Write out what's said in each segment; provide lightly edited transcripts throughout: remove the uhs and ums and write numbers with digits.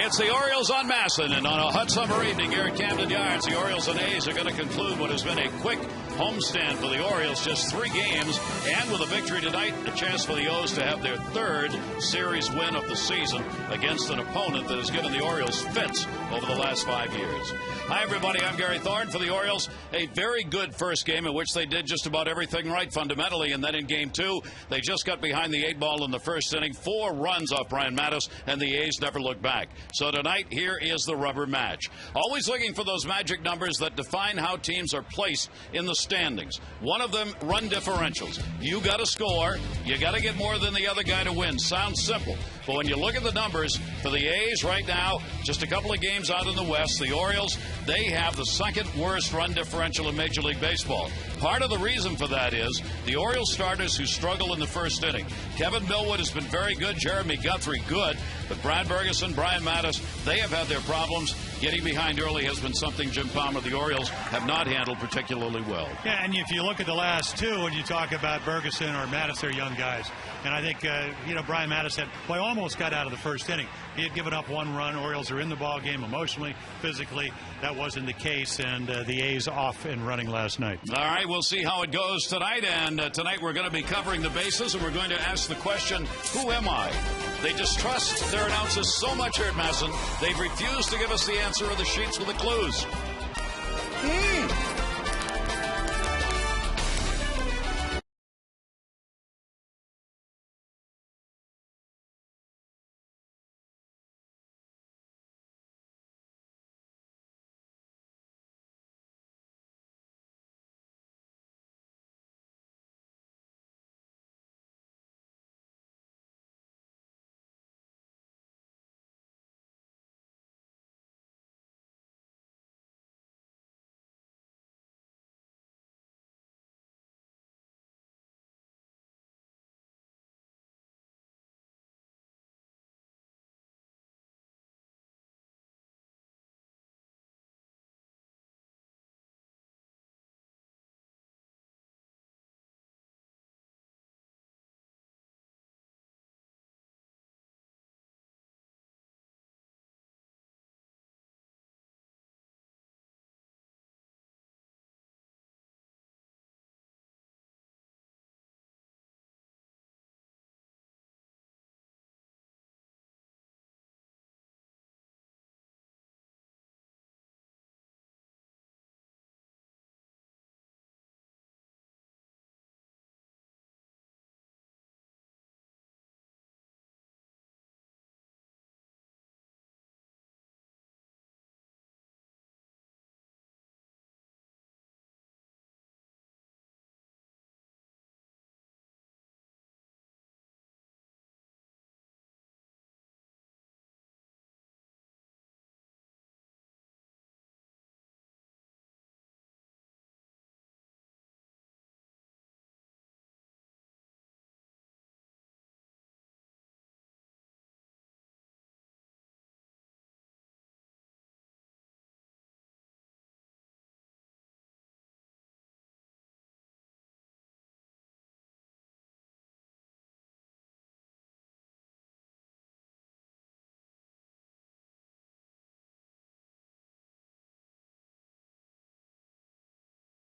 It's the Orioles on Masson, and on a hot summer evening here at Camden Yards, the Orioles and A's are going to conclude what has been a quick homestand for the Orioles, just 3 games, and with a victory tonight, a chance for the O's to have their 3rd series win of the season against an opponent that has given the Orioles fits over the last 5 years. Hi, everybody. I'm Gary Thorne for the Orioles. A very good first game in which they did just about everything right fundamentally, and then in Game 2, they just got behind the 8 ball in the first inning, 4 runs off Brian Mattis, and the A's never looked back. So tonight, here is the rubber match. Always looking for those magic numbers that define how teams are placed in the standings. One of them, run differentials. You got to score. You got to get more than the other guy to win. Sounds simple. But when you look at the numbers for the A's right now, just a couple of games out in the West, the Orioles, they have the 2nd worst run differential in Major League Baseball. Part of the reason for that is the Orioles starters who struggle in the first inning. Kevin Millwood has been very good. Jeremy Guthrie, good. But Brad Bergeson, Brian Mattis, they have had their problems. Getting behind early has been something Jim Palmer, the Orioles, have not handled particularly well. Yeah, and if you look at the last 2, when you talk about Bergeson or Mattis, they're young guys. And I think, Brian Mattis almost got out of the first inning. He had given up 1 run. Orioles are in the ball game emotionally, physically. That wasn't the case, and the A's off and running last night. All right, we'll see how it goes tonight. And tonight we're going to be covering the bases, and we're going to ask the question, who am I? They distrust their announcers so much here at Masson, they've refused to give us the answer of the sheets with the clues.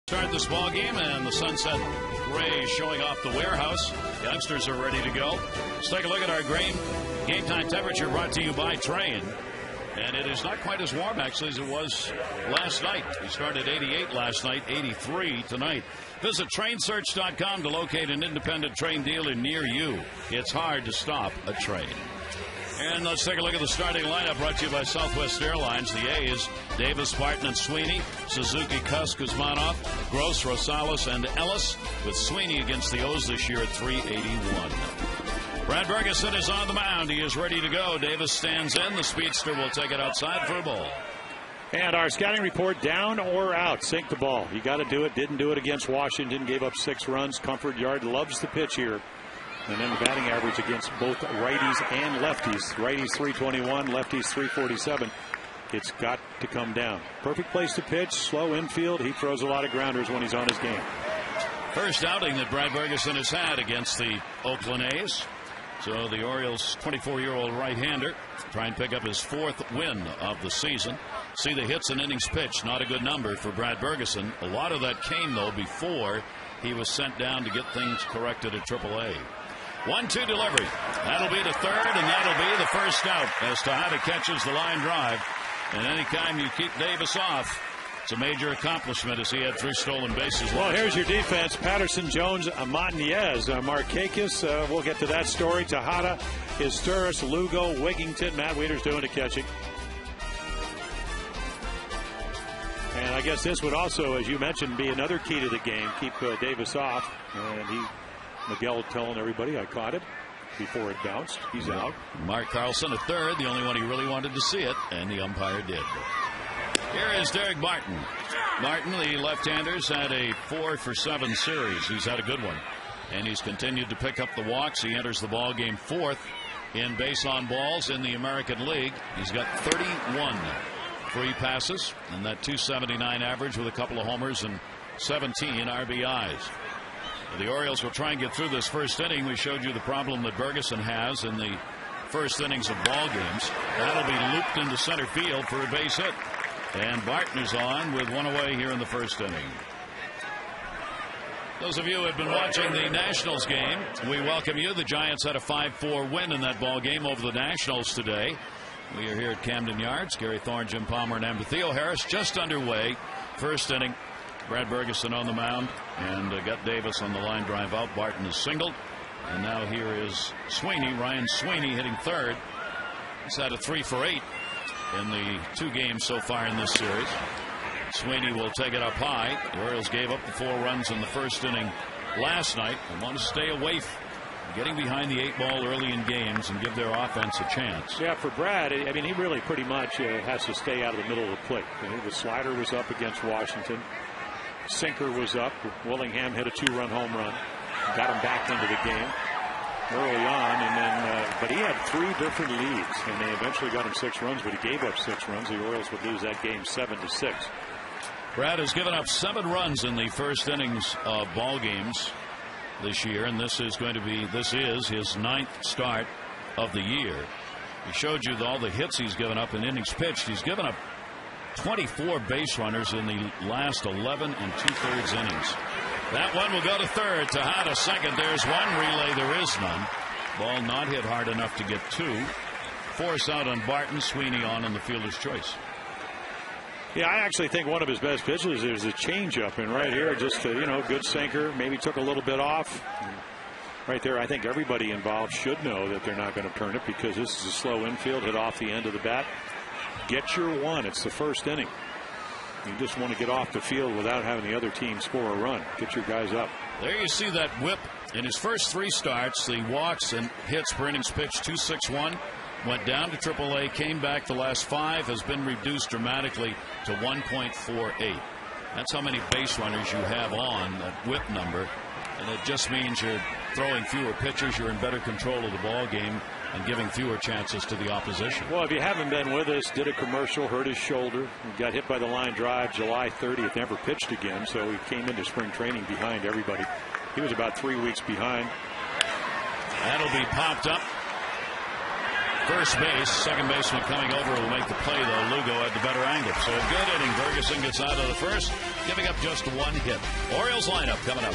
Start this ball game, and the sunset rays showing off the warehouse. Youngsters are ready to go. Let's take a look at our game time temperature brought to you by Train. And it is not quite as warm, actually, as it was last night. We started 88 last night, 83 tonight. Visit trainsearch.com to locate an independent Train dealer near you. It's hard to stop a train. And let's take a look at the starting lineup brought to you by Southwest Airlines. The A's, Davis, Barton, and Sweeney. Suzuki, Kusk, Kuzmanov, Gross, Rosales, and Ellis, with Sweeney against the O's this year at 381. Brad Bergeson is on the mound. He is ready to go. Davis stands in. The speedster will take it outside for a ball. And our scouting report, down or out, sink the ball. You got to do it. Didn't do it against Washington. Gave up 6 runs. Comfort Yard loves the pitch here. And then the batting average against both righties and lefties. Righties 321, lefties 347. It's got to come down. Perfect place to pitch. Slow infield. He throws a lot of grounders when he's on his game. First outing that Brad Bergeson has had against the Oakland A's. So the Orioles' 24-year-old right-hander try and pick up his 4th win of the season. See the hits and innings pitched, not a good number for Brad Bergeson. A lot of that came, though, before he was sent down to get things corrected at AAA. 1-2 delivery. That'll be the third, and that'll be the first out as Tejada catches the line drive. And anytime you keep Davis off, it's a major accomplishment as he had 3 stolen bases. Well, here's your defense. Patterson, Jones, Montañez, Markakis. We'll get to that story. Tejada, Izturis, Lugo, Wigington. Matt Wieters doing the catching. And I guess this would also, as you mentioned, be another key to the game. Keep Davis off. And Miguel telling everybody, I caught it before it bounced. He's out. Mark Carlson at third, the only one he really wanted to see it, and the umpire did. Here is Derek Martin. Martin, the left-hander's had a 4-for-7 series. He's had a good one, and he's continued to pick up the walks. He enters the ball game 4th in base on balls in the American League. He's got 31 free passes and that .279 average with a couple of homers and 17 RBIs. The Orioles will try and get through this first inning. We showed you the problem that Bergeson has in the first innings of ball games. That'll be looped into center field for a base hit. And Barton is on with one away here in the first inning. Those of you who have been watching the Nationals game, we welcome you. The Giants had a 5-4 win in that ball game over the Nationals today. We are here at Camden Yards. Gary Thorne, Jim Palmer, and Theo Harris just underway. First inning. Brad Bergeson on the mound and got Davis on the line drive out. Barton is singled. And now here is Sweeney. Ryan Sweeney hitting third. He's had a 3-for-8 in the 2 games so far in this series. Sweeney will take it up high. The Orioles gave up the 4 runs in the first inning last night and want to stay away from getting behind the 8 ball early in games and give their offense a chance. Yeah, for Brad, I mean, he really pretty much has to stay out of the middle of the plate. The slider was up against Washington. Sinker was up. Willingham hit a 2-run home run. Got him back into the game early on, and then but he had 3 different leads, and they eventually got him 6 runs, but he gave up 6 runs. The Orioles would lose that game 7-6. Brad has given up 7 runs in the first innings of ball games this year, and this is his 9th start of the year. He showed you all the hits he's given up in innings pitched. He's given up 24 base runners in the last 11 2/3 innings. That one will go to third. Tejada second. There's one. Relay. There is none. Ball not hit hard enough to get 2. Force out on Barton. Sweeney on the fielder's choice. Yeah, I actually think one of his best pitches is a changeup, and right here, just a, good sinker. Maybe took a little bit off. Right there, I think everybody involved should know that they're not going to turn it because this is a slow infield. Hit off the end of the bat. Get your one. It's the first inning. You just want to get off the field without having the other team score a run. Get your guys up. There you see that whip. In his first 3 starts, the walks and hits per innings pitched .261. Went down to AAA, came back the last 5, has been reduced dramatically to 1.48. That's how many base runners you have on that whip number. And it just means you're throwing fewer pitches, you're in better control of the ball game, and giving fewer chances to the opposition. Well, if you haven't been with us, did a commercial, hurt his shoulder, got hit by the line drive July 30th, never pitched again, so he came into spring training behind everybody. He was about 3 weeks behind. That'll be popped up. First base, second baseman coming over will make the play, though. Lugo had the better angle. So a good inning. Bergeson gets out of the first, giving up just 1 hit. Orioles lineup coming up.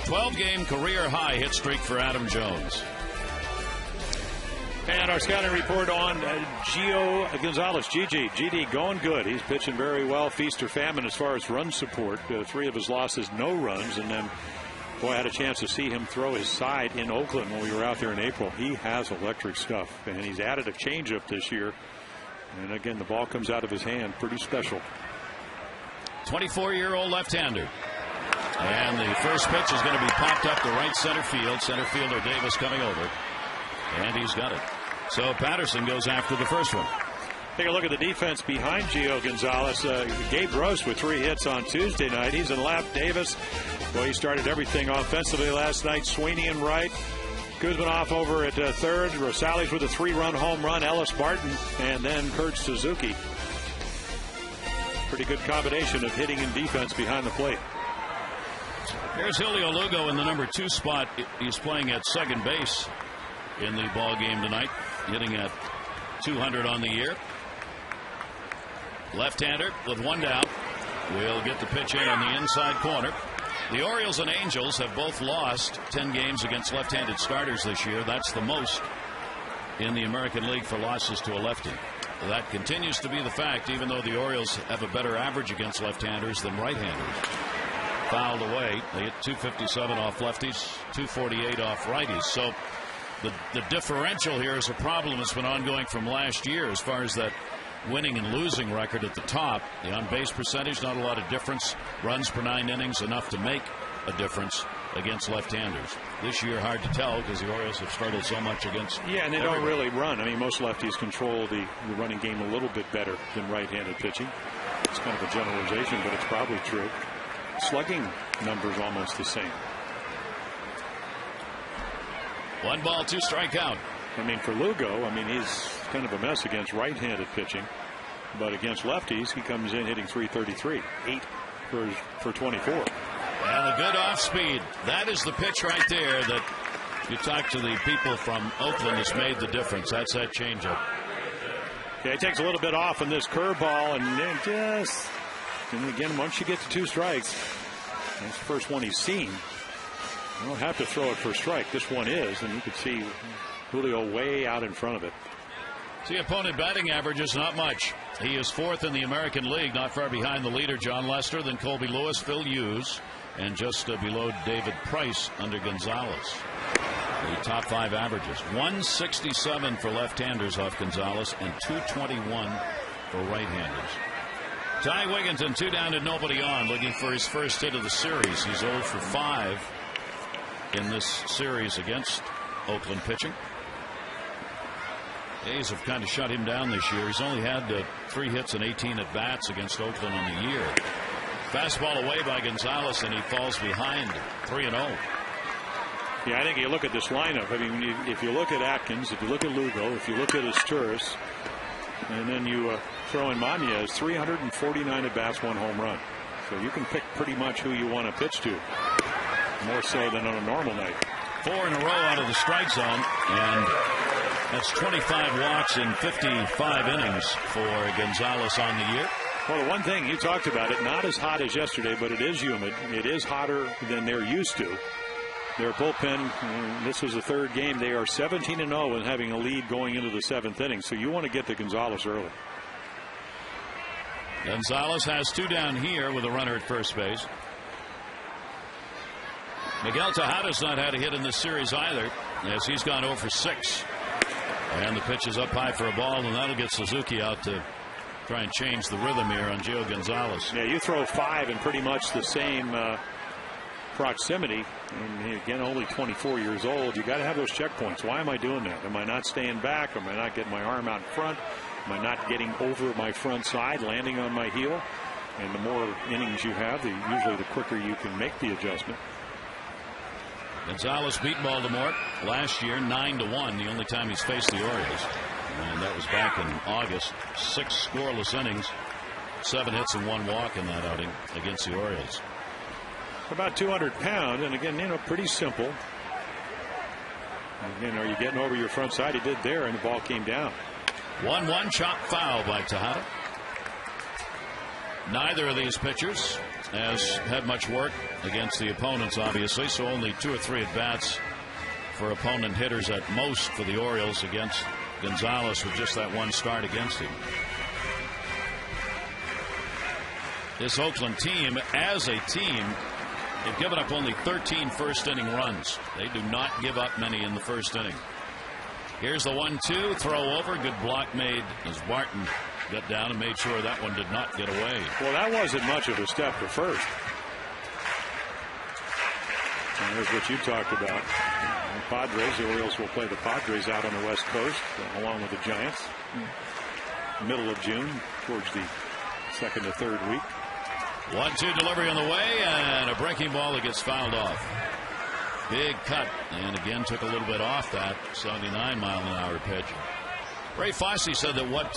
12-game career-high hit streak for Adam Jones. And our scouting report on Gio Gonzalez. GD going good. He's pitching very well. Feast or famine as far as run support. 3 of his losses, no runs. And then, boy, I had a chance to see him throw his side in Oakland when we were out there in April. He has electric stuff. And he's added a changeup this year. And again, the ball comes out of his hand. Pretty special. 24-year-old left-hander. And the first pitch is going to be popped up to right center field. Center fielder Davis coming over. And he's got it. So Patterson goes after the first one. Take a look at the defense behind Gio Gonzalez. Gabe Gross with 3 hits on Tuesday night. He's in left. Davis, well, he started everything offensively last night. Sweeney in right. Kuzminoff over at third. Rosales with a 3-run home run. Ellis Barton, and then Kurt Suzuki. Pretty good combination of hitting and defense behind the plate. Here's Julio Lugo in the number 2 spot. He's playing at second base in the ball game tonight, hitting at 200 on the year. Left-hander with 1 down. Will get the pitch in on the inside corner. The Orioles and Angels have both lost 10 games against left-handed starters this year. That's the most in the American League for losses to a lefty. That continues to be the fact, even though the Orioles have a better average against left-handers than right-handers. Fouled away. They hit 257 off lefties, 248 off righties. So the differential here is a problem that's been ongoing from last year as far as that winning and losing record at the top. The on-base percentage, not a lot of difference. Runs per 9 innings, enough to make a difference against left-handers. This year, hard to tell because the Orioles have struggled so much against. Yeah, and they don't really run. I mean, most lefties control the running game a little bit better than right-handed pitching. It's kind of a generalization, but it's probably true. Slugging numbers almost the same. 1 ball, 2 strike out. I mean, for Lugo, I mean, he's kind of a mess against right-handed pitching, but against lefties, he comes in hitting .333, 8 for 24. And a good off speed. That is the pitch right there that you talk to the people from Oakland has made the difference. That's that changeup. Yeah, he takes a little bit off on this curveball, and then and again, once you get to 2 strikes, that's the first one he's seen. You don't have to throw it for a strike. This one is, and you can see Julio way out in front of it. The opponent batting average is not much. He is 4th in the American League, not far behind the leader John Lester, then Colby Lewis, Phil Hughes, and just below David Price under Gonzalez. The top 5 averages: 167 for left-handers off Gonzalez and 221 for right-handers. Ty Wigginton, 2 down and nobody on, looking for his first hit of the series. He's 0 for 5 in this series against Oakland pitching. A's have kind of shut him down this year. He's only had 3 hits and 18 at bats against Oakland on the year. Fastball away by Gonzalez, and he falls behind 3-0. Yeah, I think you look at this lineup. I mean, if you look at Atkins, if you look at Lugo, if you look at Asturias, and then you throw in Mañez, 349 at bats, 1 home run. So you can pick pretty much who you want to pitch to, more so than on a normal night. 4 in a row out of the strike zone, and that's 25 walks in 55 innings for Gonzalez on the year. Well, the one thing you talked about, it not as hot as yesterday, but it is humid. It is hotter than they're used to. Their bullpen, this was the 3rd game. They are 17-0 and having a lead going into the 7th inning. So you want to get to Gonzalez early. Gonzalez has 2 down here with a runner at first base. Miguel Tejada's not had a hit in this series either, as he's gone 0 for 6. And the pitch is up high for a ball, and that'll get Suzuki out to try and change the rhythm here on Gio Gonzalez. Yeah, you throw 5 in pretty much the same proximity, and again, only 24 years old. You got to have those checkpoints. Why am I doing that? Am I not staying back? Am I not getting my arm out in front? Am I not getting over my front side, landing on my heel? And the more innings you have, usually the quicker you can make the adjustment. Gonzalez beat Baltimore last year 9-1, the only time he's faced the Orioles, and that was back in August. 6 scoreless innings, 7 hits and 1 walk in that outing against the Orioles. About 200 pounds, and again, pretty simple. Again, are you getting over your front side? He did there, and the ball came down. 1-1 chop foul by Tejada. Neither of these pitchers has had much work against the opponents, obviously, so only 2 or 3 at-bats for opponent hitters at most for the Orioles against Gonzalez with just that one start against him. This Oakland team, as a team, they've given up only 13 first-inning runs. They do not give up many in the first inning. Here's the 1-2, throw over, good block made as Barton got down and made sure that one did not get away. Well, that wasn't much of a step to first. And there's what you talked about. The Padres, the Orioles will play the Padres out on the West Coast, along with the Giants. Middle of June, towards the second to third week. 1-2 delivery on the way, and a breaking ball that gets fouled off. Big cut, and again took a little bit off that 79-mile-an-hour pitch. Ray Fosse said that what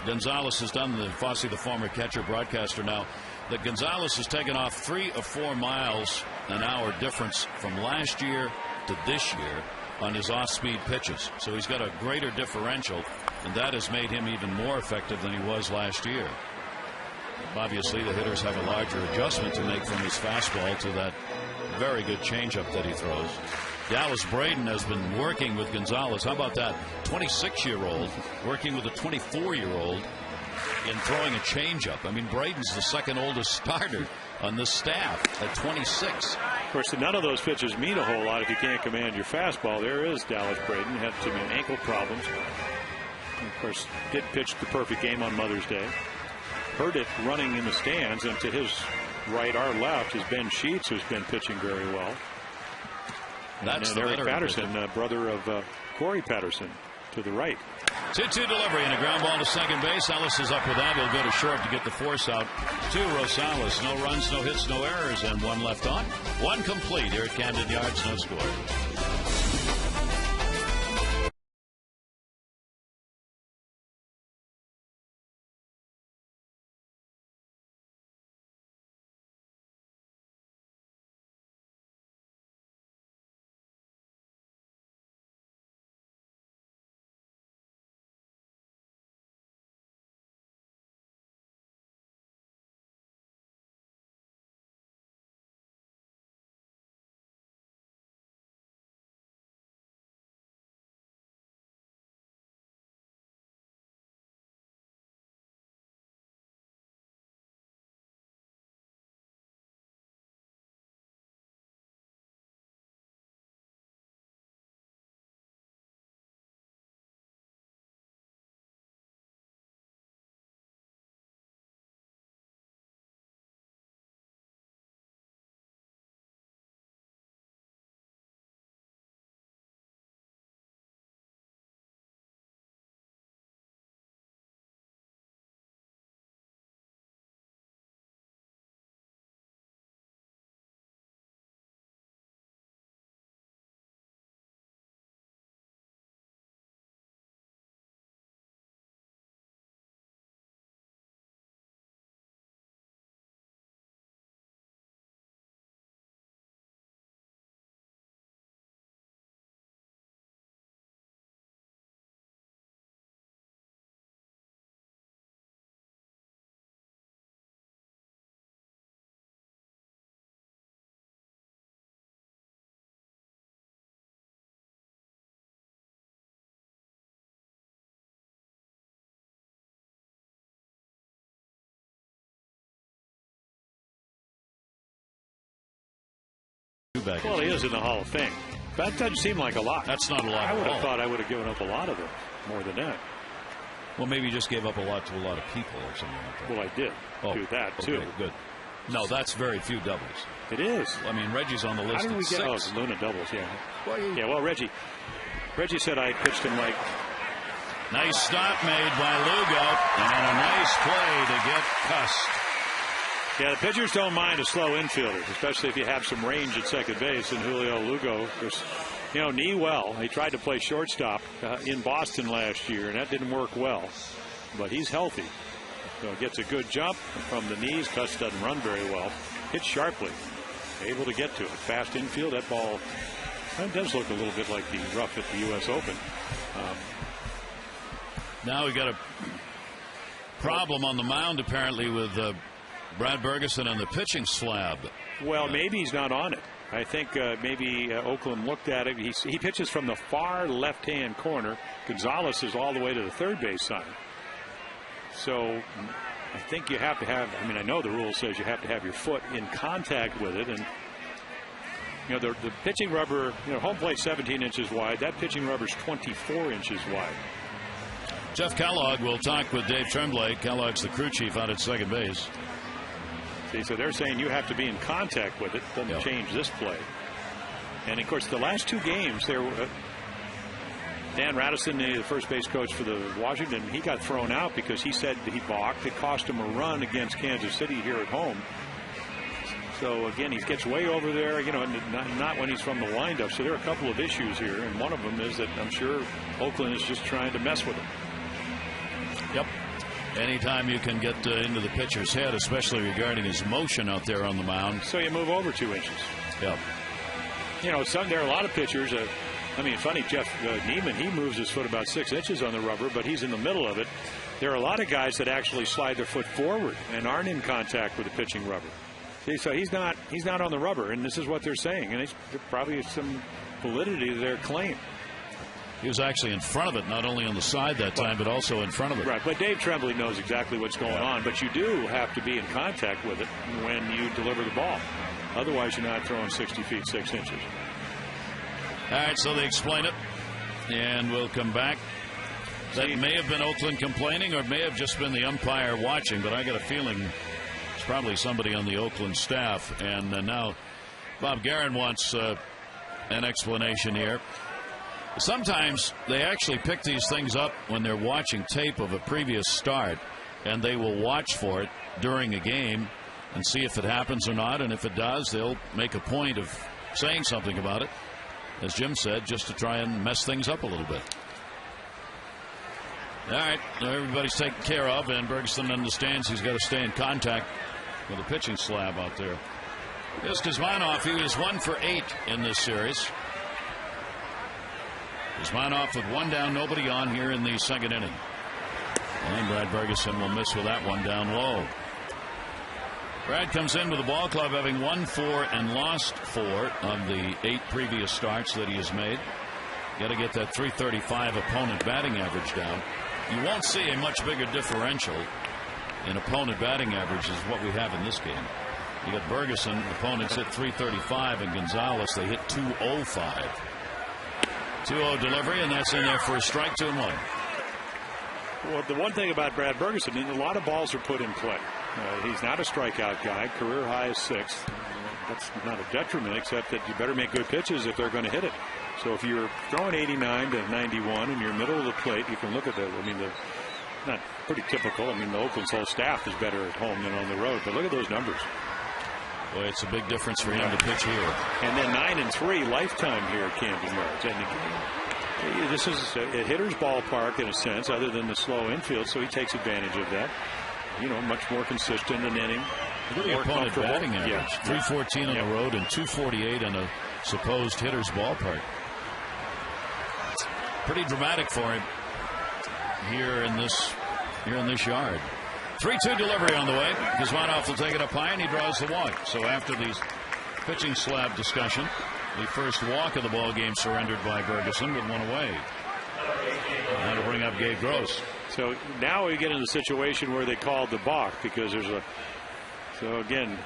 Gonzalez has done, Fosse, the former catcher broadcaster now, that Gonzalez has taken off 3 or 4 miles an hour difference from last year to this year on his off-speed pitches. So he's got a greater differential, and that has made him even more effective than he was last year. Obviously, the hitters have a larger adjustment to make from his fastball to that very good changeup that he throws. Dallas Braden has been working with Gonzalez. How about that? 26-year-old working with a 24-year-old in throwing a changeup. I mean, Braden's the second oldest starter on this staff at 26. Of course, none of those pitches mean a whole lot if you can't command your fastball. There is Dallas Braden. Had some ankle problems. And of course, did pitch the perfect game on Mother's Day. Heard it running in the stands, and to his right, our left, is Ben Sheets, who's been pitching very well. That's and Eric Patterson, brother of Corey Patterson, to the right. 2-2 delivery and a ground ball to second base. Ellis is up with that. He'll go to short to get the force out to Rosales. No runs, no hits, no errors, and 1 left on. 1 complete here at Camden Yards. No score. Well, he is in the Hall of Fame. That doesn't seem like a lot. That's not a lot. I would have thought I would have given up a lot of it, more than that. Well, maybe you just gave up a lot to a lot of people or something like that. Well, I did do that, too. Okay, good. No, that's very few doubles. It is. I mean, Reggie's on the list. How did we get? Oh, it's Luna doubles, yeah. Well, Reggie said I pitched him like. Nice stop made by Lugo, and a nice play to get Cussed. Yeah, the pitchers don't mind a slow infielder, especially if you have some range at second base. And Julio Lugo, knee well. He tried to play shortstop in Boston last year, and that didn't work well. But he's healthy. So gets a good jump from the knees. Cuss doesn't run very well. Hits sharply. Able to get to it. Fast infield. That ball, that does look a little bit like the rough at the U.S. Open. Now we got a problem on the mound, apparently, with Brad Bergeson on the pitching slab. Well, maybe he's not on it. I think maybe Oakland looked at it. He pitches from the far left-hand corner. Gonzalez is all the way to the third base side. So I think you have to have, I mean, I know the rule says you have to have your foot in contact with it. And, you know, the pitching rubber, you know, home plate 17 inches wide. That pitching rubber is 24 inches wide. Jeff Kellogg will talk with Dave Tremblay. Kellogg's the crew chief out at second base. See, so they're saying you have to be in contact with it. Doesn't change this play. And, of course, the last two games, there were Dan Radisson, the first base coach for the Washington, he got thrown out because he said he balked. It cost him a run against Kansas City here at home. So, again, he gets way over there, you know, not when he's from the windup. So there are a couple of issues here, and one of them is that I'm sure Oakland is just trying to mess with him. Yep. Anytime you can get into the pitcher's head, especially regarding his motion out there on the mound. So you move over 2 inches. Yep. You know, there are a lot of pitchers. I mean, funny, Jeff Neiman, he moves his foot about 6 inches on the rubber, but he's in the middle of it. There are a lot of guys that actually slide their foot forward and aren't in contact with the pitching rubber. See, so he's not on the rubber, and this is what they're saying, and there probably is some validity to their claim. He was actually in front of it, not only on the side that time, but also in front of it. Right, but Dave Tremblay knows exactly what's going on, but you do have to be in contact with it when you deliver the ball. Otherwise, you're not throwing 60 feet 6 inches. All right, so they explain it, and we'll come back. That may have been Oakland complaining, or it may have just been the umpire watching, but I got a feeling it's probably somebody on the Oakland staff. And now Bob Guerin wants an explanation here. Sometimes they actually pick these things up when they're watching tape of a previous start, and they will watch for it during a game and see if it happens or not. And if it does, they'll make a point of saying something about it, as Jim said, just to try and mess things up a little bit. All right, everybody's taken care of, and Bergeson understands he's got to stay in contact with the pitching slab out there. Here's Kuzmanov. He was 1 for 8 in this series. Kuzmanov with one down, nobody on here in the second inning. And Brad Bergeson will miss with that one down low. Brad comes in with the ball club having won 4 and lost 4 of the 8 previous starts that he has made. Got to get that .335 opponent batting average down. You won't see a much bigger differential in opponent batting average as what we have in this game. You got Bergeson, opponents hit .335, and Gonzalez, they hit .205. 2-0 delivery, and that's in there for a strike, 2-1. Well, the one thing about Brad Bergeson, a lot of balls are put in play. He's not a strikeout guy. Career high is 6. That's not a detriment, except that you better make good pitches if they're going to hit it. So if you're throwing 89 to 91 and you're middle of the plate, you can look at that. I mean, not pretty typical. I mean, the Oakland's whole staff is better at home than on the road. But look at those numbers. Boy, it's a big difference for him to pitch here. And then 9 and 3 lifetime here at Camden Yards. And this is a hitter's ballpark in a sense, other than the slow infield, so he takes advantage of that. You know, much more consistent in inning. Look at the opponent batting average. 314 on the road and 248 in a supposed hitter's ballpark. Pretty dramatic for him here in this yard. 3-2 delivery on the way. Kuzmanov will take it up high, and he draws the walk. So after the pitching slab discussion, the first walk of the ball game surrendered by Bergeson with one away. Now to bring up Gabe Gross. So now we get in the situation where they called the balk because there's a. So again,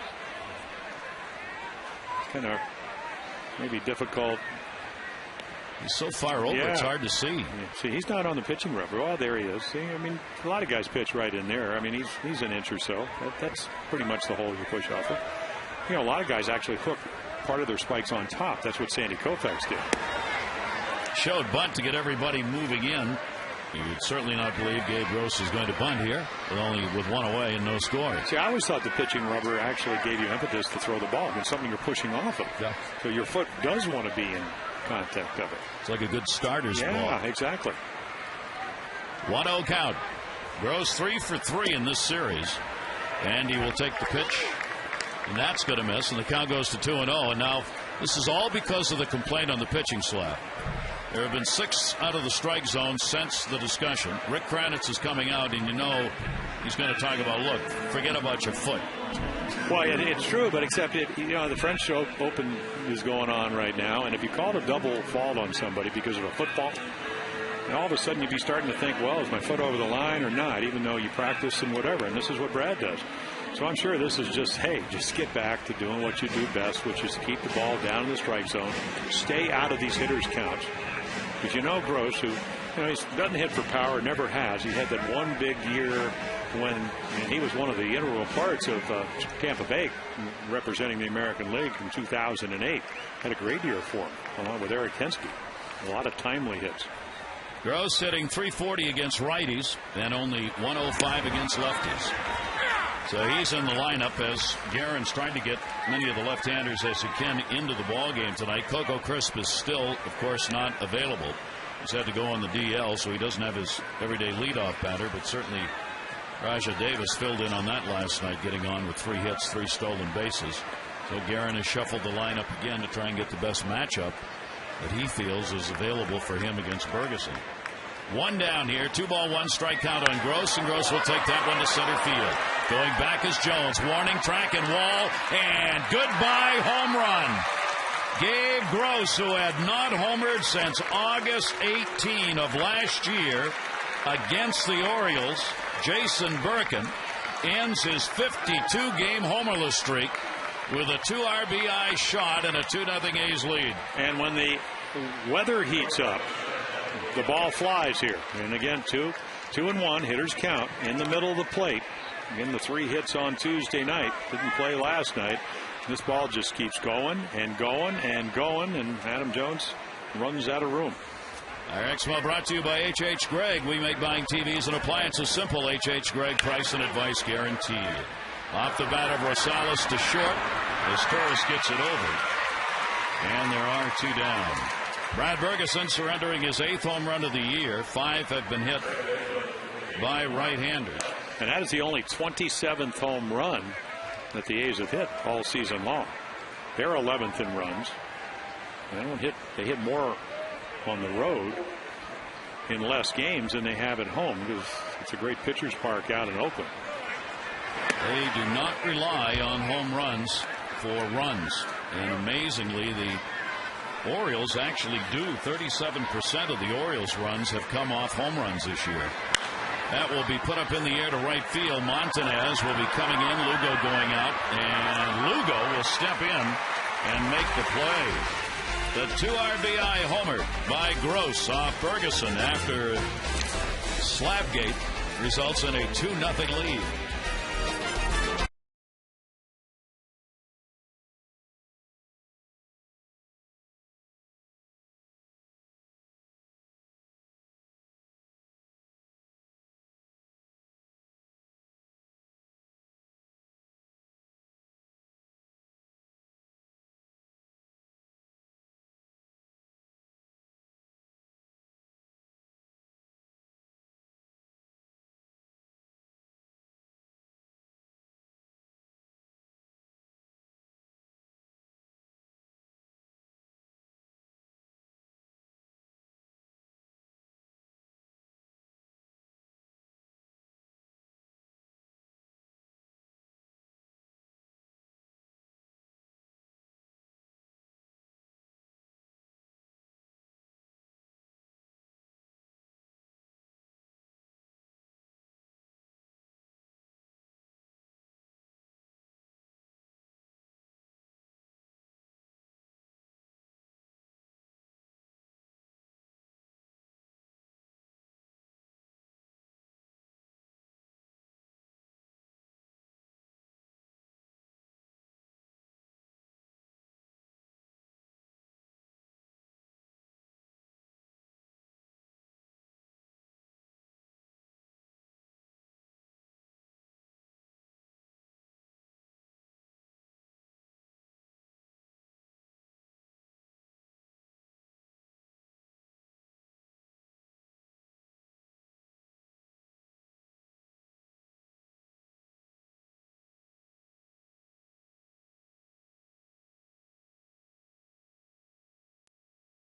kind of maybe difficult. He's so far over, it's hard to see. Yeah. See, he's not on the pitching rubber. Oh, there he is. See, I mean, a lot of guys pitch right in there. I mean, he's an inch or so. That's pretty much the hole you push off of. You know, a lot of guys actually hook part of their spikes on top. That's what Sandy Koufax did. Showed bunt to get everybody moving in. You would certainly not believe Gabe Gross is going to bunt here, with one away and no score. See, I always thought the pitching rubber actually gave you impetus to throw the ball. It's something you're pushing off of. Yeah. So your foot does want to be in contact of it. It's like a good starter's ball. Yeah, exactly. 1-0 count. Gross 3 for 3 in this series. And he will take the pitch. And that's going to miss. And the count goes to 2-0. And now this is all because of the complaint on the pitching slab. There have been 6 out of the strike zone since the discussion. Rick Kranitz is coming out, and you know he's going to talk about, look, forget about your foot. Well, it's true, but except the French Open is going on right now, and if you called a double fault on somebody because of a foot fault, and all of a sudden you'd be starting to think, well, is my foot over the line or not, even though you practice and whatever, and this is what Brad does. So I'm sure this is just, hey, just get back to doing what you do best, which is to keep the ball down in the strike zone, stay out of these hitters' counts. Because Gross, who he doesn't hit for power, never has. He had that one big year when he was one of the integral parts of Tampa Bay, representing the American League in 2008. Had a great year for him, along with Eric Hensky. A lot of timely hits. Gross hitting .340 against righties and only .105 against lefties. So he's in the lineup as Guerin's trying to get many of the left-handers as he can into the ball game tonight. Coco Crisp is still, of course, not available. He's had to go on the DL, so he doesn't have his everyday leadoff batter, but certainly Rajah Davis filled in on that last night, getting on with 3 hits, 3 stolen bases. So Guerin has shuffled the lineup again to try and get the best matchup that he feels is available for him against Bergeson. 1 down here, 2 ball, 1 strike count on Gross, and Gross will take that one to center field. Going back is Jones, warning track and wall, and goodbye home run. Gabe Gross, who had not homered since August 18 of last year against the Orioles, Jason Birkin, ends his 52-game homerless streak with a 2 RBI shot and a 2-0 A's lead. And when the weather heats up, the ball flies here. And again, 2-1, hitters count in the middle of the plate. Again, the 3 hits on Tuesday night. Didn't play last night. This ball just keeps going and going and going, and Adam Jones runs out of room. Our Exmo brought to you by H.H. Gregg. We make buying TVs and appliances simple. H.H. Gregg, price and advice guaranteed. Off the bat of Rosales to short as Torres gets it over. And there are 2 down. Brad Bergeson surrendering his 8th home run of the year. 5 have been hit by right-handers. And that is the only 27th home run that the A's have hit all season long. They're 11th in runs. They hit more on the road in less games than they have at home, because it's a great pitcher's park out in Oakland. They do not rely on home runs for runs. And amazingly, the Orioles actually do. 37% of the Orioles runs have come off home runs this year. That will be put up in the air to right field. Montanez will be coming in. Lugo going out. And Lugo will step in and make the play. The 2 RBI homer by Gross off Bergeson after Slapgate results in a 2-0 lead.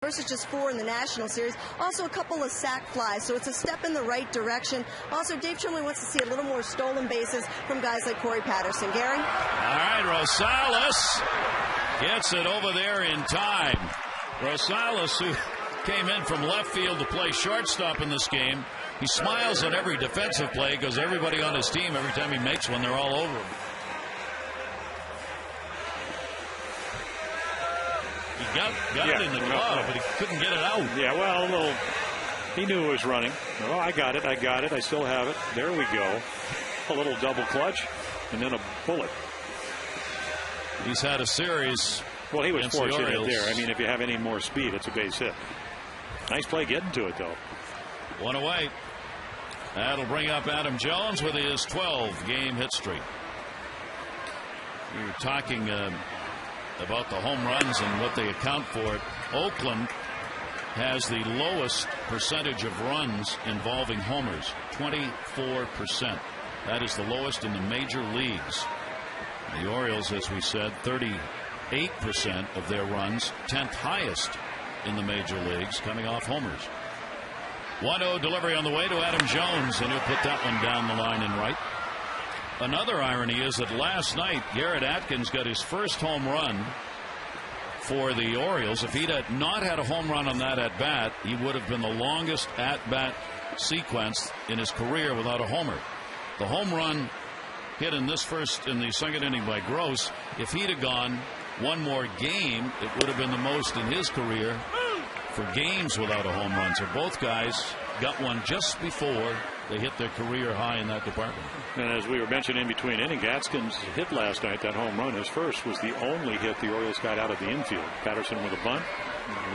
versus just 4 in the National Series. Also a couple of sac flies, so it's a step in the right direction. Also, Dave Chumley wants to see a little more stolen bases from guys like Corey Patterson. Gary? All right, Rosales gets it over there in time. Rosales, who came in from left field to play shortstop in this game, he smiles at every defensive play because everybody on his team, every time he makes one, they're all over him. He got it in the glove, but he couldn't get it out. Yeah, well, he knew it was running. Oh, I got it. I still have it. There we go. A little double clutch and then a bullet. He's had a series. Well, he was fortunate there. I mean, if you have any more speed, it's a base hit. Nice play getting to it, though. One away. That'll bring up Adam Jones with his 12-game hit streak. You're talking about the home runs and what they account for. Oakland has the lowest percentage of runs involving homers, 24%. That is the lowest in the major leagues. The Orioles, as we said, 38% of their runs, 10th highest in the major leagues, coming off homers. 1-0 delivery on the way to Adam Jones, and he'll put that one down the line and right. Another irony is that last night Garrett Atkins got his first home run for the Orioles. If he'd not had a home run on that at bat, he would have been the longest at bat sequence in his career without a homer. The home run hit in the second inning by Gross, if he'd have gone one more game, it would have been the most in his career for games without a home run. So both guys got one just before they hit their career high in that department. And as we were mentioning in between innings, Atkins hit last night, that home run, his first, was the only hit the Orioles got out of the infield. Patterson with a bunt,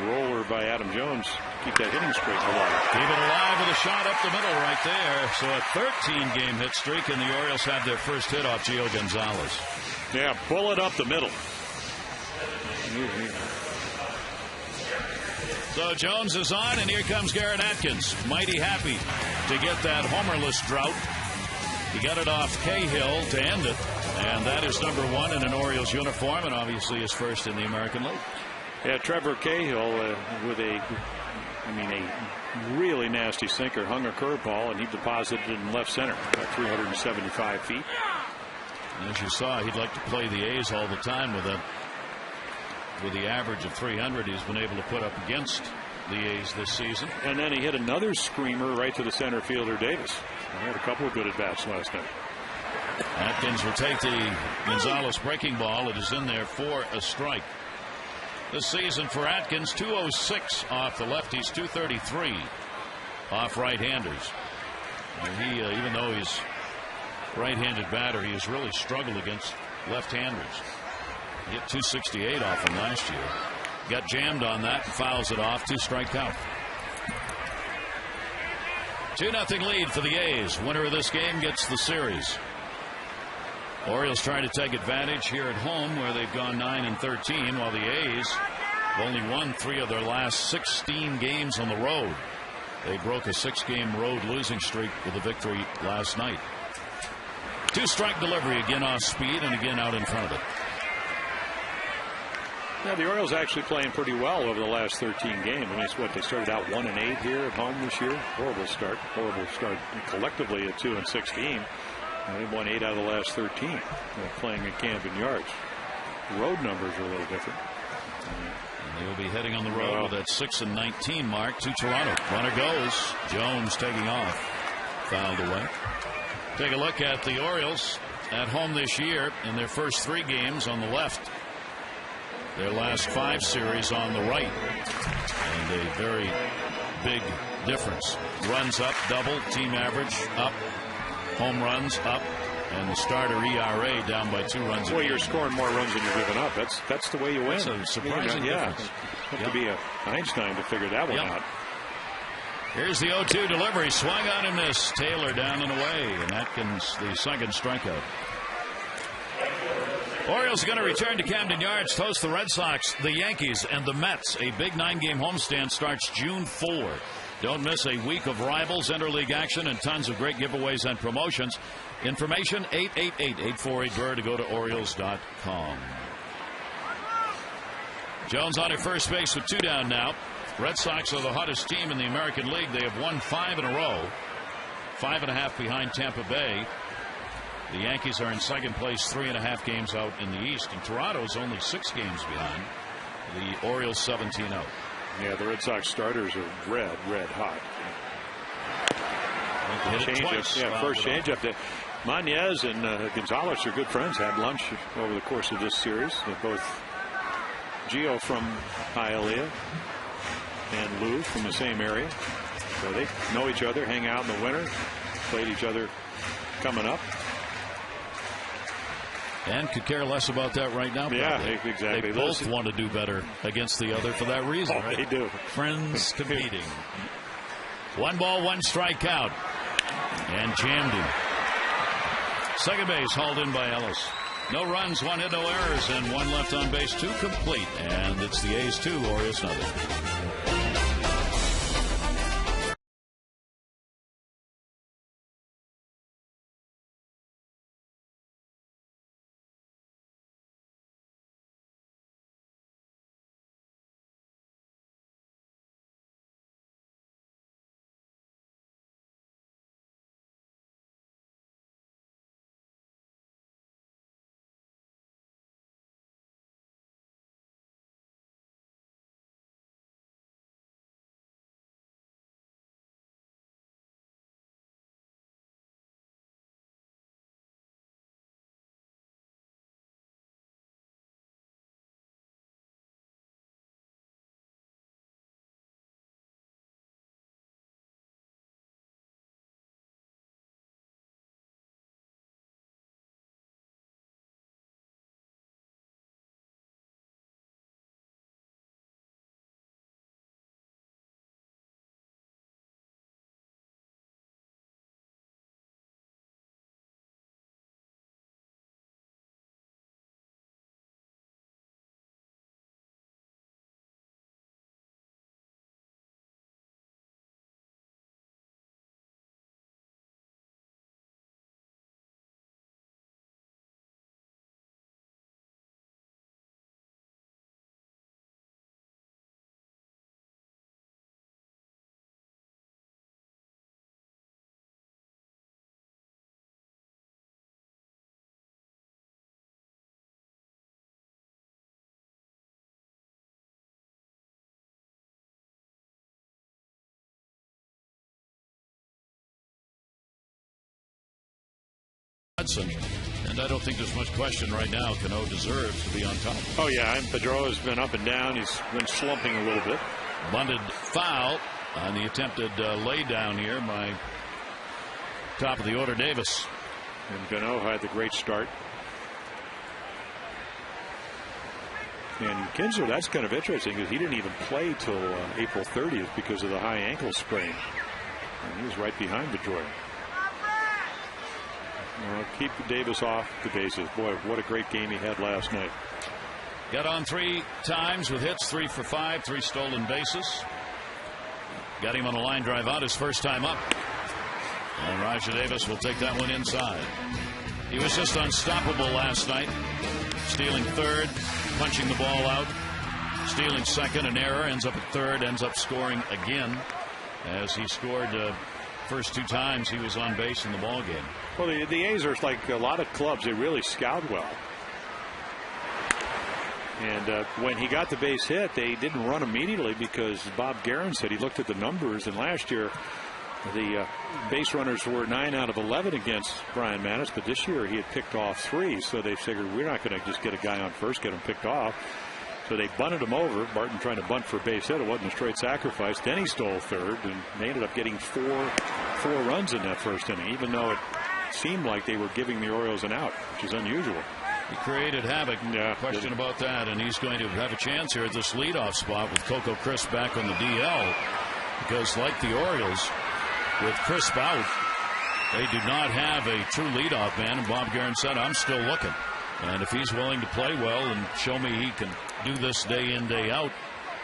roller by Adam Jones, keep that hitting streak alive. Keep it alive with a shot up the middle right there. So a 13-game hit streak, and the Orioles have their first hit off Gio Gonzalez. Yeah, pull it up the middle. So Jones is on, and here comes Garrett Atkins. Mighty happy to get that homerless drought. He got it off Cahill to end it, and that is number 1 in an Orioles uniform, and obviously his first in the American League. Yeah, Trevor Cahill with a really nasty sinker, hung a curveball, and he deposited it in left center at 375 feet. And as you saw, he'd like to play the A's all the time with the average of 300 he's been able to put up against the A's this season. And then he hit another screamer right to the center fielder Davis. He had a couple of good at-bats last night. Atkins will take the Gonzalez breaking ball. It is in there for a strike. This season for Atkins, 206 off the lefties, 233 off right-handers. And he, even though he's right-handed batter, he has really struggled against left-handers. He hit 268 off him last year. Got jammed on that and fouls it off. 2-strike count. 2-0 lead for the A's. Winner of this game gets the series. Orioles trying to take advantage here at home, where they've gone 9-13, while the A's have only won 3 of their last 16 games on the road. They broke a 6-game road losing streak with a victory last night. 2-strike delivery, again off speed and again out in front of it. Yeah, the Orioles actually playing pretty well over the last 13 games. I mean, it's what, they started out 1-8 here at home this year. Horrible start collectively at 2-16. They've won 8 out of the last 13 playing at Camden Yards. Road numbers are a little different. And they will be heading on the road with that 6-19 mark to Toronto. Runner goes. Jones taking off. Fouled away. Take a look at the Orioles at home this year in their first 3 games on the left. Their last 5 series on the right. And a very big difference. Runs up, double, team average up, home runs up, and the starter ERA down by 2 runs. Well, you're scoring more runs than you're giving up. That's the way you win. That's a surprising difference. You have to be a Einstein to figure that one out. Here's the 0-2 delivery. Swung on and missed. Taylor down and away. And Atkins, the second strikeout. Orioles are going to return to Camden Yards to host the Red Sox, the Yankees, and the Mets. A big 9-game homestand starts June 4. Don't miss a week of rivals, interleague action, and tons of great giveaways and promotions. Information 888-848-BIRD to go to Orioles.com. Jones on at first base with 2 down now. Red Sox are the hottest team in the American League. They have won 5 in a row, 5.5 behind Tampa Bay. The Yankees are in second place, 3.5 games out in the East, and Toronto is only 6 games behind. The Orioles 17 out. Yeah, the Red Sox starters are red hot. First changeup. Mañez and Gonzalez are good friends. Had lunch over the course of this series. They're both Gio from Hialeah and Lou from the same area, so they know each other, hang out in the winter, played each other coming up. And could care less about that right now. Yeah, exactly. They both want to do better against the other for that reason. Right? They do. Friends competing. 1 ball, 1 strikeout. And jammed him. Second base hauled in by Ellis. No runs, 1 hit, no errors, and 1 left on base, 2 complete. And it's the A's 2, Orioles nothing. And I don't think there's much question right now. Cano deserves to be on top. Oh, yeah. And Pedro has been up and down. He's been slumping a little bit. Bunted foul on the attempted lay down here by top of the order Davis. And Cano had the great start. And Kinsler, that's kind of interesting because he didn't even play till April 30th because of the high ankle sprain. And he was right behind Pedroia. Keep Davis off the bases. Boy, what a great game he had last night. Got on 3 times with hits, 3 for 5, 3 stolen bases. Got him on a line drive out his first time up. And Rajai Davis will take that one inside. He was just unstoppable last night. Stealing third, punching the ball out. Stealing second, an error, ends up at third, ends up scoring again. As he scored first 2 times he was on base in the ball game. Well, the A's are like a lot of clubs. They really scout well. And when he got the base hit, they didn't run immediately because Bob Guerin said he looked at the numbers. And last year, the base runners were 9 out of 11 against Brian Matusz. But this year, he had picked off 3. So they figured we're not going to just get a guy on first, get him picked off. So they bunted him over. Barton trying to bunt for a base hit. It wasn't a straight sacrifice. Then he stole third. And they ended up getting four runs in that first inning, even though it seemed like they were giving the Orioles an out, which is unusual. He created havoc. Yeah, question about that. And he's going to have a chance here at this leadoff spot with Coco Crisp back on the DL. Because like the Orioles, with Crisp out, they do not have a true leadoff man. And Bob Guerin said, I'm still looking. And if he's willing to play well and show me he can do this day in, day out,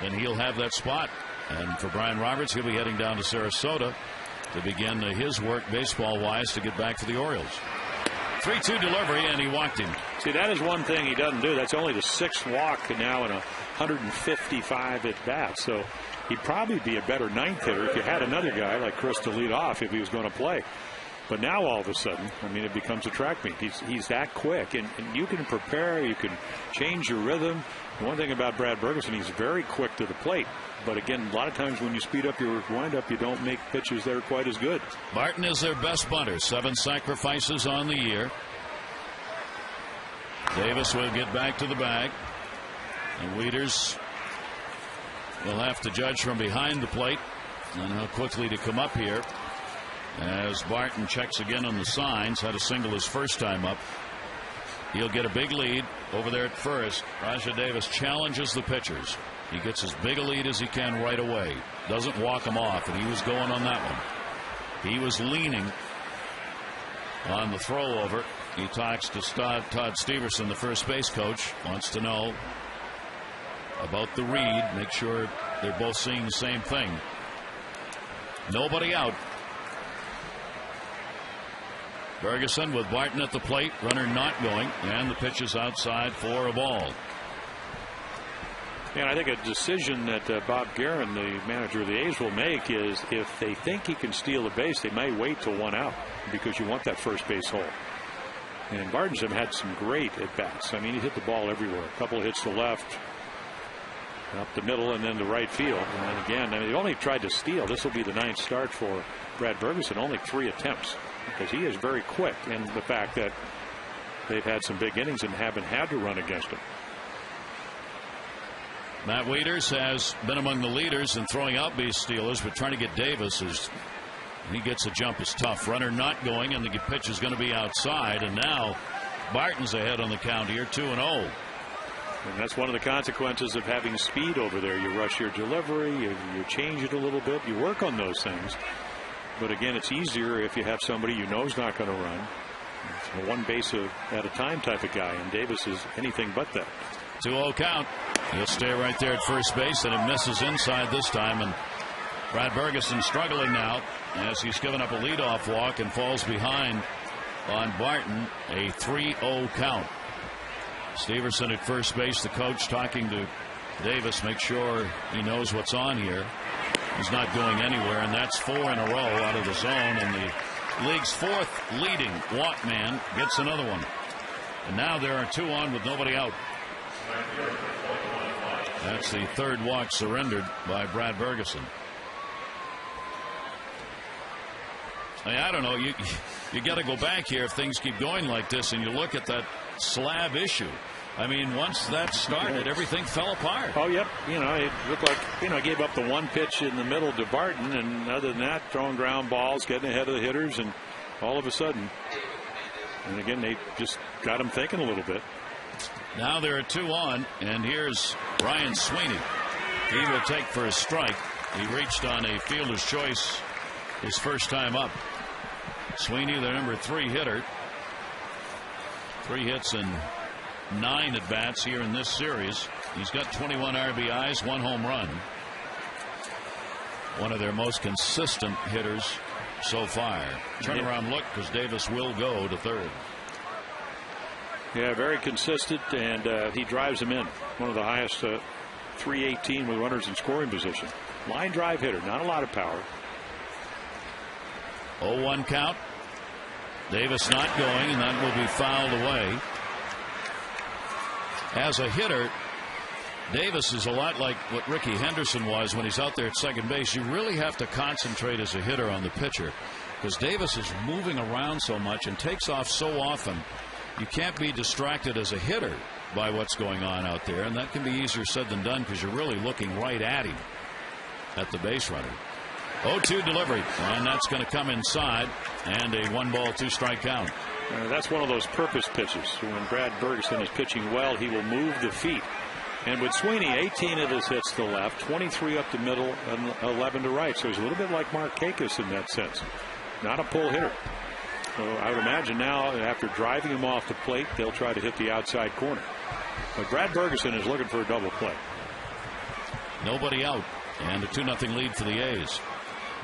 then he'll have that spot. And for Brian Roberts, he'll be heading down to Sarasota to begin his work baseball-wise to get back to the Orioles. 3-2 delivery, and he walked him. See, that is one thing he doesn't do. That's only the 6th walk now in 155 at bats. So he'd probably be a better ninth hitter if you had another guy like Chris to lead off if he was going to play. But now all of a sudden, I mean, it becomes a track meet. He's that quick, and you can prepare, you can change your rhythm. One thing about Brad Bergeson, he's very quick to the plate. But again, a lot of times when you speed up your windup, you don't make pitches that are quite as good. Barton is their best bunter. 7 sacrifices on the year. Davis will get back to the bag. And Wieters will have to judge from behind the plate and how quickly to come up here. As Barton checks again on the signs, had a single his first time up. He'll get a big lead over there at first. Rajah Davis challenges the pitchers. He gets as big a lead as he can right away. Doesn't walk him off, and he was going on that one. He was leaning on the throw over. He talks to Todd Steverson, the first base coach, wants to know about the read, make sure they're both seeing the same thing. Nobody out. Bergeson with Barton at the plate, runner not going, and the pitch is outside for a ball. And I think a decision that Bob Guerin, the manager of the A's, will make is if they think he can steal a base, they may wait till 1 out because you want that first base hole. And Barton's had some great at bats. I mean, he hit the ball everywhere. A couple of hits to left, up the middle, and then to right field. And then again, I mean, he only tried to steal. This will be the 9th start for Brad Bergeson. Only 3 attempts because he is very quick. And the fact that they've had some big innings and haven't had to run against him. Matt Wieters has been among the leaders in throwing out base stealers, but trying to get Davis is. He gets a jump is tough. Runner not going, and the pitch is going to be outside. And now Barton's ahead on the count here, 2-0. And that's one of the consequences of having speed over there. You rush your delivery, you change it a little bit, you work on those things. But again, it's easier if you have somebody you know is not going to run. It's a 1 base at a time type of guy, and Davis is anything but that. 2-0 count. He'll stay right there at first base, and it misses inside this time. And Brad Bergeson struggling now as he's given up a leadoff walk and falls behind on Barton. A 3-0 count. Steverson at first base, the coach talking to Davis, make sure he knows what's on here. He's not going anywhere, and that's 4 in a row out of the zone, and the league's 4th leading walk man gets another one. And now there are 2 on with nobody out. That's the 3rd walk surrendered by Brad Bergeson. I don't know. You got to go back here if things keep going like this, and you look at that slab issue. I mean, once that started, everything fell apart. Oh, yep. You know, it looked like, you know, gave up the 1 pitch in the middle to Barton, and other than that, throwing ground balls, getting ahead of the hitters, and all of a sudden, and again, they just got him thinking a little bit. Now there are 2 on, and here's Ryan Sweeney. He will take for a strike. He reached on a fielder's choice his first time up. Sweeney, their number 3 hitter. 3 hits and 9 at bats here in this series. He's got 21 RBIs, 1 home run. One of their most consistent hitters so far. Turnaround look because Davis will go to 3rd. Yeah, very consistent, and he drives them in. One of the highest, 318 with runners in scoring position. Line drive hitter, not a lot of power. 0-1 count. Davis not going, and that will be fouled away. As a hitter, Davis is a lot like what Ricky Henderson was when he's out there at second base. You really have to concentrate as a hitter on the pitcher because Davis is moving around so much and takes off so often. You can't be distracted as a hitter by what's going on out there, and that can be easier said than done because you're really looking right at him, at the base runner. 0-2 delivery, and that's going to come inside, and a 1-ball 2-strike count. That's one of those purpose pitches. When Brad Bergeson is pitching well, he will move the feet. And with Sweeney, 18 of his hits to left, 23 up the middle, and 11 to right. So he's a little bit like Markakis in that sense. Not a pull hitter. So I would imagine now, after driving him off the plate, they'll try to hit the outside corner. But Brad Bergeson is looking for a double play. Nobody out, and a 2-0 lead for the A's.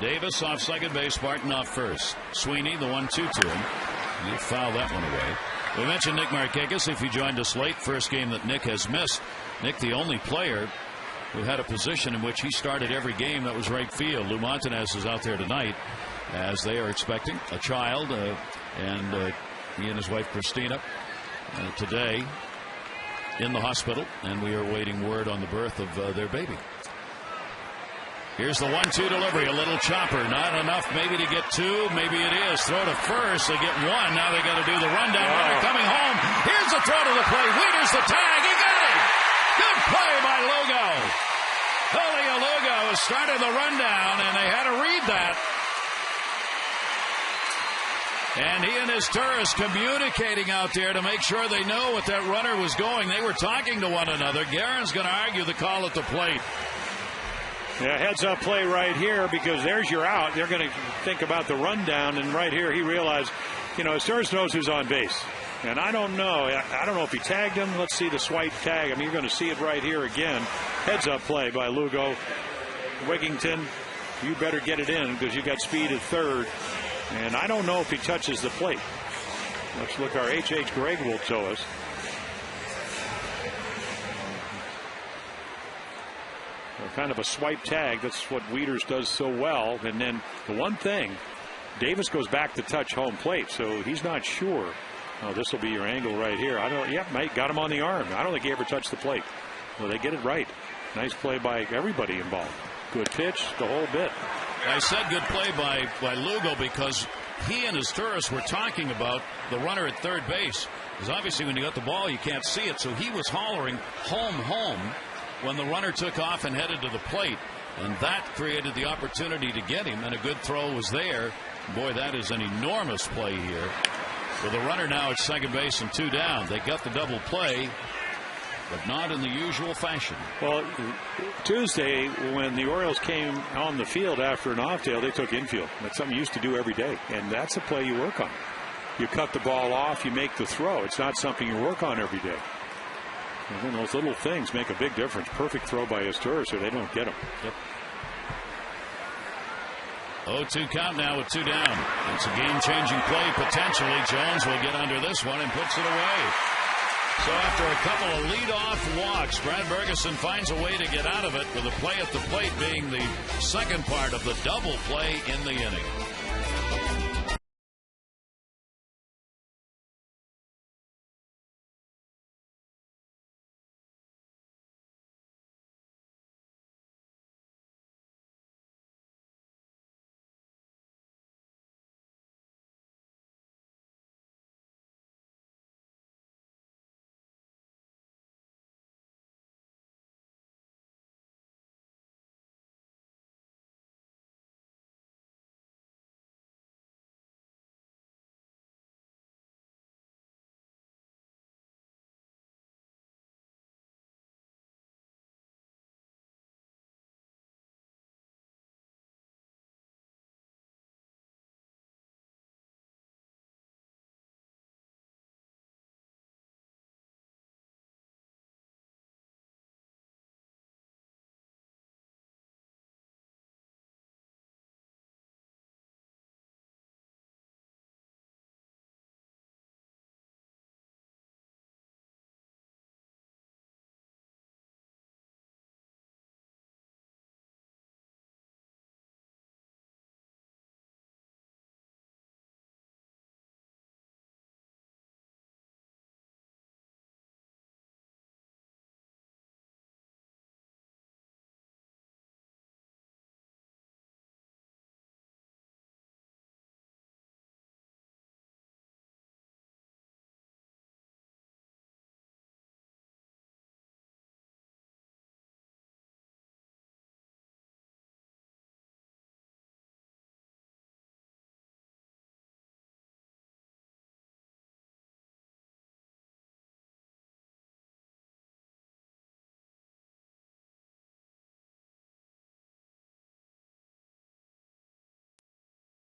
Davis off second base, Barton off first. Sweeney, the 1-2 to him. He'll foul that one away. We mentioned Nick Markakis. If you joined us late, first game that Nick has missed. Nick, the only player who had a position in which he started every game. That was right field. Lou Montanez is out there tonight as they are expecting a child, and he and his wife Christina today in the hospital, and we are waiting word on the birth of their baby. Here's the 1-2 delivery, a little chopper, not enough maybe to get 2, maybe it is. Throw to first, they get 1, now they got to do the rundown. Runner coming home, here's the throw to the plate, Wieters the tag, he got it! Good play by Lugo. Julio Lugo has started the rundown, and they had to read that. And he and his tourist communicating out there to make sure they know what that runner was going. They were talking to one another. Guerin's going to argue the call at the plate. Yeah, heads up play right here, because there's your out. They're going to think about the rundown, and right here he realized, Sturz knows who's on base. And I don't know if he tagged him. Let's see the swipe tag. I mean, you're going to see it right here again. Heads up play by Lugo. Wigington, you better get it in because you got speed at third. And I don't know if he touches the plate. Let's look. Our H.H. Gregg will show us. Kind of a swipe tag. That's what Wieters does so well. And then the one thing, Davis goes back to touch home plate, so he's not sure. Oh, this will be your angle right here. Mate, got him on the arm. I don't think he ever touched the plate. Well, they get it right. Nice play by everybody involved. Good pitch, the whole bit. I said good play by Lugo because he and his tourists were talking about the runner at third base. Because obviously when you got the ball, you can't see it. So he was hollering home, home when the runner took off and headed to the plate. And that created the opportunity to get him. And a good throw was there. Boy, that is an enormous play here. With a runner now at second base and 2 down. They got the double play, but not in the usual fashion. Well, Tuesday, when the Orioles came on the field after an off day, they took infield. That's something you used to do every day, and that's a play you work on. You cut the ball off, you make the throw. It's not something you work on every day. And then those little things make a big difference. Perfect throw by Sturz, so they don't get them. Yep. 0-2 count now with 2 down. It's a game-changing play potentially. Jones will get under this one and puts it away. So after a couple of lead-off walks, Brad Bergeson finds a way to get out of it, with a play at the plate being the second part of the double play in the inning.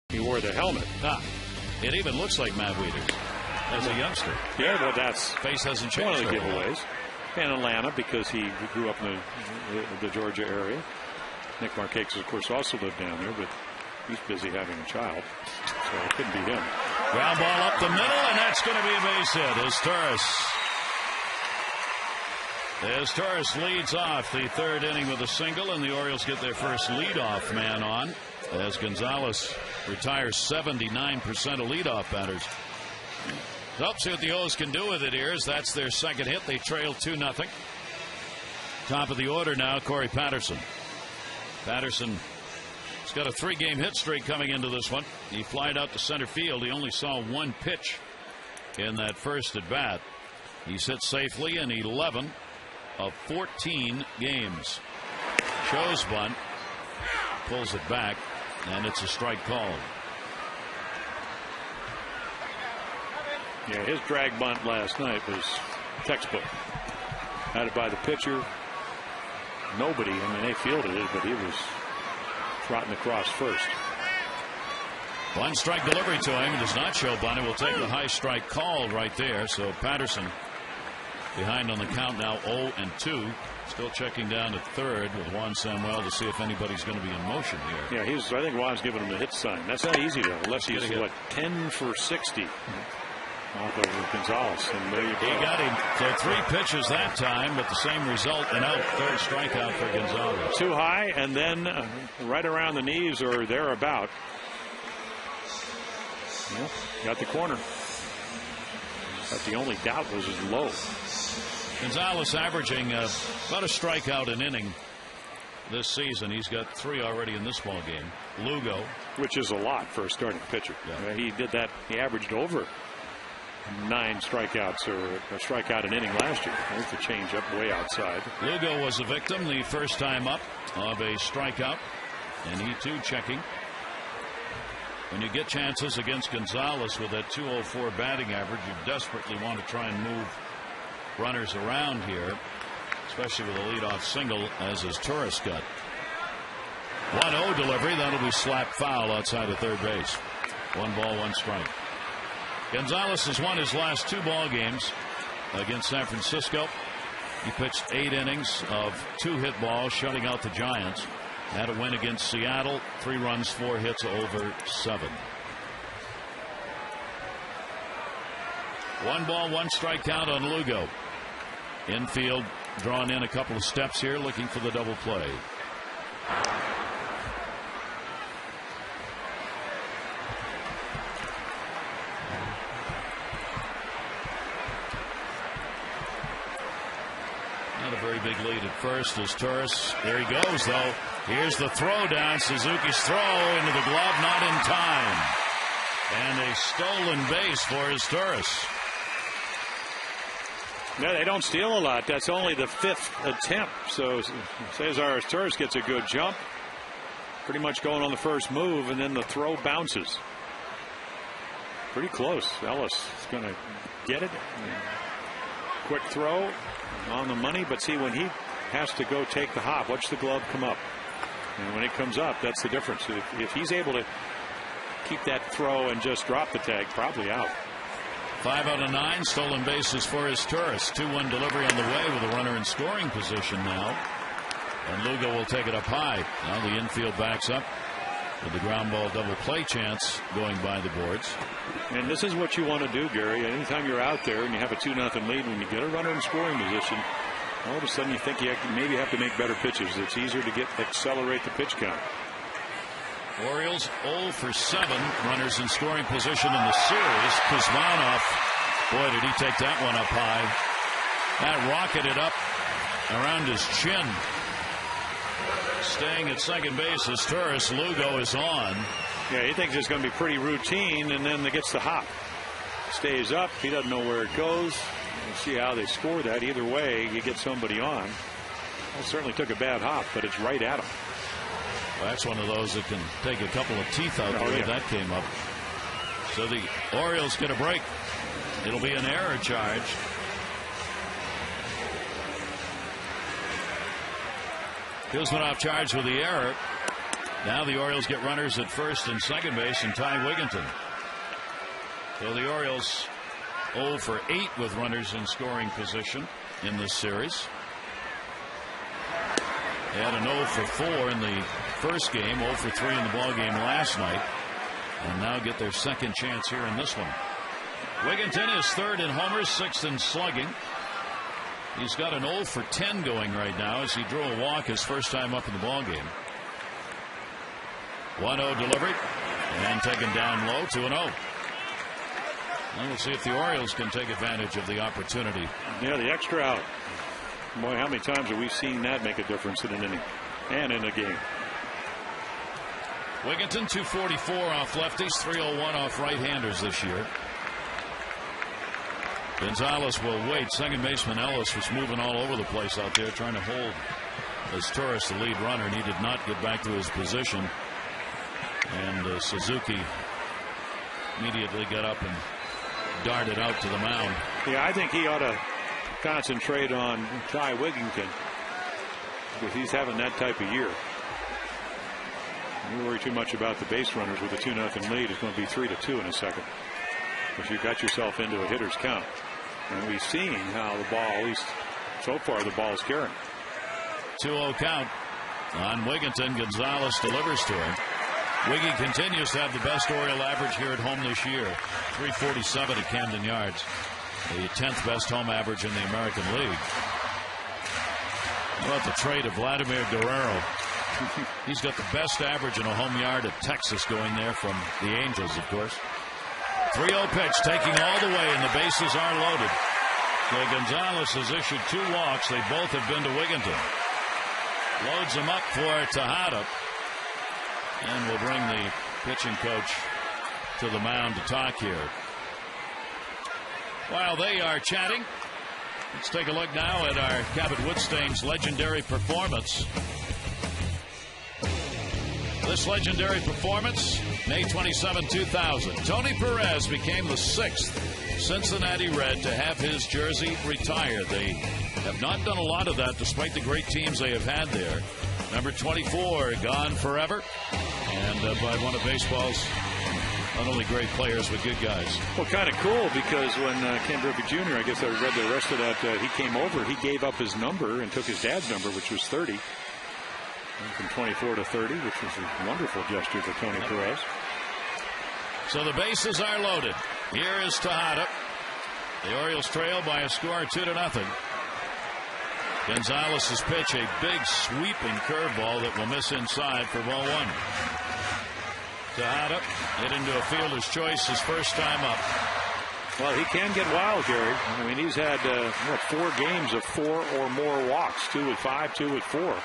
He wore the helmet. It even looks like Matt Wieters as a youngster. Yeah, well, that's face hasn't changed. One of the giveaways. And Atlanta, because he grew up in the Georgia area. Nick Markakis, of course, also lived down there, but he's busy having a child, so it couldn't be him. Ground ball up the middle, and that's going to be a base hit. As Turris As Torres leads off the third inning with a single, and the Orioles get their first leadoff man on as Gonzalez retires 79% of leadoff batters. So see what the O's can do with it here, as that's their second hit. They trail 2-0. Top of the order now, Corey Patterson. Patterson's got a 3-game hit streak coming into this one. He flied out to center field. He only saw one pitch in that first at bat. He's hit safely in 11 of 14 games. Shows bunt, pulls it back, and it's a strike called. Yeah, his drag bunt last night was textbook. Had it by the pitcher. Nobody, I mean, they fielded it, but he was trotting across first. One strike delivery to him. Does not show bunt. It will take the high strike called right there. So Patterson behind on the count now, 0-2. Still checking down at third with Juan Samuel to see if anybody's going to be in motion here. Yeah, I think Juan's giving him the hit sign. That's not easy though, unless he's 10 for 60 off of Gonzalez. And there you go. He got him for 3 pitches that time, but the same result, and out. Third strikeout for Gonzalez. Too high, and then right around the knees or thereabout. Well, got the corner. But the only doubt was his low. Gonzalez averaging about a strikeout an inning this season. He's got 3 already in this ball game. Lugo, which is a lot for a starting pitcher. Yeah. He did that. He averaged over 9 strikeouts or a strikeout an inning last year. There's the change up way outside. Lugo was a victim the first time up of a strikeout, and he too checking. When you get chances against Gonzalez with that .204 batting average, you desperately want to try and move runners around here, especially with a leadoff single, as his Torres got. 1-0 delivery. That'll be slapped foul outside of third base. 1 ball, 1 strike. Gonzalez has won his last 2 ball games against San Francisco. He pitched 8 innings of 2 hit balls, shutting out the Giants. Had a win against Seattle. 3 runs, 4 hits, over 7. 1 ball, 1 strike count on Lugo. Infield drawn in a couple of steps here, looking for the double play. Not a very big lead at first as Torres. There he goes, though. Here's the throw down. Suzuki's throw into the glove, not in time. And a stolen base for his Torres. No, they don't steal a lot. That's only the 5th attempt. So Cesar Torres gets a good jump. Pretty much going on the first move, and then the throw bounces. Pretty close. Ellis is going to get it. Quick throw on the money, but see, when he has to go take the hop, watch the glove come up. And when it comes up, that's the difference. If he's able to keep that throw and just drop the tag, probably out. 5 out of 9 stolen bases for his Torres. 2-1 delivery on the way with a runner in scoring position now. And Lugo will take it up high. Now the infield backs up with the ground ball double play chance going by the boards. And this is what you want to do, Gary. Anytime you're out there and you have a 2-0 lead, when you get a runner in scoring position, all of a sudden you think you maybe have to make better pitches. It's easier to accelerate the pitch count. Orioles 0 for 7 runners in scoring position in the series. Kuzmanov, boy, did he take that one up high. That rocketed up around his chin. Staying at second base as Torres. Lugo is on. Yeah, he thinks it's going to be pretty routine, and then he gets the hop. Stays up. He doesn't know where it goes. We'll see how they score that. Either way, you get somebody on. Well, certainly took a bad hop, but it's right at him. Well, that's one of those that can take a couple of teeth out the way that came up. So the Orioles get a break. It'll be an error charge. Kuzmanov charged with the error. Now the Orioles get runners at first and second base, and Ty Wigginton. So the Orioles 0 for 8 with runners in scoring position in this series. They had an 0 for 4 in the first game, 0 for 3 in the ball game last night, and now get their second chance here in this one. Wigginton is 3rd in homers, 6th in slugging. He's got an 0 for 10 going right now as he drew a walk his first time up in the ball game. 1-0 delivery and taken down low. 2-0. Well, we'll see if the Orioles can take advantage of the opportunity. Yeah, the extra out. Boy, how many times have we seen that make a difference in an inning and in a game? Wigginton 244 off lefties, 301 off right-handers this year. Gonzalez will wait. Second baseman Ellis was moving all over the place out there trying to hold as Torres the lead runner, and he did not get back to his position. And Suzuki immediately got up and darted out to the mound. Yeah, I think he ought to concentrate on Ty Wigginton because he's having that type of year. You worry too much about the base runners with a 2-0 lead. It's going to be 3-2 in a second. But you got yourself into a hitter's count. And we've seen how the ball, at least so far, the ball is carrying. 2-0 count on Wigginton. Gonzalez delivers to him. Wiggy continues to have the best Oriole average here at home this year. 347 at Camden Yards. The 10th best home average in the American League. How about the trade of Vladimir Guerrero? He's got the best average in a home yard at Texas going there from the Angels, of course. 3-0 pitch taking all the way, and the bases are loaded. So Gonzalez has issued 2 walks. They both have been to Wigginton. Loads him up for Tejada. And we'll bring the pitching coach to the mound to talk here. While they are chatting, let's take a look now at our Cabot Woodstain's legendary performance. This legendary performance, May 27, 2000. Tony Perez became the 6th Cincinnati Red to have his jersey retired. They have not done a lot of that despite the great teams they have had there. Number 24 gone forever, and by one of baseball's not only great players but good guys. Well, kind of cool because when Ken Griffey Jr., I guess I read the rest of that, he came over, he gave up his number and took his dad's number, which was 30. From 24 to 30, which was a wonderful gesture for Tony Perez. So the bases are loaded. Here is Tejada. The Orioles trail by a score of 2-0. Gonzalez's pitch, a big sweeping curveball that will miss inside for ball 1. Tejada hit into a fielder's choice his first time up. Well, he can get wild, Gary. I mean, he's had 4 games of 4 or more walks, 2 with 5, 2 with 4.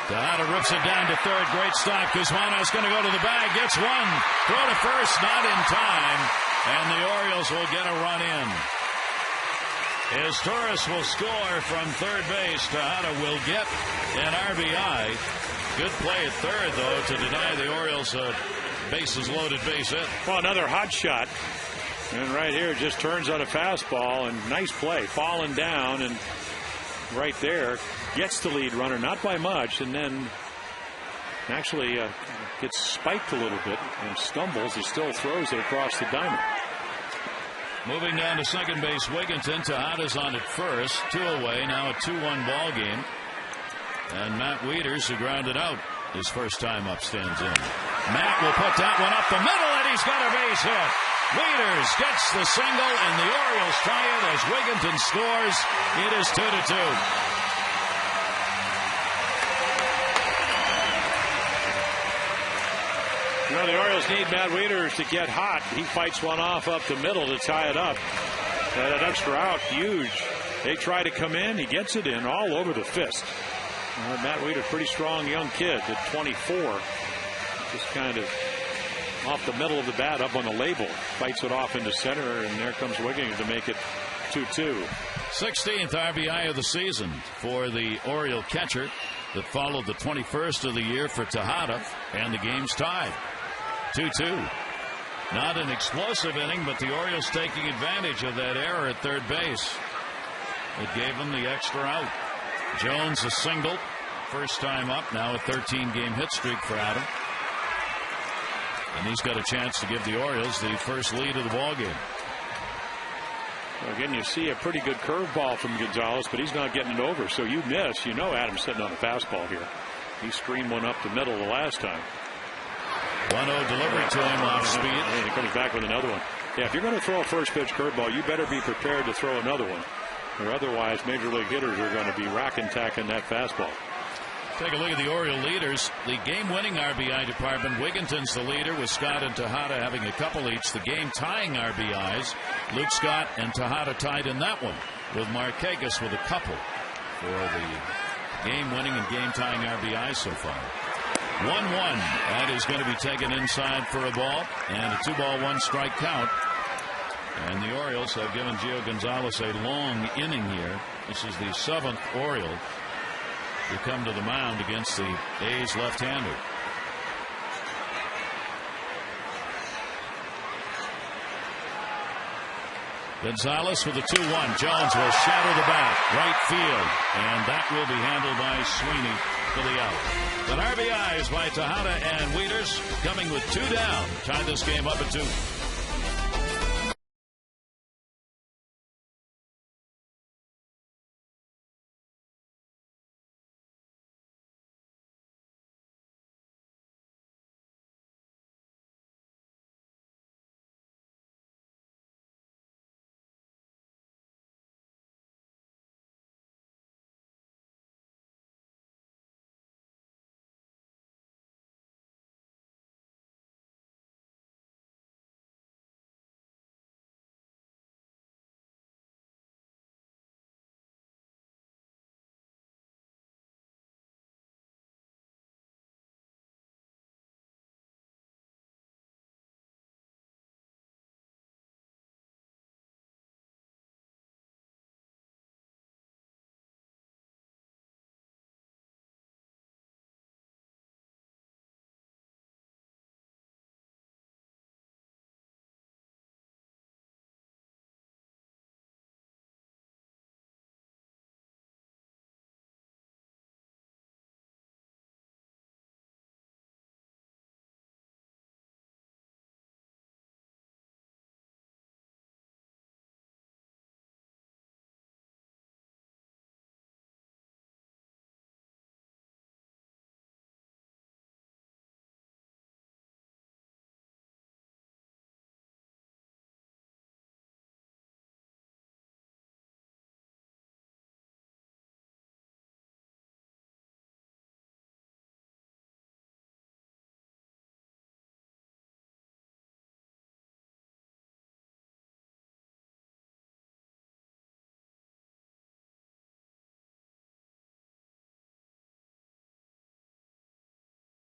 Tejada rips it down to third. Great stop. Guzmano's going to go to the bag. Gets one. Throw to first. Not in time. And the Orioles will get a run in. As Torres will score from third base, Tejada will get an RBI. Good play at third, though, to deny the Orioles a bases loaded base hit. Well, another hot shot. And right here, just turns on a fastball. And nice play. Falling down and right there. Gets the lead runner, not by much, and then actually gets spiked a little bit and stumbles. He still throws it across the diamond. Moving down to second base, Wigginton. Tejada's on at first. 2 away. Now a 2-1 ball game. And Matt Wieters, who grounded out his first time up, stands in. Matt will put that one up the middle, and he's got a base hit. Wieters gets the single, and the Orioles tie it as Wigginton scores. It is 2-2. You know, the Orioles need Matt Wieters to get hot. He fights one off up the middle to tie it up. That extra out, huge. They try to come in. He gets it in all over the fist. Matt Wieters, pretty strong young kid at 24. Just kind of off the middle of the bat up on the label. Fights it off into center, and there comes Wigginton to make it 2-2. 16th RBI of the season for the Oriole catcher that followed the 21st of the year for Tejada, and the game's tied. 2-2. Not an explosive inning, but the Orioles taking advantage of that error at third base. It gave them the extra out. Jones a single. First time up. Now a 13-game hit streak for Adam. And he's got a chance to give the Orioles the first lead of the ballgame. Well, again, you see a pretty good curveball from Gonzalez, but he's not getting it over. So you miss. You know Adam's sitting on a fastball here. He screamed one up the middle the last time. 1-0 delivery to him off speed. And he comes back with another one. Yeah, if you're going to throw a first pitch curveball, you better be prepared to throw another one, or otherwise major league hitters are going to be rack and tacking that fastball. Take a look at the Oriole leaders. The game-winning RBI department, Wigginton's the leader with Scott and Tejada having a couple each. The game-tying RBIs, Luke Scott and Tejada tied in that one with Markakis with a couple for the game-winning and game-tying RBIs so far. 1-1. That is going to be taken inside for a ball, and a 2-ball 1-strike count. And the Orioles have given Gio Gonzalez a long inning here. This is the 7th Oriole to come to the mound against the A's left-hander. Gonzalez with a 2-1. Jones will shatter the bat right field, and that will be handled by Sweeney for the out. But RBIs by Tejada and Wieters coming with 2 down. Tied this game up at 2.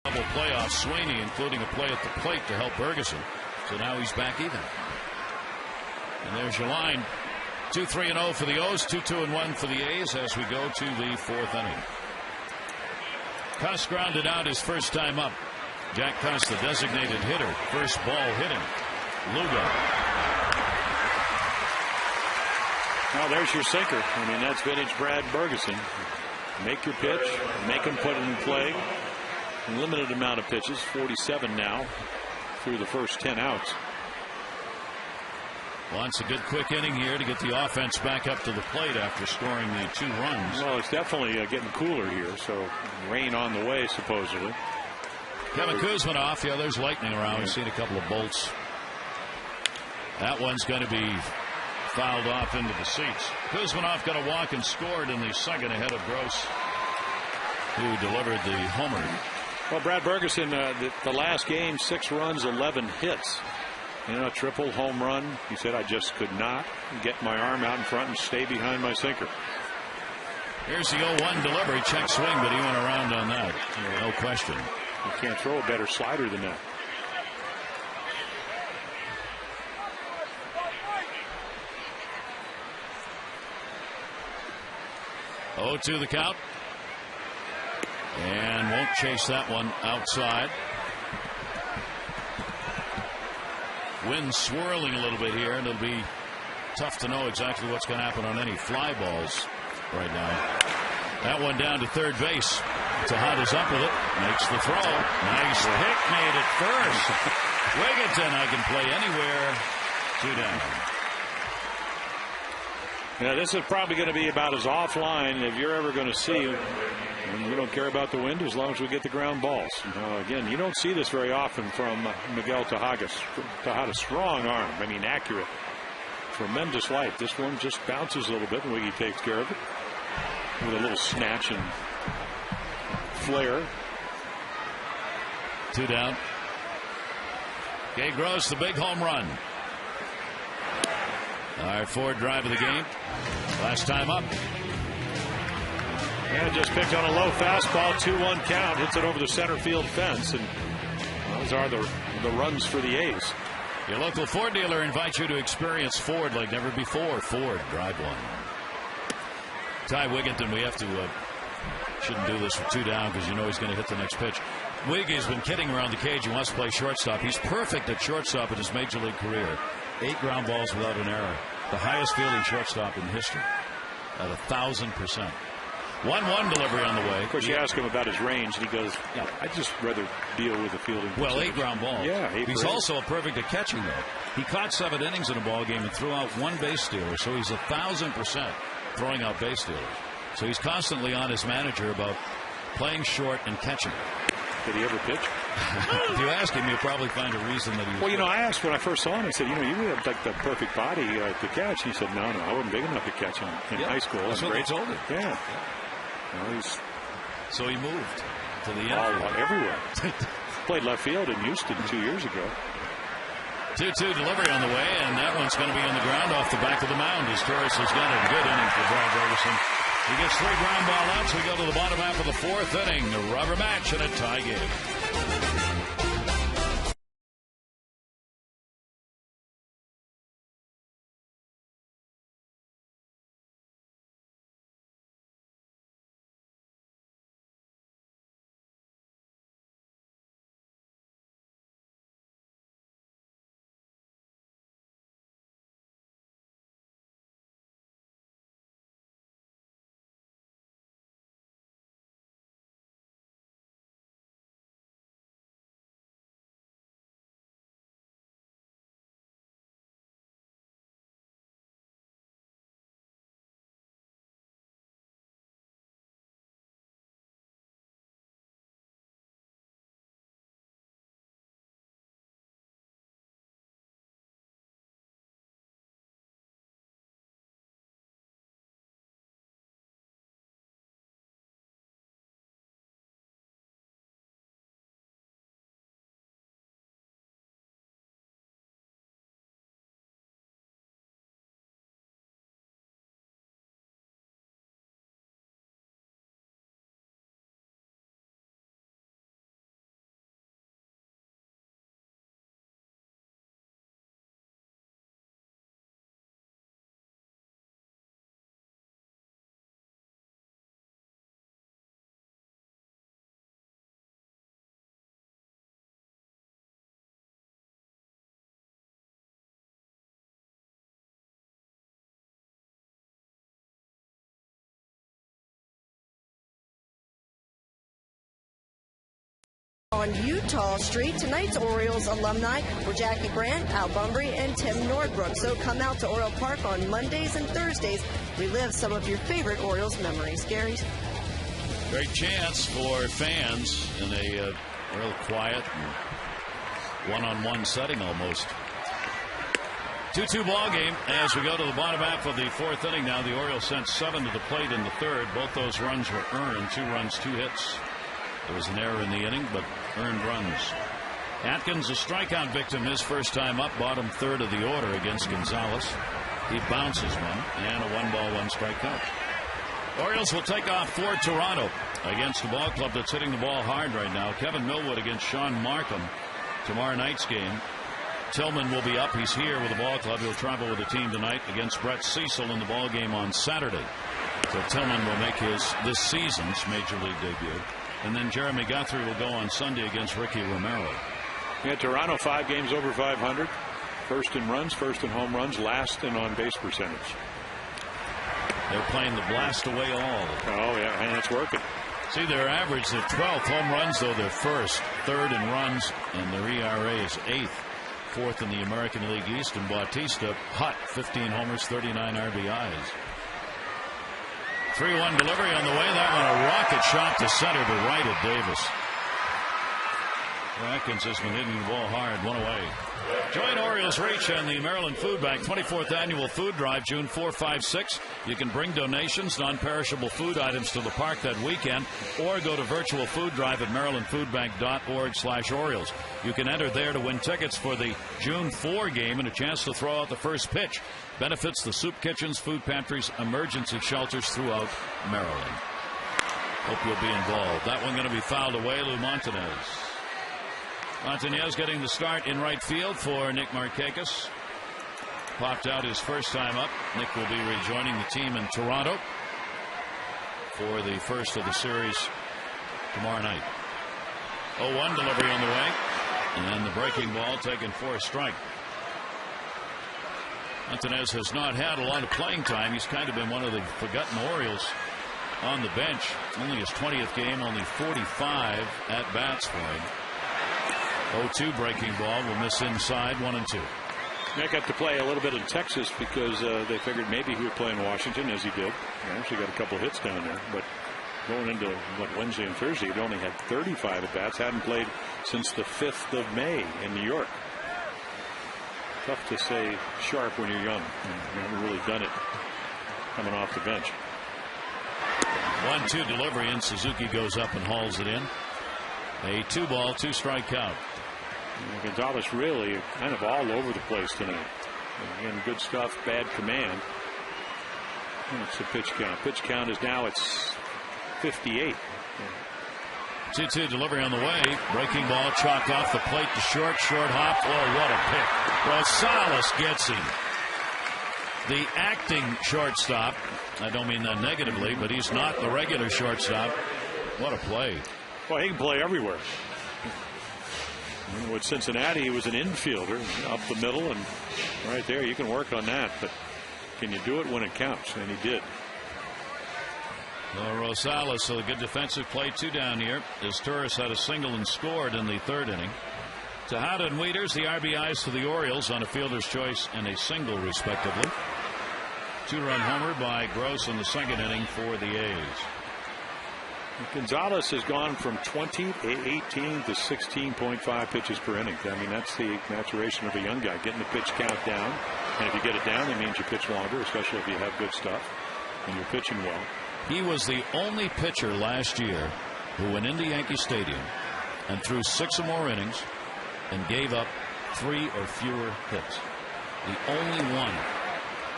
Double playoff Sweeney, including a play at the plate to help Ferguson. So now he's back even. And there's your line. 2-3-0 for the O's, 2-2-1 for the A's as we go to the 4th inning. Cuss grounded out his first time up. Jack Cuss, the designated hitter, first ball hitting. Lugo. Now there's your sinker. I mean, that's vintage Brad Ferguson. Make your pitch, make him put it in play. Limited amount of pitches, 47 now through the first 10 outs. Wants a good quick inning here to get the offense back up to the plate after scoring the 2 runs. Well, it's definitely getting cooler here, so rain on the way supposedly. Kevin Kuzminoff, yeah, there's lightning around. We've seen a couple of bolts. That one's going to be fouled off into the seats. Kuzminoff got a walk and scored in the second ahead of Gross, who delivered the homer. Well, Brad Ferguson, the last game, 6 runs, 11 hits. You know, a triple home run. He said, I just could not get my arm out in front and stay behind my sinker. Here's the 0-1 delivery. Check swing, but he went around on that. No question. You can't throw a better slider than that. Oh, 2 the count. And won't chase that one outside. Wind swirling a little bit here, and it'll be tough to know exactly what's going to happen on any fly balls right now. That one down to third base. Tejada's up with it. Makes the throw. Nice pick made at first. Wigginton, I can play anywhere. 2 down. Yeah, this is probably going to be about as offline if you're ever going to see. And we don't care about the wind as long as we get the ground balls. Again, you don't see this very often from Miguel Tejadas. Tejadas, strong arm. I mean, accurate. Tremendous light. This one just bounces a little bit, and Wiggy takes care of it with a little snatch and flare. 2 down. Gay Gross, the big home run. Our fourth drive of the game. Last time up. And just picked on a low fastball, 2-1 count. Hits it over the center field fence, and those are the runs for the A's. Your local Ford dealer invites you to experience Ford like never before. Ford, drive one. Ty Wigginton, we have to shouldn't do this with 2 down because you know he's going to hit the next pitch. Wiggy's been kidding around the cage. He wants to play shortstop. He's perfect at shortstop in his major league career. 8 ground balls without an error. The highest fielding shortstop in history at 1,000%. 1-1 delivery on the way. Of course, you ask him about his range, and he goes, yeah, I'd just rather deal with the fielding. Well, 8 ground balls. Yeah, he's also perfect at catching, though. He caught 7 innings in a ball game and threw out 1 base stealer, so he's 1,000% throwing out base stealers. So he's constantly on his manager about playing short and catching. Did he ever pitch? If you ask him, you'll probably find a reason that he was. Well, I asked when I first saw him, I said, you have like the perfect body to catch. He said, no, I wasn't big enough to catch him in high school. That's what they told him. Yeah. So he moved to the infield. Everywhere. Played left field in Houston 2 years ago. 2-2 delivery on the way, and that one's going to be on the ground off the back of the mound as Torres has got a good inning for Brian Ferguson. He gets 3 ground ball outs. We go to the bottom half of the 4th inning. A rubber match and a tie game. On Utah Street, tonight's Orioles alumni were Jackie Brandt, Al Bumbry, and Tim Nordbrook. So come out to Oriole Park on Mondays and Thursdays. Relive some of your favorite Orioles memories. Gary? Great chance for fans in a real quiet one-on-one setting almost. 2-2 ball game as we go to the bottom half of the 4th inning now. The Orioles sent 7 to the plate in the 3rd. Both those runs were earned. 2 runs, 2 hits. There was an error in the inning, but earned runs. Atkins, a strikeout victim, his first time up, bottom 3rd of the order against Gonzalez. He bounces one, and a 1-ball, 1-strike count. Orioles will take off for Toronto against the ball club that's hitting the ball hard right now. Kevin Millwood against Sean Markham tomorrow night's game. Tillman will be up. He's here with the ball club. He'll travel with the team tonight against Brett Cecil in the ball game on Saturday. So Tillman will make this season's major league debut. And then Jeremy Guthrie will go on Sunday against Ricky Romero. Yeah, Toronto 5 games over 500. First in runs, first in home runs, last in on base percentage. They're playing the blast away all. Oh, yeah, and it's working. See, their average, their 12th home runs, though they're first, 3rd in runs, and their ERA is 8th. 4th in the American League East. And Bautista, hot, 15 homers, 39 RBIs. 3-1 delivery on the way. That one a rocket shot to center to right at Davis. Atkins has been hitting the ball hard. One away. Join Orioles Reach and the Maryland Food Bank 24th Annual Food Drive, June 4, 5, 6. You can bring donations, non-perishable food items to the park that weekend, or go to virtual food drive at marylandfoodbank.org/Orioles. You can enter there to win tickets for the June 4 game and a chance to throw out the first pitch. Benefits the soup kitchens, food pantries, emergency shelters throughout Maryland. Hope you'll be involved. That one going to be fouled away. Lou Montanez. Montanez getting the start in right field for Nick Markakis. Popped out his first time up. Nick will be rejoining the team in Toronto for the first of the series tomorrow night. 0-1 delivery on the way. And the breaking ball taken for a strike. Montanez has not had a lot of playing time. He's kind of been one of the forgotten Orioles on the bench. Only his 20th game, only 45 at bats for him. 0-2 breaking ball will miss inside. 1-2. Nick got to play a little bit in Texas because they figured maybe he would play in Washington, as he did. He actually got a couple hits down there. But going into Wednesday and Thursday, he'd only had 35 at bats. Hadn't played since the 5th of May in New York. Tough to stay sharp when you're young. You haven't really done it coming off the bench. 1-2 delivery, and Suzuki goes up and hauls it in. A 2-ball, 2-strike count. Gonzalez really kind of all over the place tonight. Again, good stuff, bad command. It's the pitch count. Pitch count is now it's 58. 2-2 delivery on the way. Breaking ball chalked off the plate to short. Short hop. Oh, what a pick. Rosales gets him. The acting shortstop. I don't mean that negatively, but he's not the regular shortstop. What a play. Well, he can play everywhere. With Cincinnati, he was an infielder up the middle, and right there you can work on that. But can you do it when it counts? And he did. Well, Rosales, so a good defensive play. 2 down here as Turris had a single and scored in the 3rd inning. Tejada and Wieters, the RBIs to the Orioles on a fielder's choice and a single, respectively. 2-run homer by Gross in the 2nd inning for the A's. Gonzalez has gone from 20 to 18 to 16.5 pitches per inning. I mean, that's the maturation of a young guy, getting the pitch count down. And if you get it down, it means you pitch longer, especially if you have good stuff and you're pitching well. He was the only pitcher last year who went into Yankee Stadium and threw 6 or more innings and gave up 3 or fewer hits. The only one.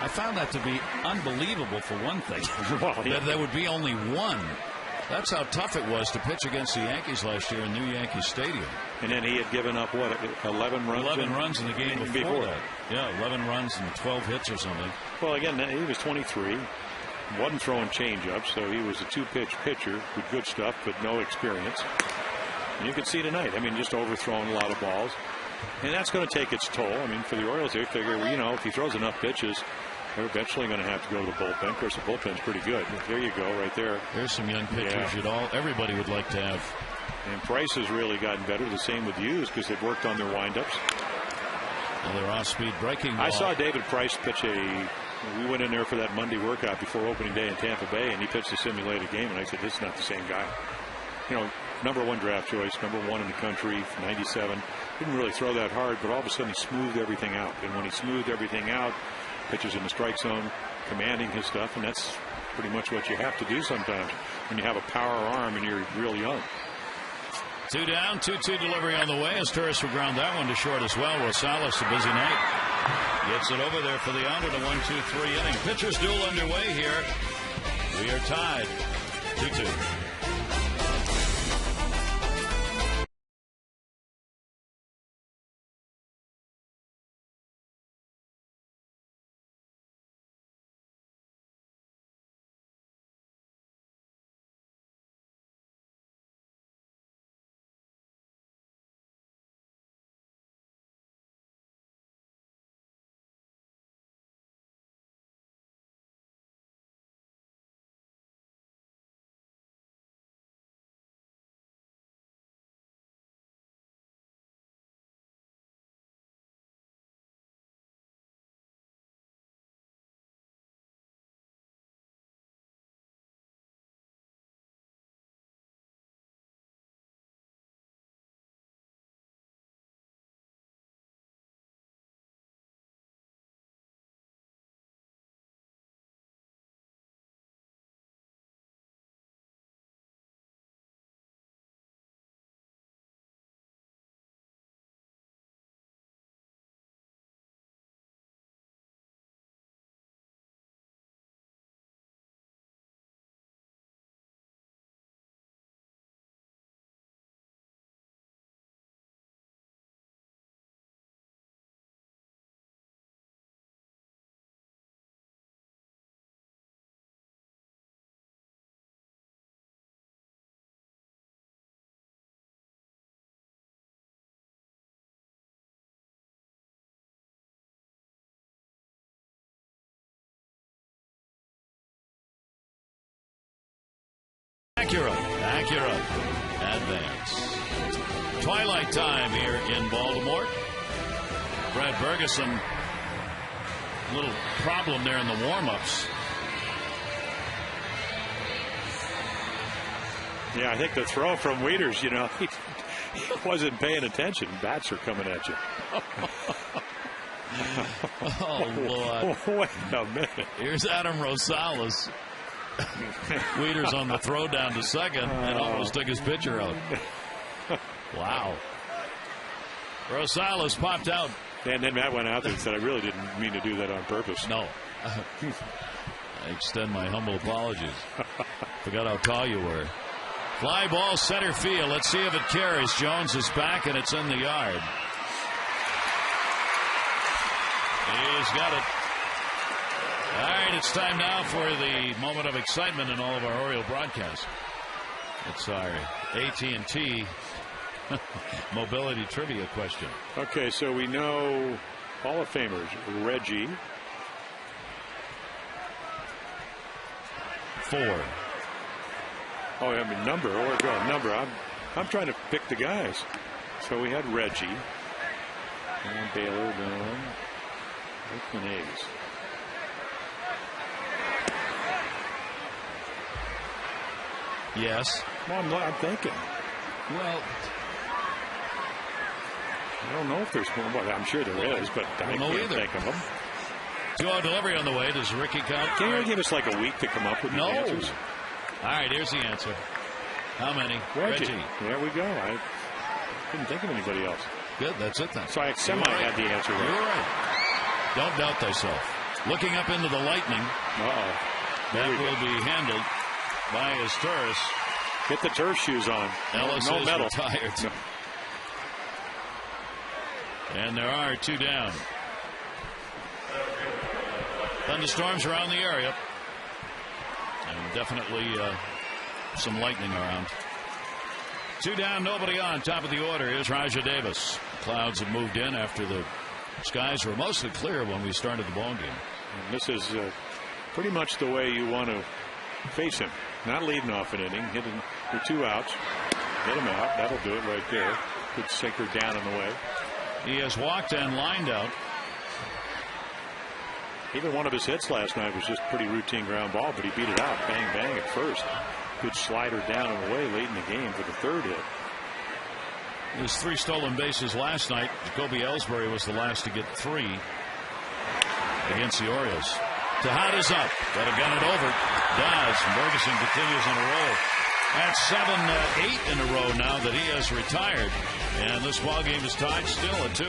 I found that to be unbelievable for one thing. Well, yeah. There would be only one. That's how tough it was to pitch against the Yankees last year in New Yankee Stadium. And then he had given up, what, 11 runs? 11 runs in the game before that. Yeah, 11 runs and 12 hits or something. Well, again, he was 23. Wasn't throwing changeups, so he was a 2-pitch pitcher with good stuff, but no experience. And you can see tonight, I mean, just overthrowing a lot of balls. And that's going to take its toll. I mean, for the Orioles, they figure, well, you know, if he throws enough pitches, they're eventually going to have to go to the bullpen. Of course, the bullpen's pretty good. There you go, right there. There's some young pitchers everybody would like to have. And Price has really gotten better. The same with Hughes because they've worked on their windups. Well, their off-speed breaking ball. I saw David Price pitch we went in there for that Monday workout before opening day in Tampa Bay, and he pitched a simulated game, and I said, this is not the same guy. You know, #1 draft choice, #1 in the country, 97. Didn't really throw that hard, but all of a sudden he smoothed everything out. And when he smoothed everything out, pitches in the strike zone, commanding his stuff, and that's pretty much what you have to do sometimes when you have a power arm and you're real young. 2 down, 2-2 delivery on the way as Turris will ground that one to short as well. Rosales, a busy night. Gets it over there for the out in a 1-2-3 inning. Pitchers duel underway here. We are tied 2-2. Acura advance. Twilight time here in Baltimore. Brad Ferguson, a little problem there in the warm-ups. Yeah, I think the throw from Wieters, you know, he wasn't paying attention. Bats are coming at you. Oh, Lord. Wait a minute. Here's Adam Rosales. Wieters on the throw down to second and almost took his pitcher out. Wow. Rosales popped out. And then Matt went out there and said, I really didn't mean to do that on purpose. No. I extend my humble apologies. Forgot how tall you were. Fly ball center field. Let's see if it carries. Jones is back and it's in the yard. He's got it. All right, it's time now for the moment of excitement in all of our Oriole broadcasts. It's our AT&T mobility trivia question. Okay, so we know Hall of Famers Reggie. 4. Oh, I mean number or number. I'm trying to pick the guys. So we had Reggie and Baylor, then Oakland A's. Yes. Well, I'm thinking. Well, I don't know if there's one. Well, I'm sure there is, but I can't think of them. 2-0 delivery on the way. Does Ricky count? Can you give us like a week to come up with the answers? All right, here's the answer. How many? Reggie. There we go. I couldn't think of anybody else. Good, that's it then. So I had the answer right. You're right. Don't doubt thyself. Looking up into the Lightning. That will be handled by his tourists. Get the turf shoes on. Ellis no is metal. Retired. No. And there are 2 down. Thunderstorms around the area. And definitely some lightning around. 2 down, nobody on. Top of the order is Rajah Davis. Clouds have moved in after the skies were mostly clear when we started the ball game. And this is pretty much the way you want to face him. Not leading off an inning, hit him with 2 outs. Hit him out. That'll do it right there. Good sinker down and away. He has walked and lined out. Even one of his hits last night was just pretty routine ground ball, but he beat it out. Bang, bang at first. Good slider down and away late in the game for the 3rd hit. His 3 stolen bases last night. Jacoby Ellsbury was the last to get 3 against the Orioles. Tejada's up. Got to gun it over. Does. Ferguson continues on a roll. That's 7, 8 in a row now that he has retired. And this ball game is tied still at 2.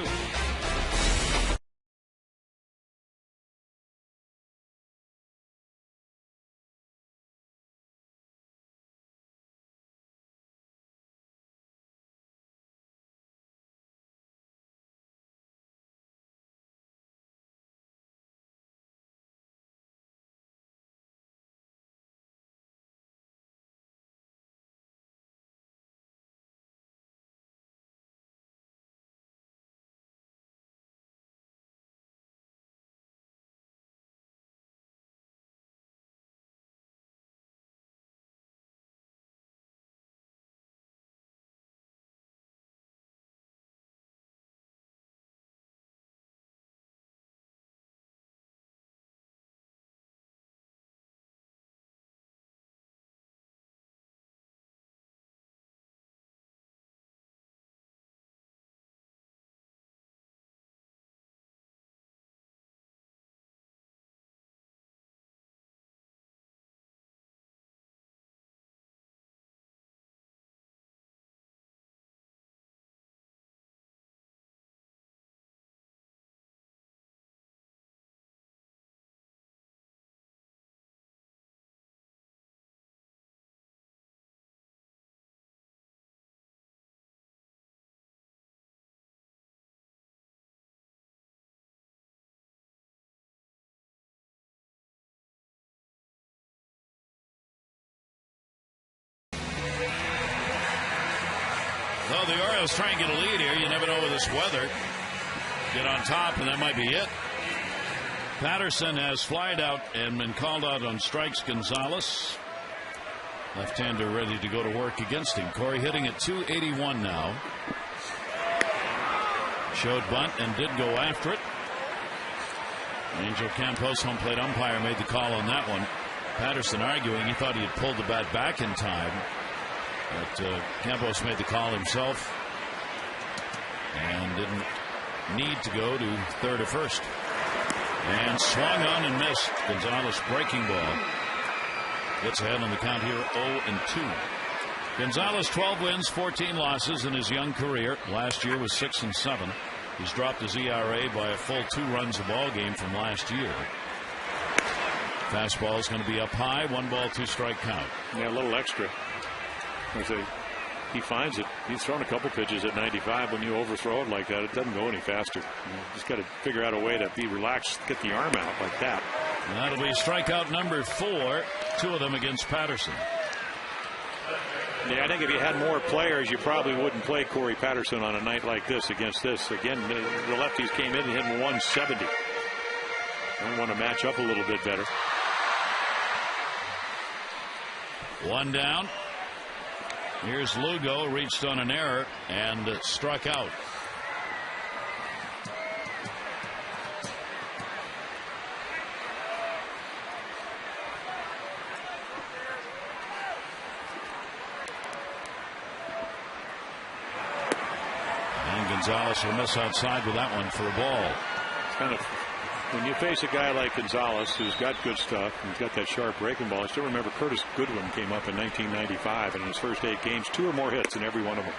Well, the Orioles try and get a lead here. You never know with this weather. Get on top, and that might be it. Patterson has flied out and been called out on strikes. Gonzalez. Left-hander ready to go to work against him. Corey hitting at 281 now. Showed bunt and did go after it. Angel Campos, home plate umpire, made the call on that one. Patterson arguing he thought he had pulled the bat back in time. But Campos made the call himself and didn't need to go to third or first. And swung on and missed. Gonzalez breaking ball. Gets ahead on the count here, 0-2. Gonzalez 12 wins, 14 losses in his young career. Last year was 6-7. He's dropped his ERA by a full 2 runs a ball game from last year. Fastball is going to be up high. 1 ball, 2 strike count. Yeah, a little extra. I say he finds it. He's thrown a couple pitches at 95. When you overthrow it like that, it doesn't go any faster. You just got to figure out a way to be relaxed, get the arm out like that. And that'll be strikeout number 4. 2 of them against Patterson. Yeah, I think if you had more players, you probably wouldn't play Corey Patterson on a night like this against this. Again, the lefties came in and hit him 170. I want to match up a little bit better. 1 down. Here's Lugo, reached on an error and struck out. And Gonzalez will miss outside with that one for a ball. It's kind of, when you face a guy like Gonzalez, who's got good stuff, and he's got that sharp breaking ball. I still remember Curtis Goodwin came up in 1995, and in his first 8 games, 2 or more hits in every one of them.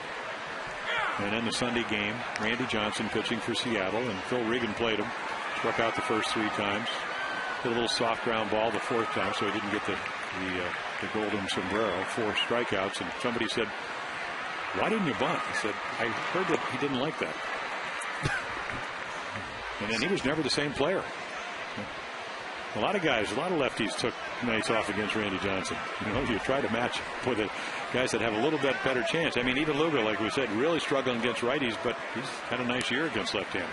And in the Sunday game, Randy Johnson pitching for Seattle, and Phil Regan played him. Struck out the first 3 times. Hit a little soft ground ball the 4th time, so he didn't get the golden sombrero. 4 strikeouts, and somebody said, "Why didn't you bunt?" He said, "I heard that he didn't like that." And then he was never the same player. A lot of guys, a lot of lefties took nights off against Randy Johnson. You know, you try to match with the guys that have a little bit better chance. I mean, even Lugo, like we said, really struggling against righties, but he's had a nice year against left-handers.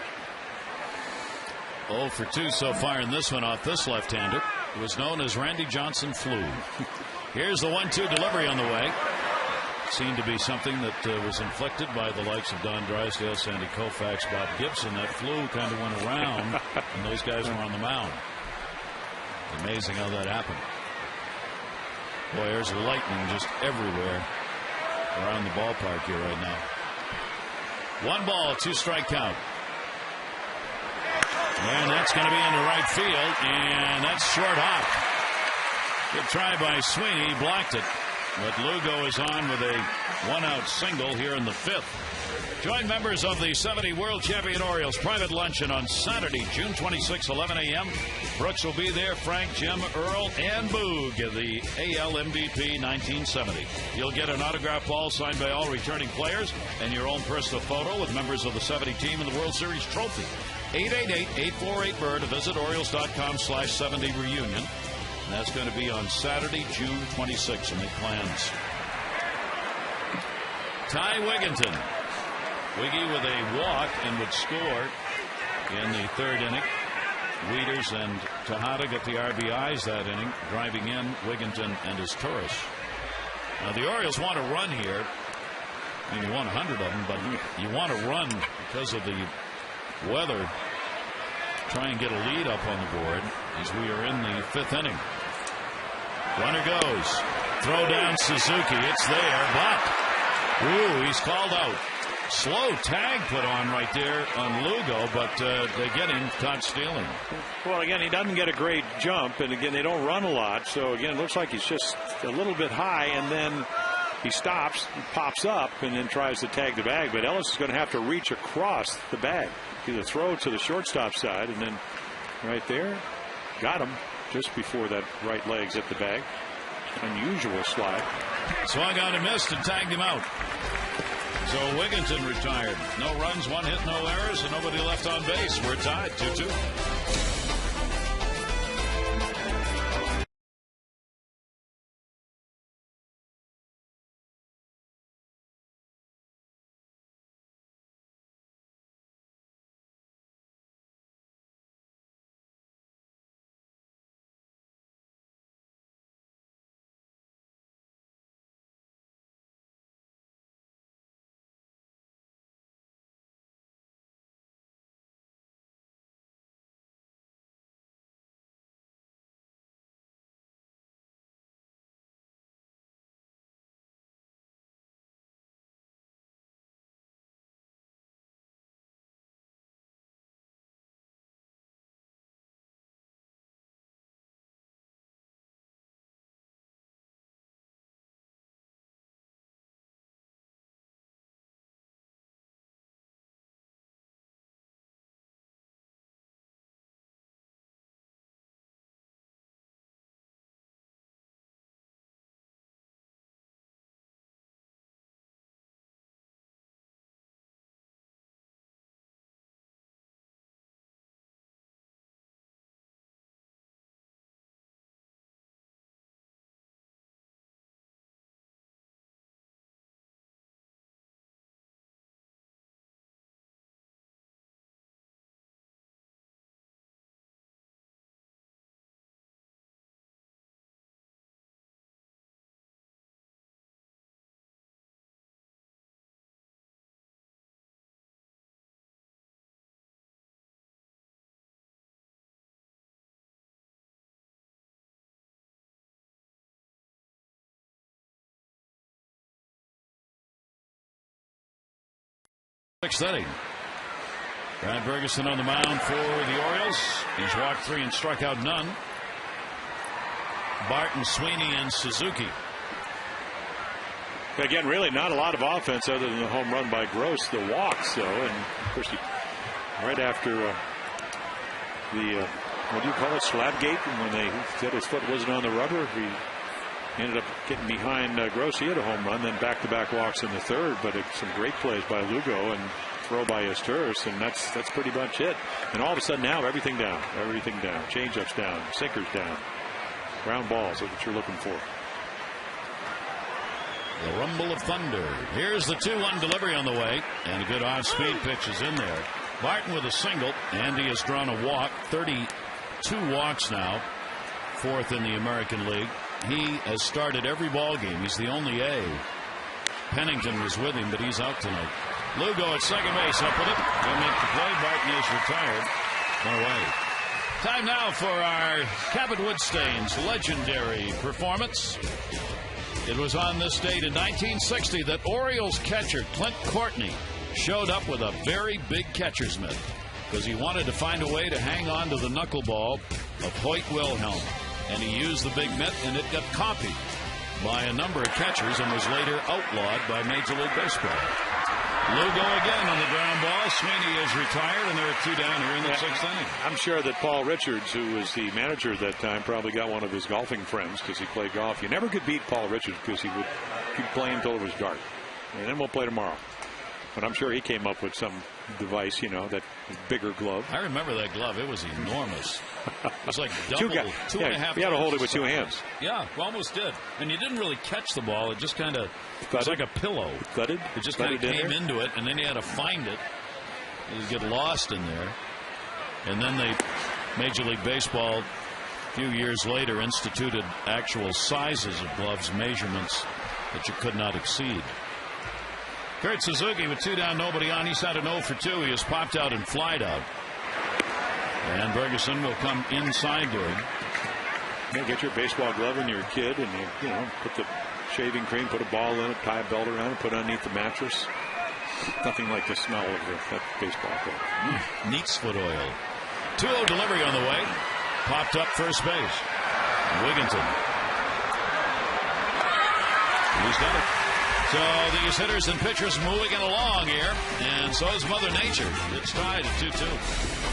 0 for 2 so far in this one off this left-hander. It was known as Randy Johnson flu. Here's the 1-2 delivery on the way. Seemed to be something that was inflicted by the likes of Don Drysdale, Sandy Koufax, Bob Gibson. That flu kind of went around, and those guys were on the mound. Amazing how that happened. Boy, there's lightning just everywhere around the ballpark here right now. 1 ball, 2 strike count. And that's going to be into right field, and that's short hop. Good try by Sweeney, he blocked it. But Lugo is on with a 1-out single here in the 5th. Join members of the 70 World Champion Orioles private luncheon on Saturday, June 26, 11 a.m. Brooks will be there, Frank, Jim, Earl, and Boog, the AL MVP 1970. You'll get an autographed ball signed by all returning players and your own personal photo with members of the 70 team in the World Series trophy. 888-848-BIRD to visit Orioles.com/70 reunion. And that's going to be on Saturday, June 26th in the Clans. Ty Wigginton. Wiggy with a walk and would score in the 3rd inning. Wieters and Tejada got the RBIs that inning, driving in Wigginton and his tourists. Now the Orioles want to run here. I mean, you want 100 of them, but you want to run because of the weather. Try and get a lead up on the board as we are in the 5th inning. Runner goes. Throw down Suzuki. It's there, but he's called out. Slow tag put on right there on Lugo, but they get him caught stealing. Well, again, he doesn't get a great jump, and again, they don't run a lot. So again, it looks like he's just a little bit high, and then he stops, pops up, and then tries to tag the bag. But Ellis is going to have to reach across the bag. Either throw to the shortstop side, and then right there, got him just before that right leg's hit the bag. Unusual slide. Swung on and missed and tagged him out. So Wigginton retired. No runs, 1 hit, no errors, and nobody left on base. We're tied 2-2. Sixth inning. Brad Ferguson on the mound for the Orioles. He's walked 3 and struck out none. Barton, Sweeney, and Suzuki. Again, really not a lot of offense other than the home run by Gross. The walks, though, and of course, right after the what do you call it, Slabgate, when they said his foot wasn't on the rubber, he ended up getting behind Gross. He had a home run, then back-to-back walks in the third, but some great plays by Lugo and throw by Esturris, and that's pretty much it. And all of a sudden now, everything down. Change-ups down, sinkers down, ground balls. That's what you're looking for. The rumble of thunder. Here's the 2-1 delivery on the way, and a good off-speed pitch is in there. Barton with a single. Andy has drawn a walk. 32 walks now, 4th in the American League. He has started every ball game. He's the only A. Pennington was with him, but he's out tonight. Lugo at second base, up with it. He'll make the play. Barton is retired. One away. Time now for our Cabot Woodstain's legendary performance. It was on this date in 1960 that Orioles catcher Clint Courtney showed up with a very big catcher's mitt because he wanted to find a way to hang on to the knuckleball of Hoyt Wilhelm. And he used the big mitt, and it got copied by a number of catchers and was later outlawed by Major League Baseball. Lugo again on the ground ball. Sweeney is retired, and there are 2 down here in the 6th inning. I'm sure that Paul Richards, who was the manager at that time, probably got one of his golfing friends because he played golf. You never could beat Paul Richards because he would keep playing until it was dark. And then we'll play tomorrow. But I'm sure he came up with some device, that bigger glove. I remember that glove. It was enormous. It was like double, 2.5. You had to hold it with 2 hands. Yeah, almost did. And you didn't really catch the ball. It just kind of, it was like a pillow. Thudded? It just kind of came into it, and then you had to find it. You'd get lost in there. And then Major League Baseball, a few years later, instituted actual sizes of gloves, measurements that you could not exceed. Kurt Suzuki with 2 down, nobody on. He's had an 0 for 2. He has popped out and flied out. And Ferguson will come inside to him. Get your baseball glove in your kid and put the shaving cream, put a ball in it, tie a belt around it, put it underneath the mattress. Nothing like the smell of that baseball glove. Neat's foot oil. 2-0 delivery on the way. Popped up first base. Wigginton. He's got it. So these hitters and pitchers moving it along here, and so is Mother Nature. It's tied at 2-2.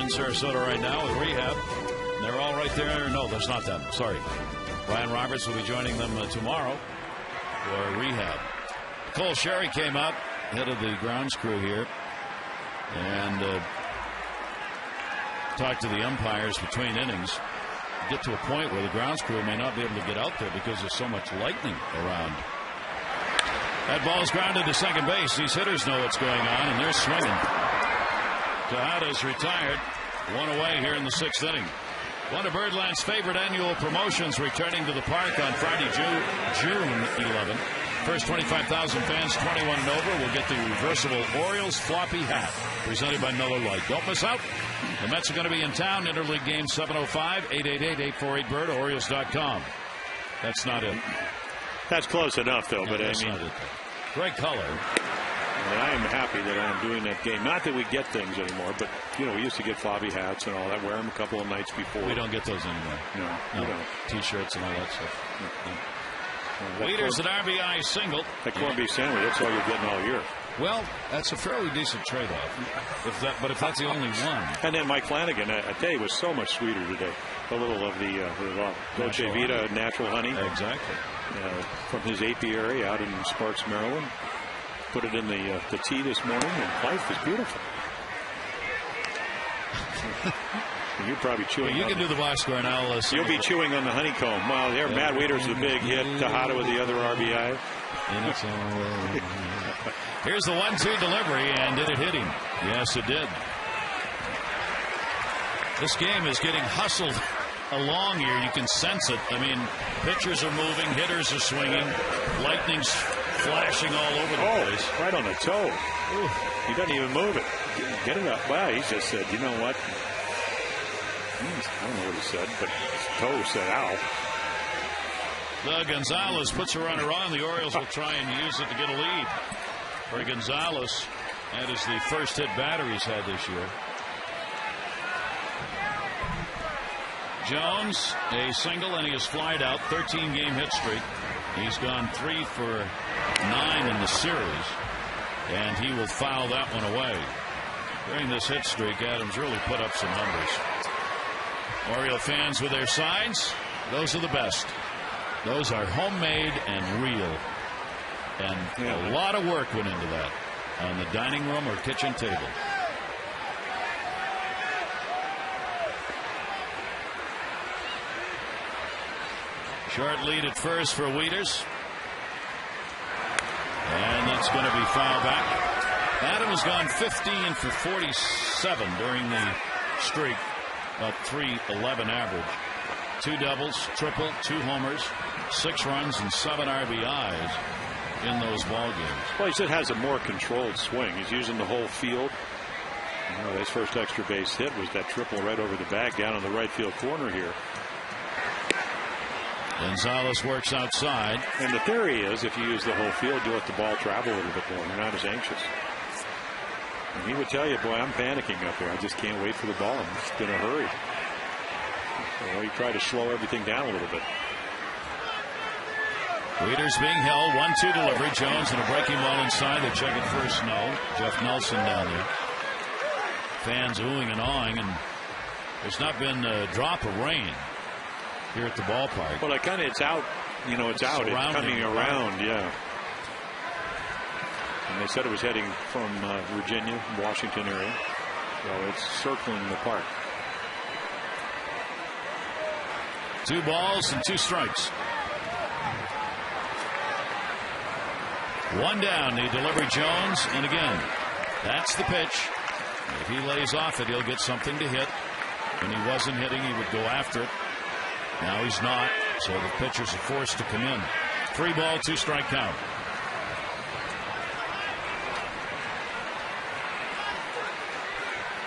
In Sarasota right now with rehab. They're all right there. No, there's not them. Sorry. Ryan Roberts will be joining them tomorrow for rehab. Cole Sherry came out, head of the grounds crew here, and talked to the umpires between innings. Get to a point where the grounds crew may not be able to get out there because there's so much lightning around. That ball's grounded to second base. These hitters know what's going on, and they're swinging. Tejada's retired. One away here in the 6th inning. One of Birdland's favorite annual promotions returning to the park on Friday, June 11. First 25,000 fans 21 and over will get the reversible Orioles floppy hat presented by Miller Lite. Don't miss out. The Mets are going to be in town. Interleague game 7:05, 888-848-BIRD, Orioles.com. That's not it. That's close enough, though. No, but that's not it. Great color. And I am happy that I'm doing that game. Not that we get things anymore, but, you know, we used to get floppy hats and all that. Wear them a couple of nights before. We don't get those anymore. No. We don't. T-shirts and all that stuff. No. Leaders at RBI single. That corned beef sandwich, that's all you're getting all year. Well, that's a fairly decent trade-off. But if that's the only one. And then Mike Flanagan, I tell you, was so much sweeter today. A little of the Dolce Vita natural honey. Exactly. From his apiary out in Sparks, Maryland. Put it in the tea this morning, and life is beautiful. You're probably chewing. You can do the box score, and I'll listen. You'll be chewing on the honeycomb. Well, there, Matt Wieters the big hit. Tejada with the other RBI. Here's the 1-2 delivery, and did it hit him? Yes, it did. This game is getting hustled along here. You can sense it. I mean, pitchers are moving, hitters are swinging, lightning's flashing all over the place. Right on the toe. Ooh, he doesn't even move it. Get it up. Well, he just said, you know what? I don't know what he said, but his toe said, ow. Gonzalez puts a runner on. The Orioles will try and use it to get a lead. For Gonzalez, that is the first hit batter he's had this year. Jones, a single, and he has flied out. 13-game hit streak. He's gone 3 for 9 in the series, and he will foul that one away. During this hit streak, Adams really put up some numbers. Oriole fans with their signs, those are the best. Those are homemade and real. And a lot of work went into that on the dining room or kitchen table. Short lead at first for Wieters. And that's going to be fouled back. Adam has gone 15 for 47 during the streak. About 311 average. 2 doubles, triple, 2 homers, 6 runs, and 7 RBIs in those ball games. Well, he just has a more controlled swing. He's using the whole field. You know, his first extra base hit was that triple right over the bag down in the right field corner here. Gonzalez works outside. And the theory is if you use the whole field, you let the ball travel a little bit more. You're not as anxious. And he would tell you, boy, I'm panicking up there. I just can't wait for the ball. I'm just in a hurry. So you try to slow everything down a little bit. Wieters being held. 1-2 delivery. Jones and a breaking ball inside. They check it first. No. Jeff Nelson down there. Fans oohing and awing, and there's not been a drop of rain here at the ballpark. Well, it's out. You know, it's out. It's coming around. Yeah. And they said it was heading from Virginia, Washington area. So it's circling the park. 2 balls and 2 strikes. 1 down. The delivery, Jones, and again, that's the pitch. If he lays off it, he'll get something to hit. When he wasn't hitting, he would go after it. Now he's not, so the pitchers are forced to come in. 3 ball, 2 strike count.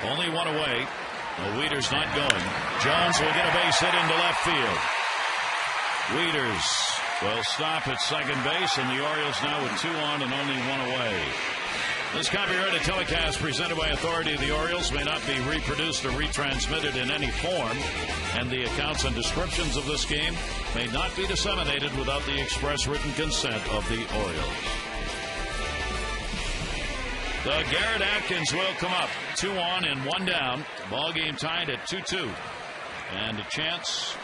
Only 1 away. No, Wieters not going. Jones will get a base hit into left field. Wieters will stop at second base, and the Orioles now with 2 on and only 1 away. This copyrighted telecast presented by authority of the Orioles may not be reproduced or retransmitted in any form, and the accounts and descriptions of this game may not be disseminated without the express written consent of the Orioles. The Garrett Atkins will come up. 2 on and 1 down. Ball game tied at 2-2. And a chance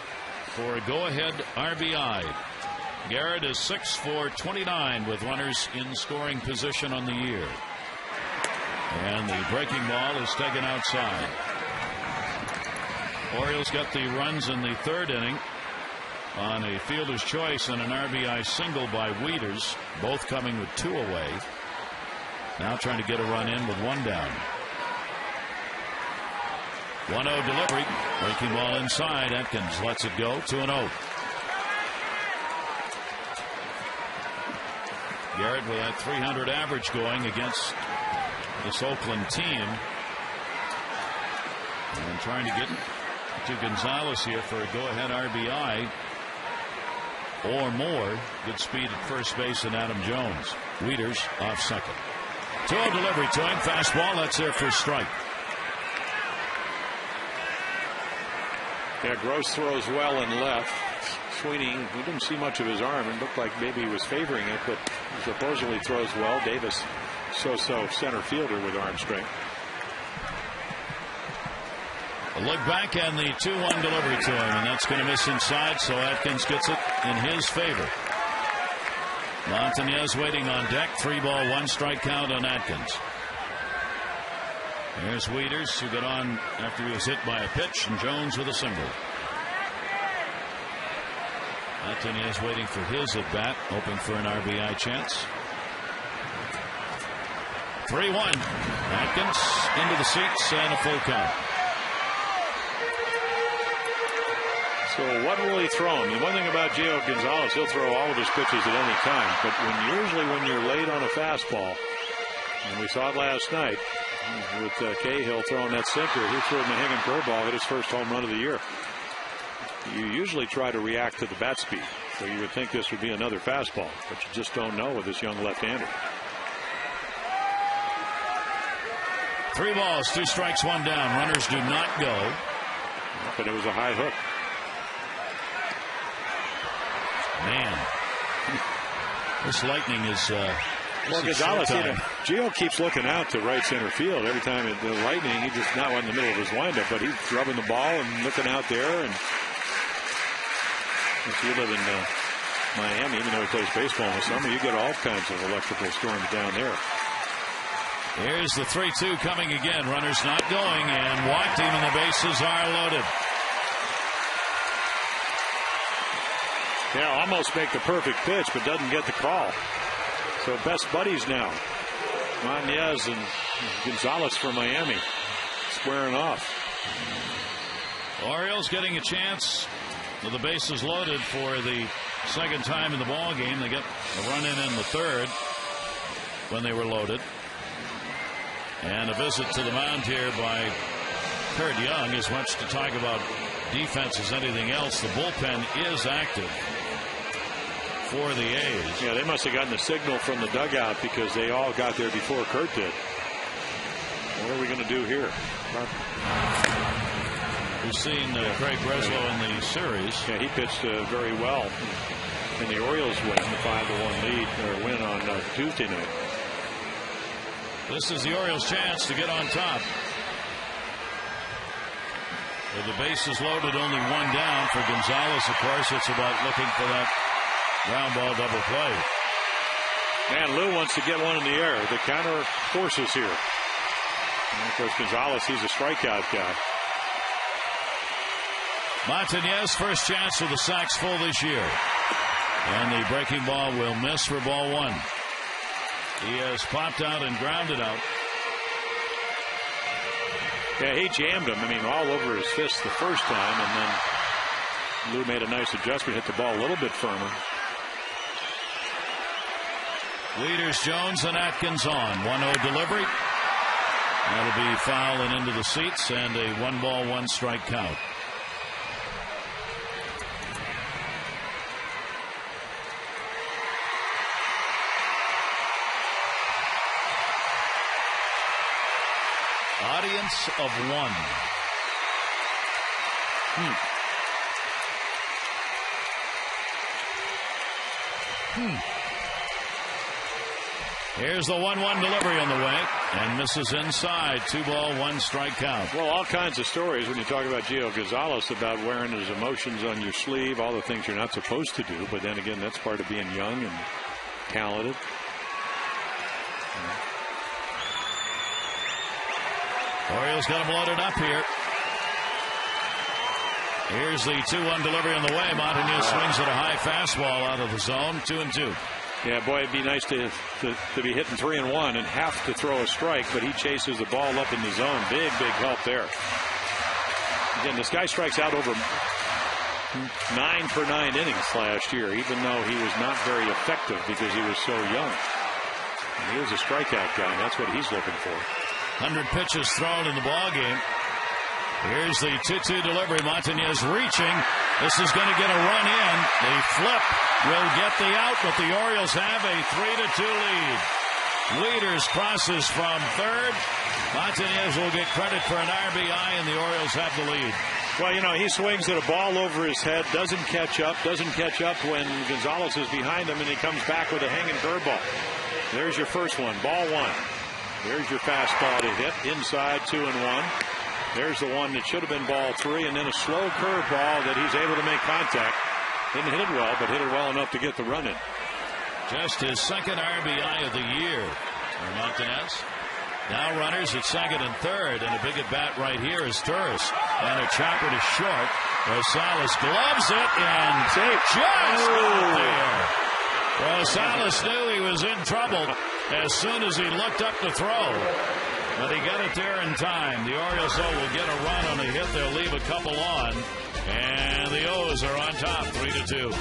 for a go-ahead RBI. Garrett is 6 for 29 with runners in scoring position on the year. And the breaking ball is taken outside. Orioles got the runs in the 3rd inning. on a fielder's choice and an RBI single by Wieters, both coming with 2 away. Now trying to get a run in with 1 down. 1-0 delivery. Breaking ball inside. Atkins lets it go. 2-0. Garrett with that .300 average going against this Oakland team. And trying to get to Gonzalez here for a go-ahead RBI or more. Good speed at first base and Adam Jones. Wieters off second. 2-0 delivery to him. Fastball. That's there for a strike. Yeah, Gross throws well and left. Sweeney, we didn't see much of his arm. It looked like maybe he was favoring it, but supposedly throws well. Davis, so-so center fielder with arm strength. A look back and the 2-1 delivery to him, and that's going to miss inside, so Atkins gets it in his favor. Montañez waiting on deck. 3-ball, 1 strike count on Atkins. There's Wieters, who got on after he was hit by a pitch, and Jones with a single. Montañez waiting for his at bat, hoping for an RBI chance. 3-1. Atkins into the seats and a full count. So what will he throw him? The one thing about Gio Gonzalez, he'll throw all of his pitches at any time. But usually when you're late on a fastball, and we saw it last night with Cahill throwing that sinker, he threw him a hanging curveball, hit his first home run of the year. You usually try to react to the bat speed. So you would think this would be another fastball, but you just don't know with this young left-hander. 3 balls, 2 strikes, 1 down. Runners do not go. But it was a high hook. Man, this lightning is well, Gonzalez, Gio keeps looking out to right center field every time. The lightning, he just not in the middle of his windup, but he's rubbing the ball and looking out there. And if you live in Miami, even though he plays baseball in the summer, you get all kinds of electrical storms down there. Here's the 3-2 coming again. Runners not going, and walked him, and the bases are loaded. Yeah, almost make the perfect pitch, but doesn't get the call. So best buddies now. Montañez and Gonzalez for Miami squaring off. Orioles getting a chance with the bases loaded for the second time in the ball game. They get a run in the 3rd when they were loaded. And a visit to the mound here by Kurt Young. As much to talk about defense as anything else, the bullpen is active for the A's. Yeah, they must have gotten a signal from the dugout because they all got there before Kurt did. What are we going to do here? We've seen Craig Breslow in the series. Yeah, he pitched very well in the Orioles win, the 5-1 lead or win on Tuesday night. This is the Orioles' chance to get on top. With the bases loaded, only 1 down for Gonzalez. Of course, it's about looking for that ground ball double play. And Lou wants to get one in the air. The counter forces here. And of course, Gonzalez, he's a strikeout guy. Montañez, first chance with the sacks full this year. And the breaking ball will miss for ball 1. He has popped out and grounded out. Yeah, he jammed him. I mean, all over his fist the first time, and then Lou made a nice adjustment, hit the ball a little bit firmer. Wieters, Jones, and Atkins on. 1-0 delivery. That'll be foul and into the seats, and a 1-ball, 1-strike count. Audience of 1. Here's the 1-1 delivery on the way, and misses inside. 2-ball, 1-strike count. Well, all kinds of stories when you talk about Gio Gonzalez about wearing his emotions on your sleeve, all the things you're not supposed to do. But then again, that's part of being young and talented. Orioles got him loaded up here. Here's the 2-1 delivery on the way. Montañez swings at a high fastball out of the zone. 2-2. Yeah, boy, it'd be nice to be hitting 3-1 and have to throw a strike, but he chases the ball up in the zone. Big help there. Again, this guy strikes out over 9 for 9 innings last year, even though he was not very effective because he was so young. And he was a strikeout guy. That's what he's looking for. 100 pitches thrown in the ball game. Here's the 2-2 delivery. Montañez reaching. This is going to get a run in. The flip will get the out, but the Orioles have a 3-2 lead. Wieters crosses from third. Montañez will get credit for an RBI, and the Orioles have the lead. Well, you know, he swings at a ball over his head, doesn't catch up when Gonzalez is behind him, and he comes back with a hanging curveball. There's your first one, ball 1. There's your fastball to hit, inside 2-1. There's the one that should have been ball 3, and then a slow curveball that he's able to make contact. Didn't hit it well, but hit it well enough to get the run in. Just his second RBI of the year for Montañez. Now runners at second and third, and a big at bat right here is Turris. And a chopper to short. Rosales gloves it and just got there. Rosales knew he was in trouble as soon as he looked up to throw. But he got it there in time. The Orioles, though, will get a run on a hit. They'll leave a couple on. And the O's are on top, 3-2.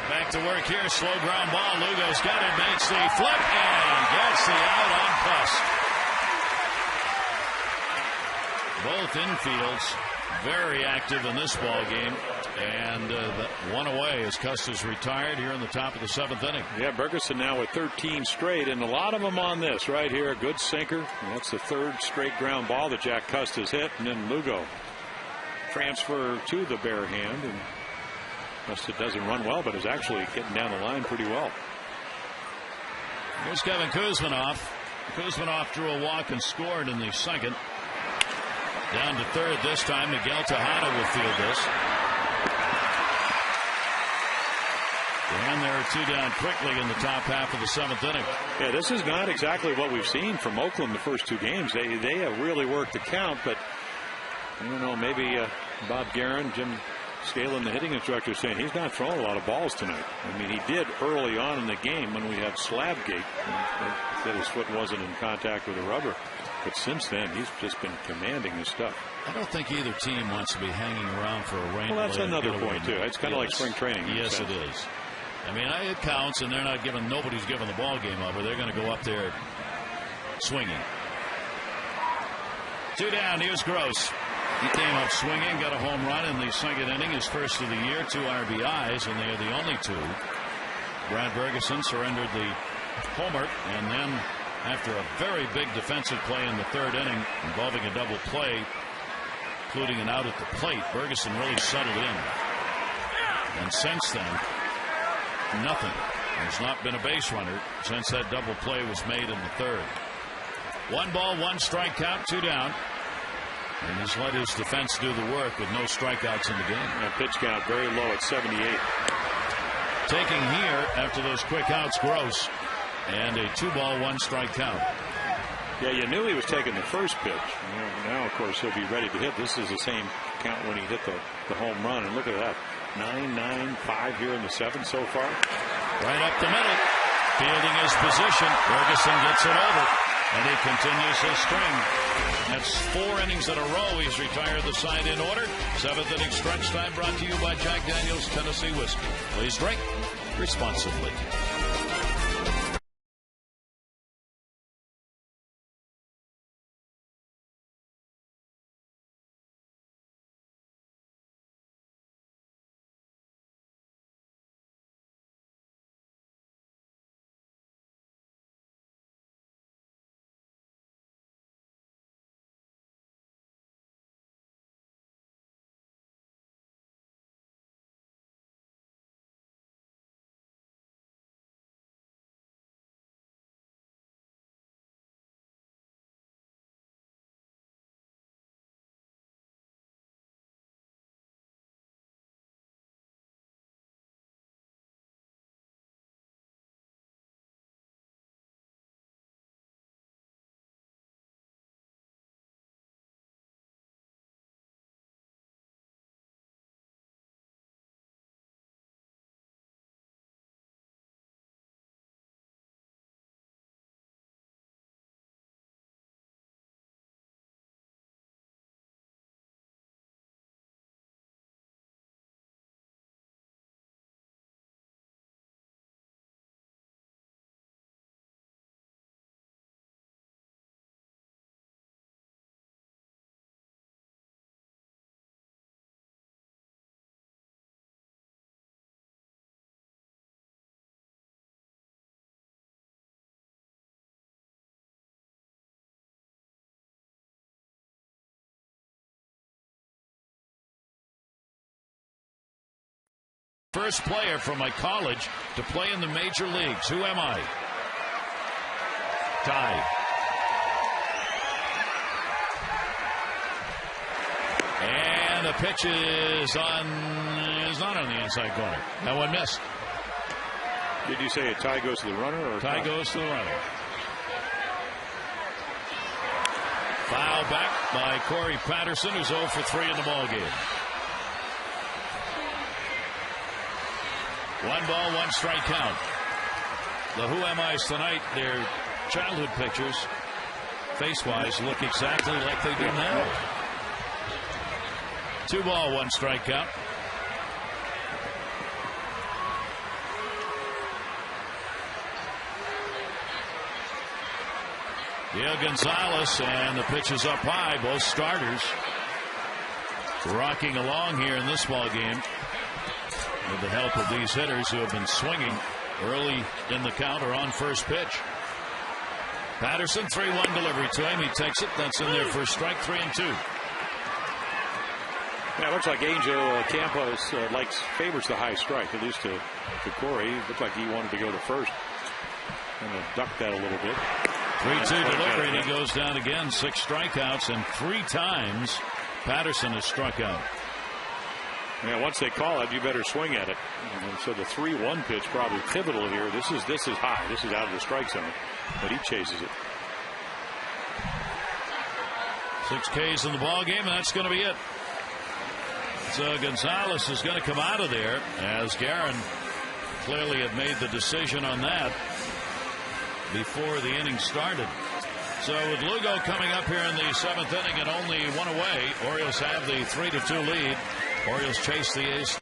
Back to work here. Slow ground ball. Lugo's got it. Makes the flip and gets the out on Cust. Both infields very active in this ball game. And one away as Cust is retired here in the top of the 7th inning. Yeah, Bergeson now with 13 straight, and a lot of them on this right here. A good sinker. And that's the 3rd straight ground ball that Jack Cust has hit. And then Lugo transfer to the bare hand. And Cust doesn't run well, but is actually getting down the line pretty well. Here's Kevin Kuzminoff. Kuzminoff drew a walk and scored in the 2nd. Down to 3rd this time. Miguel Tejada will field this. And there are 2 down quickly in the top half of the 7th inning. Yeah, this is not exactly what we've seen from Oakland the first 2 games. They have really worked the count, but I don't know, maybe Bob Guerin, Jim Scalen, the hitting instructor, saying he's not throwing a lot of balls tonight. I mean, he did early on in the game when we had Slabgate. That his foot wasn't in contact with the rubber. But since then, he's just been commanding his stuff. I don't think either team wants to be hanging around for a rain delay. Well, that's another point, too. It's kind of like spring training. Yes, it is. I mean, it counts, and they're not giving, nobody's giving the ball game up, or they're going to go up there swinging. 2 down. Here's Gross. He came up swinging, got a home run in the second inning, his first of the year, 2 RBIs, and they are the only 2. Brad Bergeson surrendered the homer, and then after a very big defensive play in the third inning involving a double play, including an out at the plate, Bergeson really settled in. And since then, nothing. There's not been a base runner since that double play was made in the third. 1 ball, 1 strike count, 2 down. And he's let his defense do the work with no strikeouts in the game. And pitch count very low at 78. Taking here after those quick outs, Gross, and a 2 ball, 1 strike count. Yeah, you knew he was taking the first pitch. Now, of course, he'll be ready to hit. This is the same count when he hit the home run. And look at that. 9-9-5 here in the 7th so far. Right up the middle. Fielding his position. Ferguson gets it over. And he continues his string. That's 4 innings in a row. He's retired the side in order. 7th inning stretch time brought to you by Jack Daniel's Tennessee Whiskey. Please drink responsibly. First player from my college to play in the major leagues. Who am I? Ty. And the pitch is not on the inside corner. That one missed. Did you say a tie goes to the runner? Or tie goes to the runner. Foul back by Corey Patterson, who's 0 for 3 in the ballgame. 1 ball, 1 strike count. The Who Am I's tonight, their childhood pictures, face-wise, look exactly like they do now. 2 ball, 1 strike count. Gil Gonzalez, and the pitch is up high. Both starters rocking along here in this ball game with the help of these hitters who have been swinging early in the count or on first pitch. Patterson, 3-1 delivery to him. He takes it. That's in there for strike 3 and 2. Yeah, it looks like Angel Campos favors the high strike, at least to Corey. It looked like he wanted to go to first. And duck that a little bit. 3-2 delivery, and he goes down again. 6 strikeouts, and 3 times Patterson has struck out. Yeah, once they call it, you better swing at it. And so the 3-1 pitch probably pivotal here. This is high. This is out of the strike zone, but he chases it. 6 Ks in the ball game, and that's going to be it. So Gonzalez is going to come out of there, as Guerin clearly had made the decision on that before the inning started. So with Lugo coming up here in the 7th inning and only 1 away, Orioles have the 3-2 lead. Orioles chase the A's.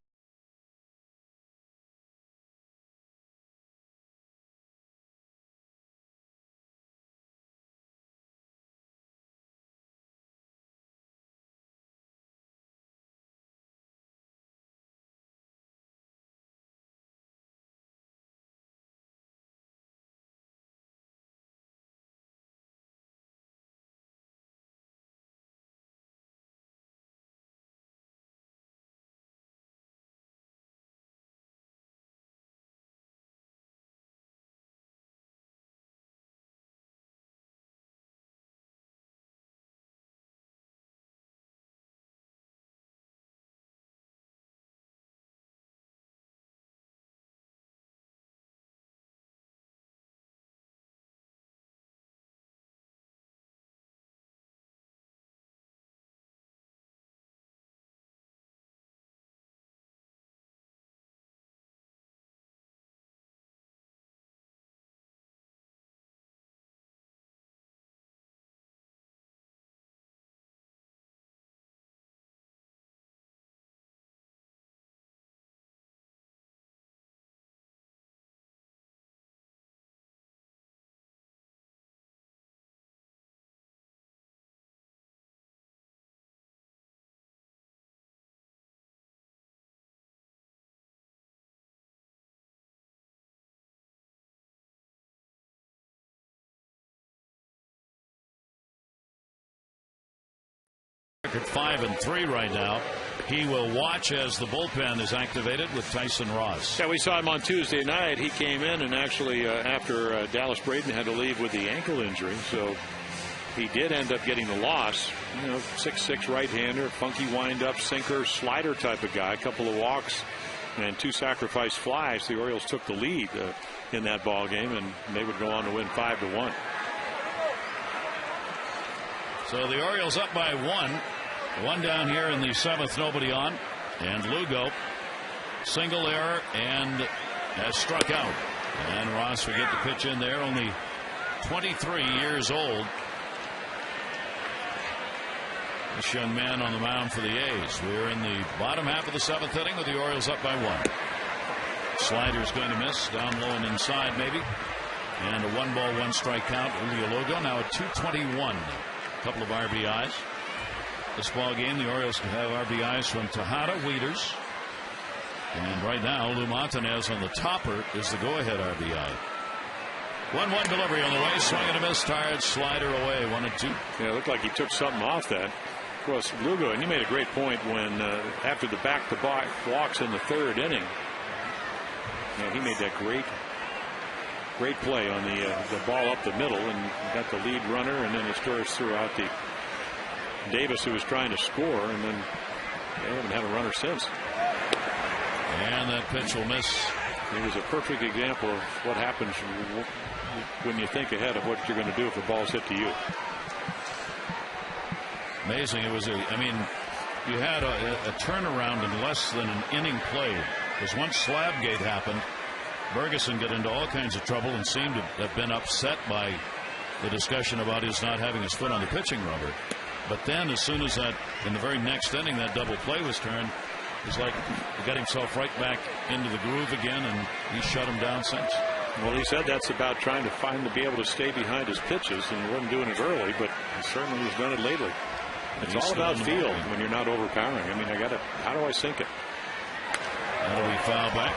At 5-3 right now. He will watch as the bullpen is activated with Tyson Ross. Yeah, we saw him on Tuesday night. He came in and actually after Dallas Braden had to leave with the ankle injury, so he did end up getting the loss. 6'6" right-hander, funky wind-up, sinker, slider type of guy. A couple of walks and 2 sacrifice flies. The Orioles took the lead in that ball game, and they would go on to win 5-1. So the Orioles up by 1. 1 down here in the 7th, nobody on. And Lugo, single error and has struck out. And Ross will get the pitch in there, only 23 years old. This young man on the mound for the A's. We're in the bottom half of the 7th inning with the Orioles up by 1. Slider's going to miss, down low and inside maybe. And a 1-ball, 1-strike count. Julio Lugo now at 221. A couple of RBIs. This ball game, the Orioles have RBIs from Tejada, Wieters, and right now Lou Montanez on the topper is the go-ahead RBI. 1-1 delivery on the way, swing and a miss, tired, slider away, 1-2. Yeah, it looked like he took something off that. Of course, Lugo, and you made a great point when after the back-to-back walks in the 3rd inning, he made that great play on the ball up the middle and got the lead runner, and then his Asturias threw out the Davis, who was trying to score, and then they haven't had a runner since. And that pitch will miss. It was a perfect example of what happens when you think ahead of what you're going to do if the ball's hit to you. Amazing. It was you had a turnaround in less than an inning played. Because once Slabgate happened, Ferguson got into all kinds of trouble and seemed to have been upset by the discussion about his not having his foot on the pitching rubber. But then as soon as that, in the very next inning, that double play was turned, it's like he got himself right back into the groove again, and he shut him down since. Well, he said that's about trying to be able to stay behind his pitches, and he wasn't doing it early, but he certainly has done it lately. It's all about feel when you're not overpowering. How do I sink it? That'll be foul back.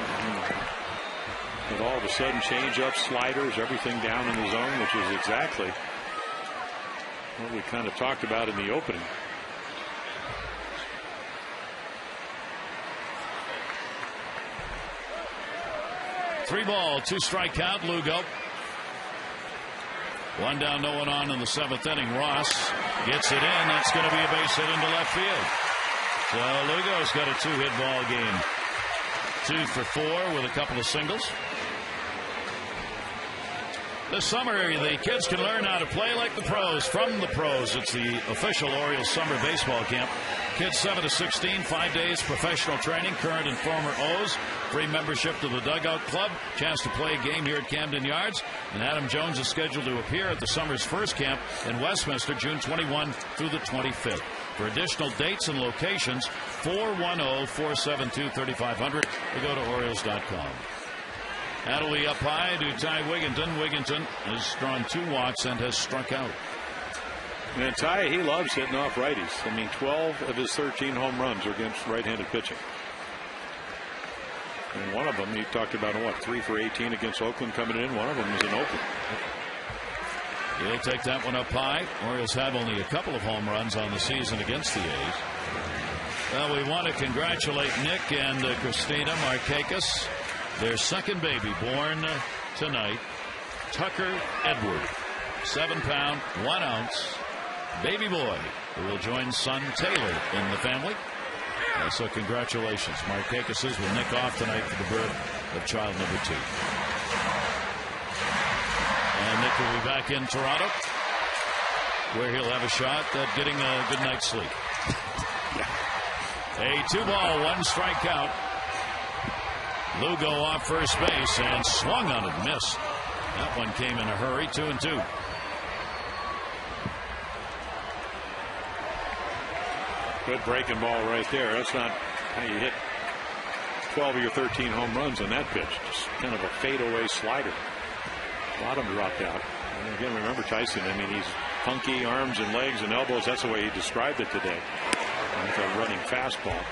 With all of a sudden change-ups, sliders, everything down in the zone, which is exactly what we kind of talked about in the opening. Three ball, 2-strike count. Lugo. 1 down, no one on in the 7th inning. Ross gets it in. That's going to be a base hit into left field. So Lugo's got a 2-hit ball game. 2 for 4 with a couple of singles. This summer, the kids can learn how to play like the pros from the pros. It's the official Orioles summer baseball camp. Kids 7 to 16, 5 days professional training, current and former O's, free membership to the Dugout Club, chance to play a game here at Camden Yards. And Adam Jones is scheduled to appear at the summer's first camp in Westminster, June 21 through the 25th. For additional dates and locations, 410-472-3500. Go to Orioles.com. That'll be up high to Ty Wigginton. Wigginton has drawn 2 walks and has struck out. And Ty, he loves hitting off righties. 12 of his 13 home runs are against right-handed pitching. And one of them, he talked about, 3 for 18 against Oakland coming in. One of them was in Oakland. He'll take that one up high. Orioles have only a couple of home runs on the season against the A's. Well, we want to congratulate Nick and Christina Markakis. Their second baby born tonight, Tucker Edward, 7 pound, 1 ounce baby boy who will join son Taylor in the family. So congratulations. Markakis is with Nick off tonight for the birth of child number 2. And Nick will be back in Toronto, where he'll have a shot at getting a good night's sleep. A 2-ball, 1-strike count. Lugo off first base and swung on it, missed. That one came in a hurry. 2-2. Good breaking ball right there. That's not how you hit 12 of your 13 home runs on that pitch. Just kind of a fadeaway slider. Bottom dropped out. And again, remember Tyson. He's funky arms and legs and elbows. That's the way he described it today. With a running fastball.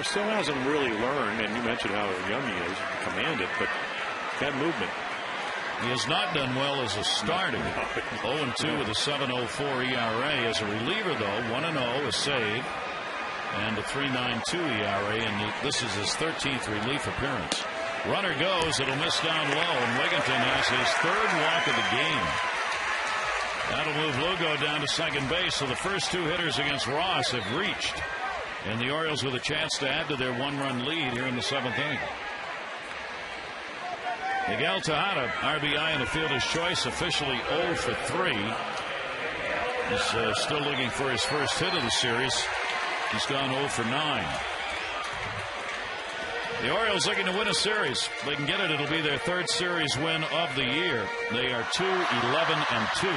Still hasn't really learned, and you mentioned how young he is, command it, but that movement. He has not done well as a starter. 0-2 with a 7.04 ERA. As a reliever, though, 1-0, a save, and a 3.92 ERA, and this is his 13th relief appearance. Runner goes. It'll miss down low, and Wigginton has his third walk of the game. That'll move Lugo down to second base. So the first two hitters against Ross have reached, and the Orioles with a chance to add to their one-run lead here in the seventh inning. Miguel Tejada, RBI in a fielder's choice, officially 0 for 3. He's still looking for his first hit of the series. He's gone 0 for 9. The Orioles looking to win a series. If they can get it, it'll be their third series win of the year. They are 2-11-2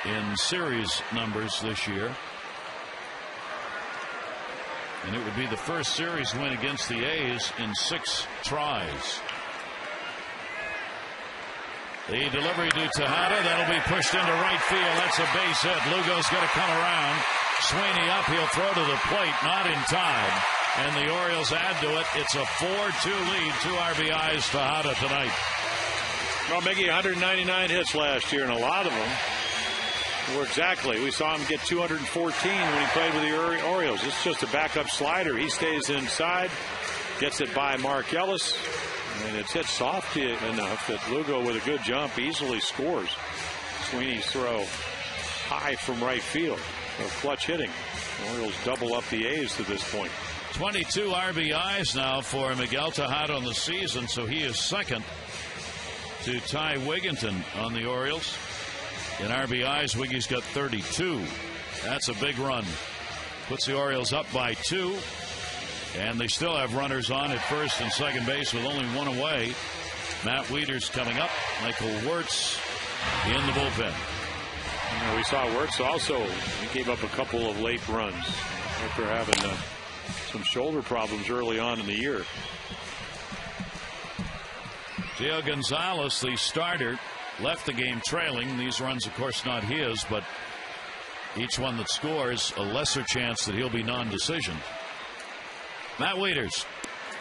in series numbers this year. And it would be the first series win against the A's in 6 tries. The delivery to Tejada, that'll be pushed into right field. That's a base hit. Lugo's going to come around. Sweeney up. He'll throw to the plate. Not in time. And the Orioles add to it. It's a 4-2 lead. 2 RBIs Tejada tonight. Well, Mickey, 199 hits last year, and a lot of them were exactly. We saw him get 214 when he played with the Orioles. It's just a backup slider. He stays inside, gets it by Mark Ellis. And it's hit soft enough that Lugo, with a good jump, easily scores. Sweeney's throw high from right field. So clutch hitting. The Orioles double up the A's to this point. 22 RBIs now for Miguel Tejada on the season, so he is second to Ty Wigginton on the Orioles. In RBIs, Wiggy's got 32. That's a big run. Puts the Orioles up by 2. And they still have runners on at first and second base with only one away. Matt Wieters coming up. Michael Wirtz in the bullpen. We saw Wirtz also. He gave up a couple of late runs after having some shoulder problems early on in the year. Gio Gonzalez, the starter, left the game trailing. These runs, of course, not his, but each one that scores, a lesser chance that he'll be non-decision. Matt Wieters.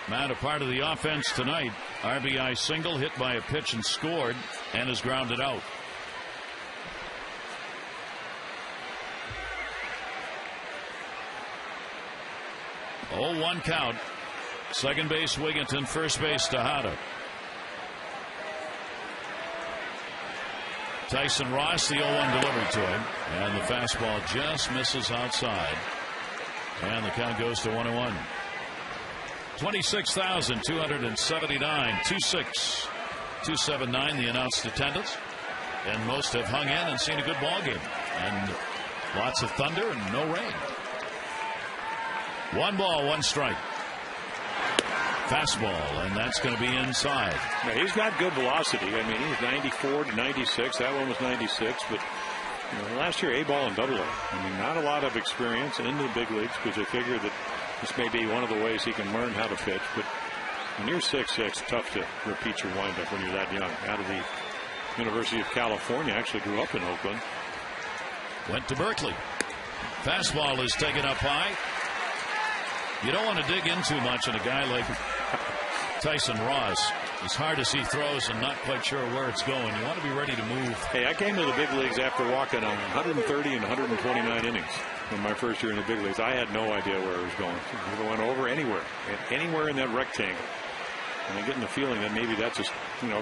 Matt, a part of the offense tonight. RBI single, hit by a pitch and scored, and is grounded out. Oh, 1 count. Second base Wigginton, first base Tejada. Tyson Ross, the 0-1 delivery to him, and the fastball just misses outside, and the count goes to 1-1. 26,279, 279 the announced attendance, and most have hung in and seen a good ball game, and lots of thunder and no rain. 1 ball, 1 strike. Fastball, and that's going to be inside. Yeah, he's got good velocity. I mean, he's 94 to 96. That one was 96, but last year A ball and AA. I mean, not a lot of experience in the big leagues, because I figure that this may be one of the ways he can learn how to pitch. But when you're 6'6", tough to repeat your windup when you're that young. Out of the University of California, actually grew up in Oakland. Went to Berkeley. Fastball is taken up high. You don't want to dig in too much on a guy like Tyson Ross. It's hard to see throws and not quite sure where it's going. You want to be ready to move. Hey, I came to the big leagues after walking on 130 and 129 innings in my first year in the big leagues. I had no idea where it was going. It went over anywhere in that rectangle. And I'm getting the feeling that maybe that's a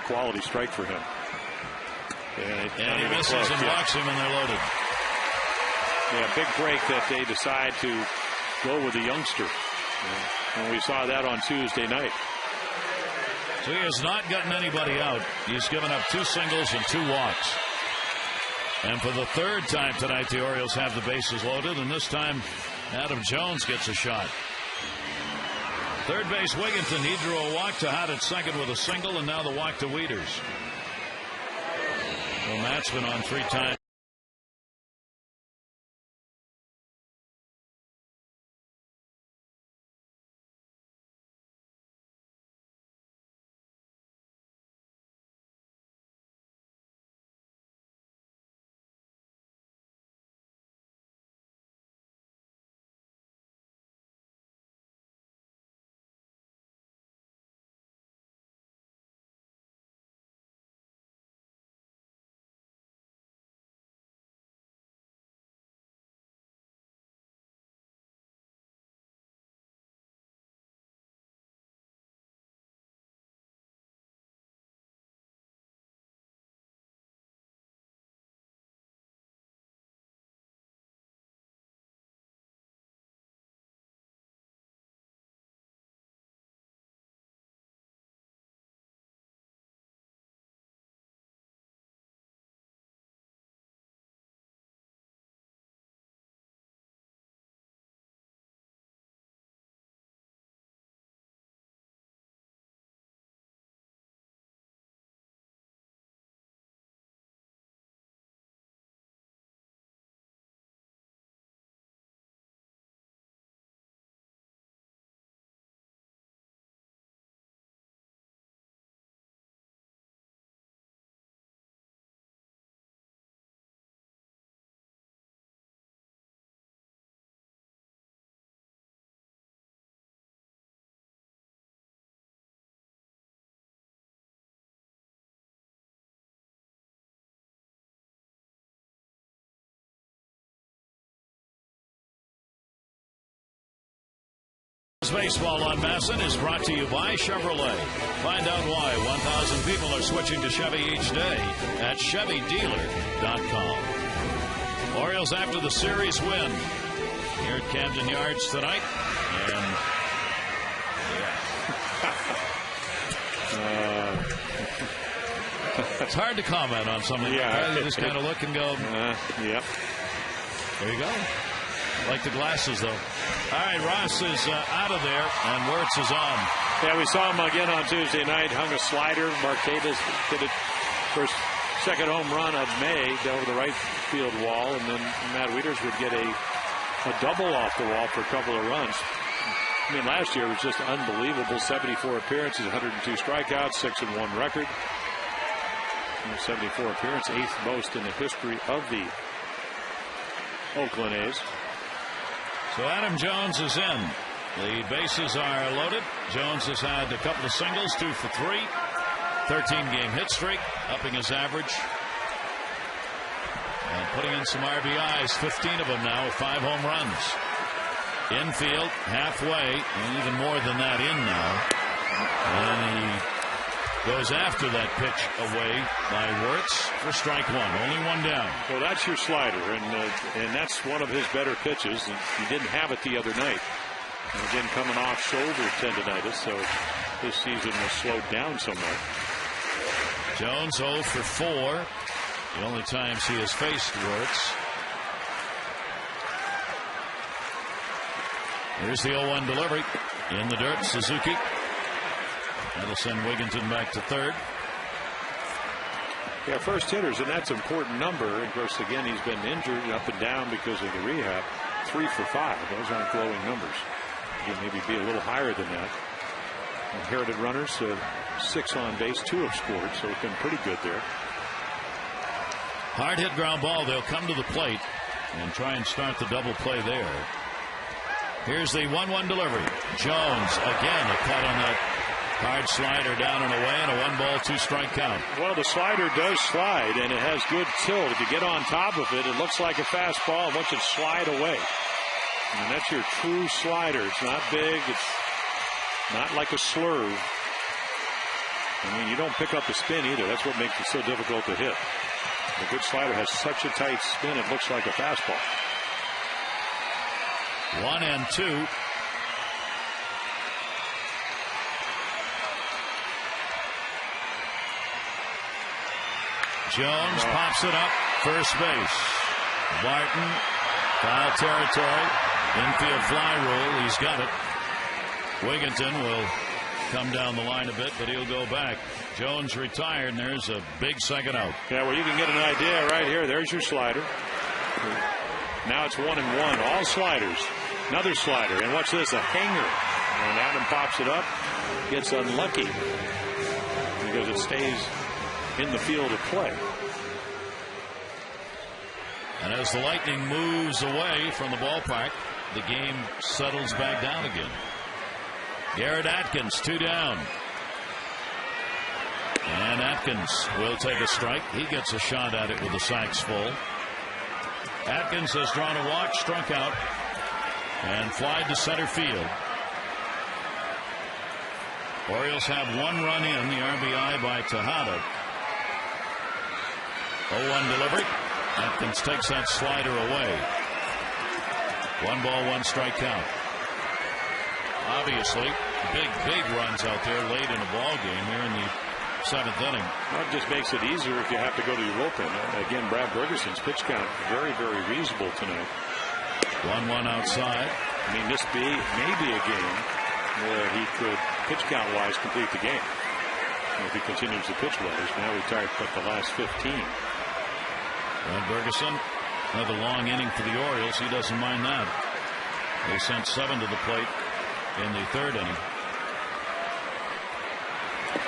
quality strike for him. And he misses and walks him, and they're loaded. Yeah, big break that they decide to go with the youngster. And we saw that on Tuesday night. So he has not gotten anybody out. He's given up 2 singles and 2 walks. And for the third time tonight, the Orioles have the bases loaded, and this time Adam Jones gets a shot. Third base Wigginton, he drew a walk. Tejada at second with a single, and now the walk to Wieters. Well, Matt's been on 3 times. Baseball on Masson is brought to you by Chevrolet. Find out why 1,000 people are switching to Chevy each day at ChevyDealer.com. Orioles after the series win here at Camden Yards tonight. And it's hard to comment on something. Yeah. You just kind of look and go, yep. There you go. Like the glasses, though. All right, Ross is out of there, and Wirtz is on. Yeah, we saw him again on Tuesday night. Hung a slider. Marquez did it first, second home run of May over the right field wall, and then Matt Wieters would get a double off the wall for a couple of runs. I mean, last year was just unbelievable. 74 appearances, 102 strikeouts, 6-1 record. 74 appearance, 8th most in the history of the Oakland A's. So Adam Jones is in. The bases are loaded. Jones has had a couple of singles, 2 for 3. 13-game hit streak, upping his average. And putting in some RBIs, 15 of them now with 5 home runs. Infield, halfway, and even more than that in now. And he goes after that pitch away by Wirtz for strike one. Only one down. Well, that's your slider, and that's one of his better pitches. And he didn't have it the other night. And again, coming off shoulder tendonitis, so this season was slowed down somewhat. Jones 0 for 4. The only times he has faced Wirtz. Here's the 0-1 delivery. In the dirt, Suzuki. That'll send Wigginton back to third. Yeah, first hitters, and that's an important number. Of course, again, he's been injured up and down because of the rehab. 3 for 5. Those aren't glowing numbers. Again, maybe be a little higher than that. Inherited runners, 6 on base, 2 have scored, so it's been pretty good there. Hard hit ground ball. They'll come to the plate and try and start the double play there. Here's the 1-1 delivery. Jones again, a cut on that hard slider down and away, and a 1-ball, 2-strike count. Well, the slider does slide, and it has good tilt. If you get on top of it, it looks like a fastball once it slide away. And that's your true slider. It's not big. It's not like a slurve. I mean, you don't pick up the spin either. That's what makes it so difficult to hit. A good slider has such a tight spin, it looks like a fastball. 1-2. Jones pops it up. First base. Barton. Foul territory. Infield fly rule. He's got it. Wigginton will come down the line a bit, but he'll go back. Jones retired, and there's a big second out. Yeah, well, you can get an idea right here. There's your slider. Now it's 1-1. All sliders. Another slider. And watch this, a hanger. And Adam pops it up. Gets unlucky because it stays in the field of play. And as the Lightning moves away from the ballpark, the game settles back down again. Garrett Atkins, 2 down. And Atkins will take a strike. He gets a shot at it with the sacks full. Atkins has drawn a walk, struck out, and flied to center field. Orioles have 1 run in, the RBI by Tejada. 0-1 delivery. Atkins takes that slider away. 1-ball, 1-strike count. Obviously, big runs out there late in a ball game here in the 7th inning. Well, it just makes it easier if you have to go to your bullpen. Again, Brad Bergeson's pitch count very, very reasonable tonight. 1-1 outside. I mean, this may be a game where he could, pitch count wise, complete the game if he continues to pitch well. He's now retired but the last 15. Brad Bergeson, another long inning for the Orioles. He doesn't mind that. They sent 7 to the plate in the 3rd inning.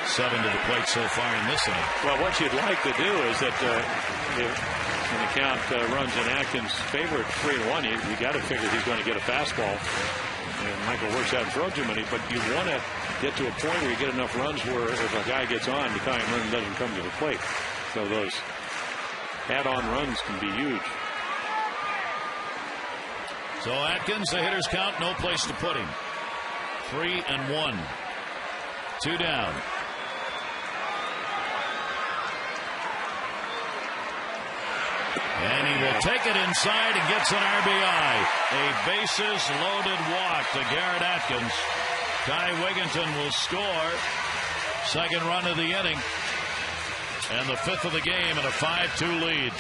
7 to the plate so far in this inning. Well, what you'd like to do is that when the count runs in Atkins' favor at 3-1, you got to figure he's going to get a fastball. And Michael Wirtz hasn't thrown too many, but you want to get to a point where you get enough runs where if a guy gets on, the tying run doesn't come to the plate. So those add-on runs can be huge. So Atkins, the hitter's count, no place to put him. 3-1. 2 down. And he will take it inside and gets an RBI. A bases-loaded walk to Garrett Atkins. Ty Wigginton will score. Second run of the inning. And the 5th of the game and a 5-2 lead.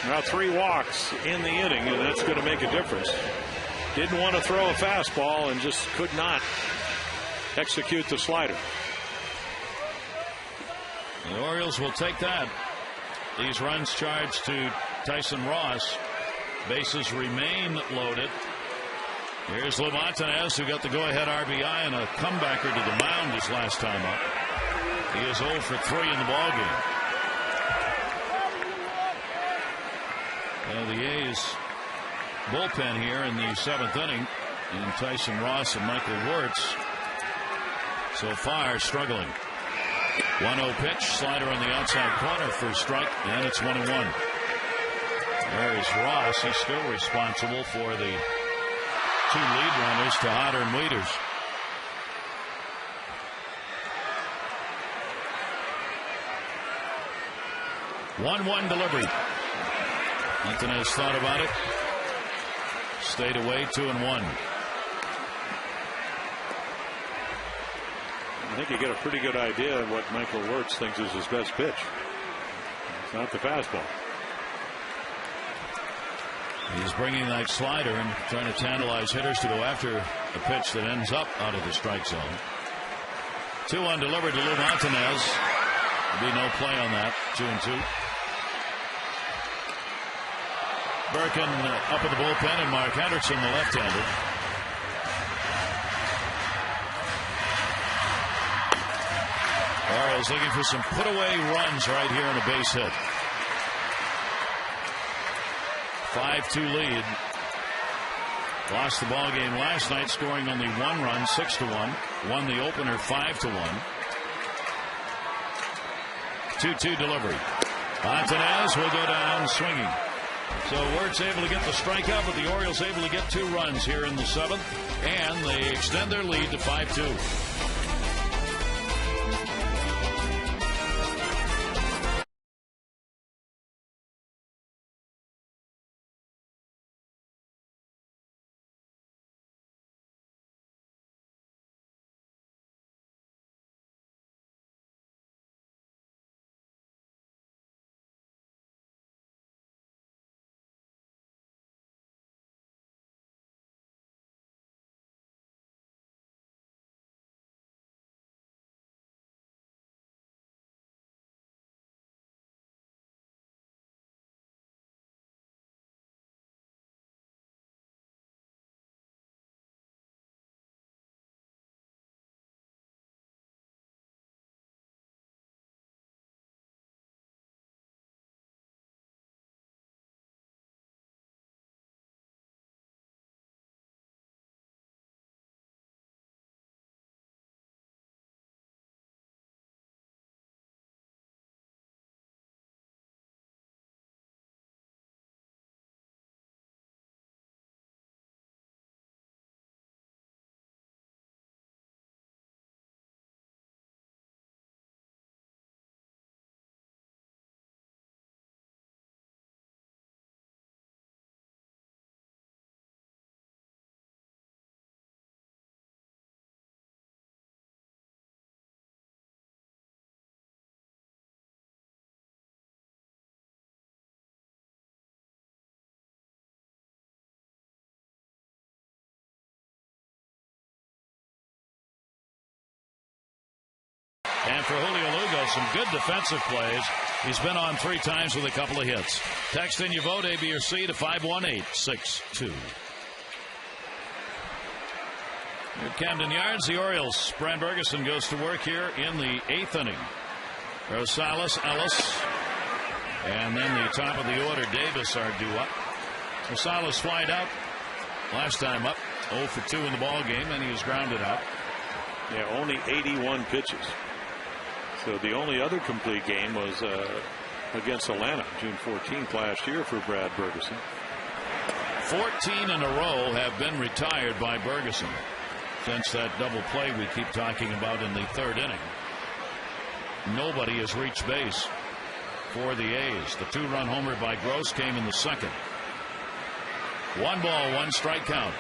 Now 3 walks in the inning, and that's going to make a difference. Didn't want to throw a fastball and just could not execute the slider. The Orioles will take that. These runs charged to Tyson Ross. Bases remain loaded. Here's Lou Montanez, who got the go-ahead RBI and a comebacker to the mound his last time up. He is 0 for 3 in the ballgame. The A's bullpen here in the 7th inning, and Tyson Ross and Michael Wirtz so far struggling. 1-0 pitch, slider on the outside corner for a strike, and it's 1-1. There is Ross. He's still responsible for the 2 lead runners to Hodder and Wieters. One delivery. Montanez thought about it. Stayed away. 2-1. I think you get a pretty good idea of what Michael Wirtz thinks is his best pitch. It's not the fastball. He's bringing that slider and trying to tantalize hitters to go after a pitch that ends up out of the strike zone. 2 undelivered to Lou Montanez. There'll be no play on that. 2-2. Birkin up in the bullpen, and Mark Henderson, the left-hander. Orioles looking for some put-away runs right here on a base hit. 5-2 lead. Lost the ball game last night, scoring only 1 run, 6-1. Won the opener 5-1. 2-2 delivery. Montanez will go down swinging. So Wirtz able to get the strikeout, but the Orioles able to get 2 runs here in the 7th, and they extend their lead to 5-2. And for Julio Lugo, some good defensive plays. He's been on 3 times with a couple of hits. Text in your vote, A, B, or C, to 518-62. At Camden Yards, the Orioles. Brian Bergeson goes to work here in the 8th inning. Rosales, Ellis, and then the top of the order, Davis, are due up. Rosales flied out last time up, 0 for 2 in the ball game, and he was grounded out. Yeah, only 81 pitches. So the only other complete game was against Atlanta, June 14th last year for Brad Bergeson. 14 in a row have been retired by Bergeson. since that double play we keep talking about in the third inning. Nobody has reached base for the A's. The 2-run homer by Gross came in the second. 1 ball, 1 strike count.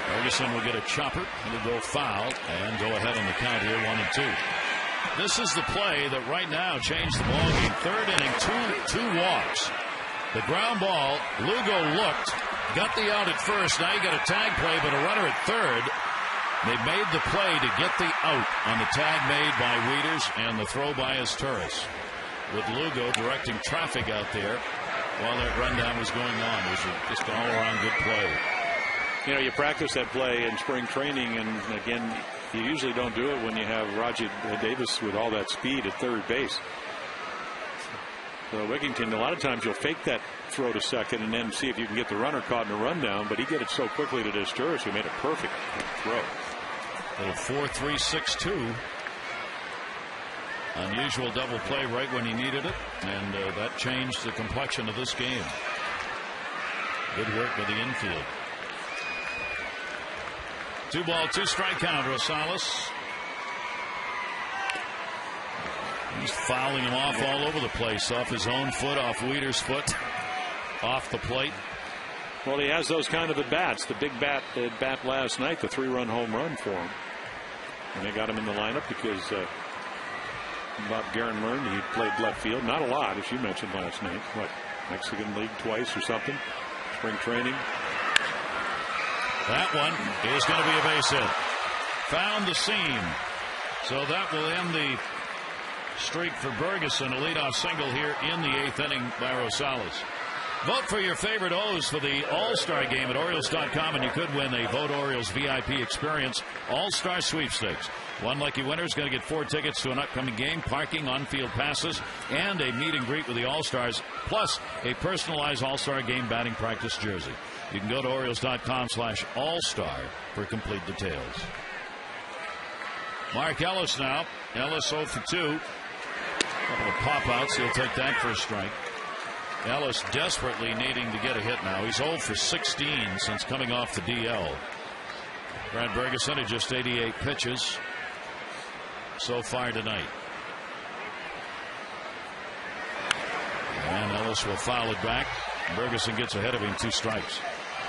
Ferguson will get a chopper. It'll go foul and go ahead on the count here, 1-2. This is the play that right now changed the ballgame. Third inning, two walks. The ground ball, Lugo looked, got the out at first. Now you got a tag play, but a runner at third. They made the play to get the out on the tag made by Wieters and the throw by Turris, with Lugo directing traffic out there while that rundown was going on. It was just an all-around good play. You know, you practice that play in spring training, and again, you usually don't do it when you have Roger Davis with all that speed at third base. So Wigington, a lot of times you'll fake that throw to second and then see if you can get the runner caught in a rundown, but he did it so quickly to Turris, who made a perfect throw. Little 4-3-6-2. Unusual double play right when he needed it, and that changed the complexion of this game. Good work with the infield. 2 ball, 2 strike count. Rosales. He's fouling him off all over the place, off his own foot, off Wieters' foot, off the plate. Well, he has those kind of at-bats. The big bat last night, the 3-run home run for him. And they got him in the lineup because Bob Guerin learned he played left field. Not a lot, as you mentioned last night. What, Mexican League twice or something? Spring training. That one is going to be a base hit. Found the seam. So that will end the streak for Bergeson. A leadoff single here in the 8th inning by Rosales. Vote for your favorite O's for the All-Star game at Orioles.com, and you could win a Vote Orioles VIP Experience All-Star Sweepstakes. One lucky winner is going to get 4 tickets to an upcoming game, parking, on-field passes, and a meet and greet with the All-Stars, plus a personalized All-Star game batting practice jersey. You can go to Orioles.com/All-Star for complete details. Mark Ellis now. Ellis 0 for 2. Couple of pop-outs. He'll take that for a strike. Ellis desperately needing to get a hit now. He's 0 for 16 since coming off the DL. Brad Bergeson had just 88 pitches so far tonight. And Ellis will foul it back. Bergeson gets ahead of him, 2 strikes.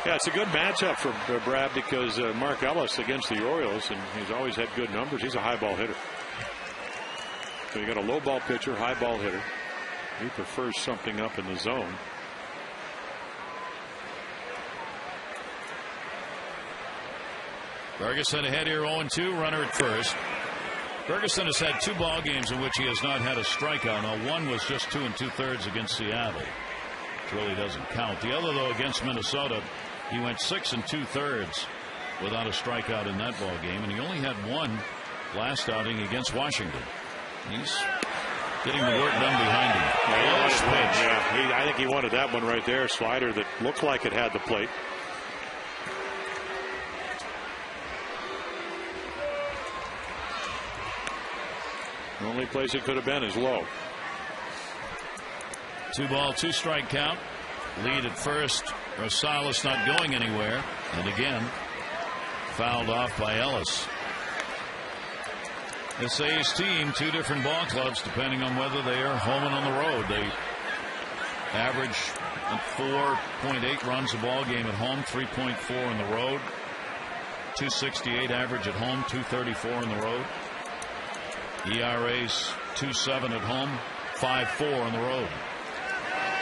Yeah, it's a good matchup for Brad because Mark Ellis against the Orioles, and he's always had good numbers. He's a high ball hitter. So you got a low ball pitcher, high ball hitter. He prefers something up in the zone. Ferguson ahead here, 0-2, runner at first. Ferguson has had 2 ball games in which he has not had a strikeout. Now, one was just 2 2/3 against Seattle, which really doesn't count. The other, though, against Minnesota, he went 6 2/3 without a strikeout in that ball game, and he only had 1 last outing against Washington. He's getting the work done behind him. I think he wanted that one right there. Slider that looked like it had the plate. The only place it could have been is low. 2 ball, 2 strike count. Lead at first. Rosales not going anywhere. And again, fouled off by Ellis. This A's team, 2 different ball clubs depending on whether they are home and on the road. They average 4.8 runs a ball game at home, 3.4 on the road. 268 average at home, 234 on the road. ERA's 2.7 at home, 5.4 on the road.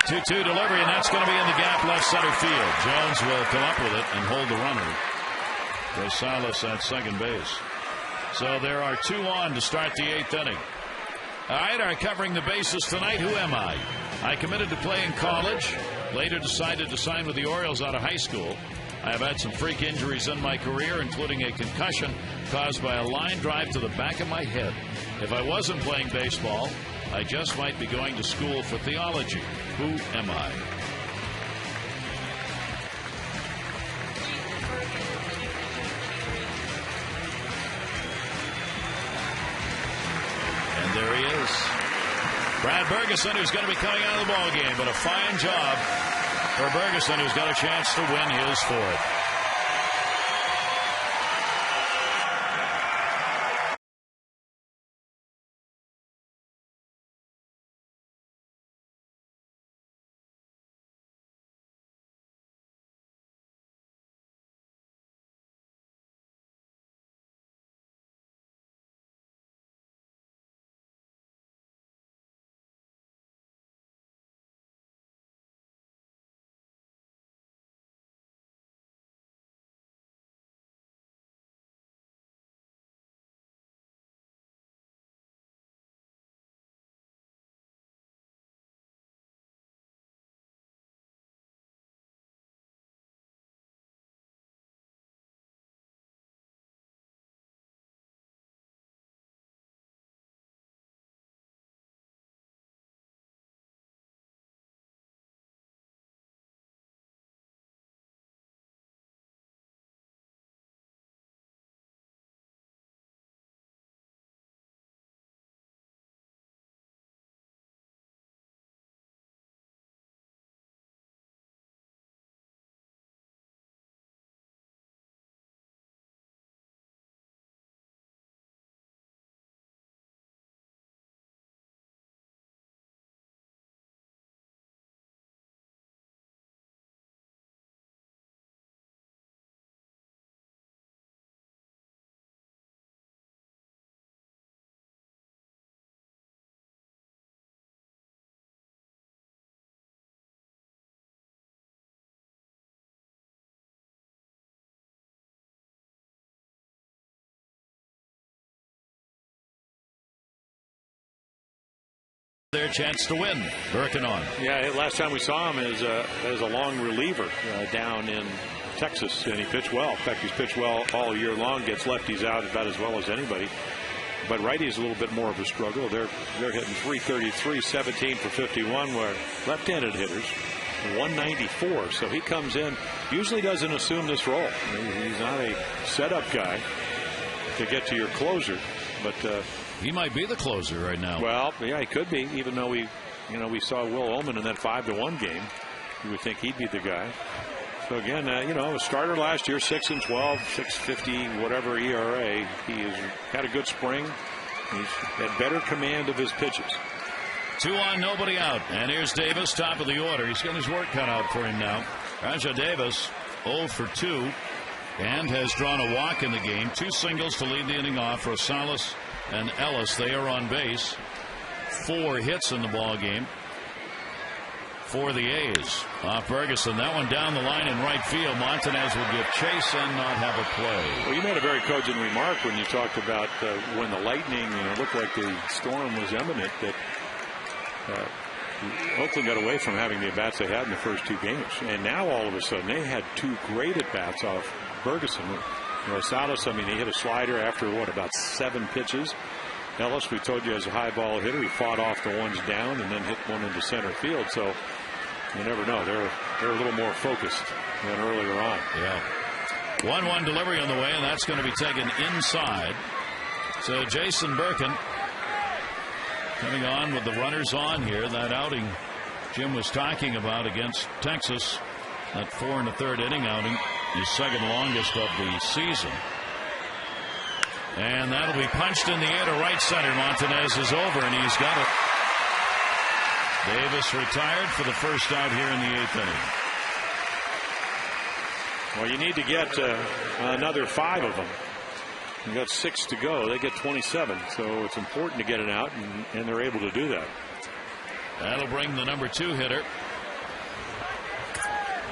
2-2 delivery, and that's going to be in the gap left center field. Jones will come up with it and hold the runner. Rosales at second base. So there are 2 on to start the 8th inning. All right, our covering the bases tonight. Who am I? I committed to play in college. Later decided to sign with the Orioles out of high school. I have had some freak injuries in my career, including a concussion caused by a line drive to the back of my head. If I wasn't playing baseball, I just might be going to school for theology. Who am I? And there he is. Brad Bergeson, who's going to be coming out of the ball game, but a fine job for Bergeson, who's got a chance to win his 4th. their chance to win. Birkin on. Yeah, last time we saw him as a long reliever down in Texas, and he pitched well. In fact, he's pitched well all year long. Gets lefties out about as well as anybody. But righties a little bit more of a struggle. They're hitting 333, 17 for 51, where left-handed hitters 194. So he comes in, usually doesn't assume this role. He's not a setup guy to get to your closer, but he might be the closer right now. Well, yeah, he could be. Even though we saw Will Ullman in that 5-1 game, you would think he'd be the guy. So again, a starter last year, 6-12, 6.50, whatever ERA. He has had a good spring. He's had better command of his pitches. 2 on, nobody out. And here's Davis, top of the order. He's getting his work cut out for him now. Raja Davis, 0 for 2, and has drawn a walk in the game. 2 singles to lead the inning off. Rosales and Ellis, they are on base. 4 hits in the ball game for the A's. Off Ferguson. That one down the line in right field. Montanez will give chase and not have a play. Well, you made a very cogent remark when you talked about when the Lightning looked like the storm was imminent, that Oakland got away from having the at-bats they had in the first 2 games. And now all of a sudden they had 2 great at-bats off Ferguson. Rosales, he hit a slider after about 7 pitches. Ellis, we told you, as a high ball hitter, he fought off the ones down and then hit one into center field. So you never know. They're a little more focused than earlier on. Yeah. 1-1 delivery on the way, and that's going to be taken inside. So Jason Birkin coming on with the runners on here. That outing Jim was talking about against Texas, that 4 1/3 inning outing, his second longest of the season. And that'll be punched in the air to right center. Montanez is over, and he's got it. Davis retired for the first out here in the 8th inning. Well, you need to get another 5 of them. You got 6 to go. They get 27, so it's important to get it out, and they're able to do that. That'll bring the number 2 hitter,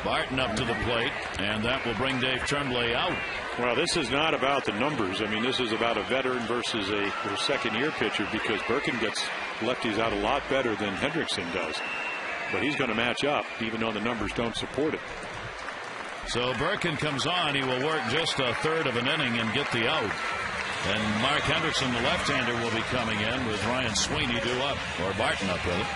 Barton, up to the plate, and that will bring Dave Tremblay out. Well, this is not about the numbers. This is about a veteran versus a second-year pitcher, because Birkin gets lefties out a lot better than Hendrickson does. But he's going to match up, even though the numbers don't support it. So Birkin comes on. He will work just a third of an inning and get the out. And Mark Hendrickson, the left-hander, will be coming in with Ryan Sweeney due up, or Barton up, really.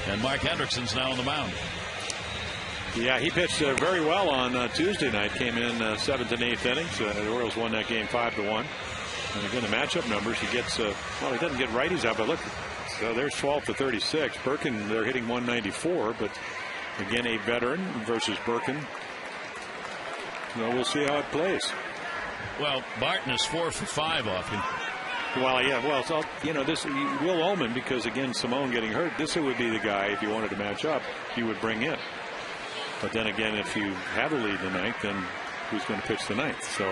And Mark Hendrickson's now on the mound. Yeah, he pitched very well on Tuesday night. Came in 7th and 8th innings. The Orioles won that game 5-1. And again, the matchup numbers, he gets, he doesn't get righties out, but look, so there's 12 for 36. Birkin, they're hitting 194, but again, a veteran versus Birkin. We'll see how it plays. Well, Barton is 4 for 5 off him. Well, yeah, well, so, this Will Ullman, because again, Simone getting hurt, this would be the guy, if you wanted to match up, you would bring in. But then again, if you have a lead in the ninth, then who's going to pitch the ninth? So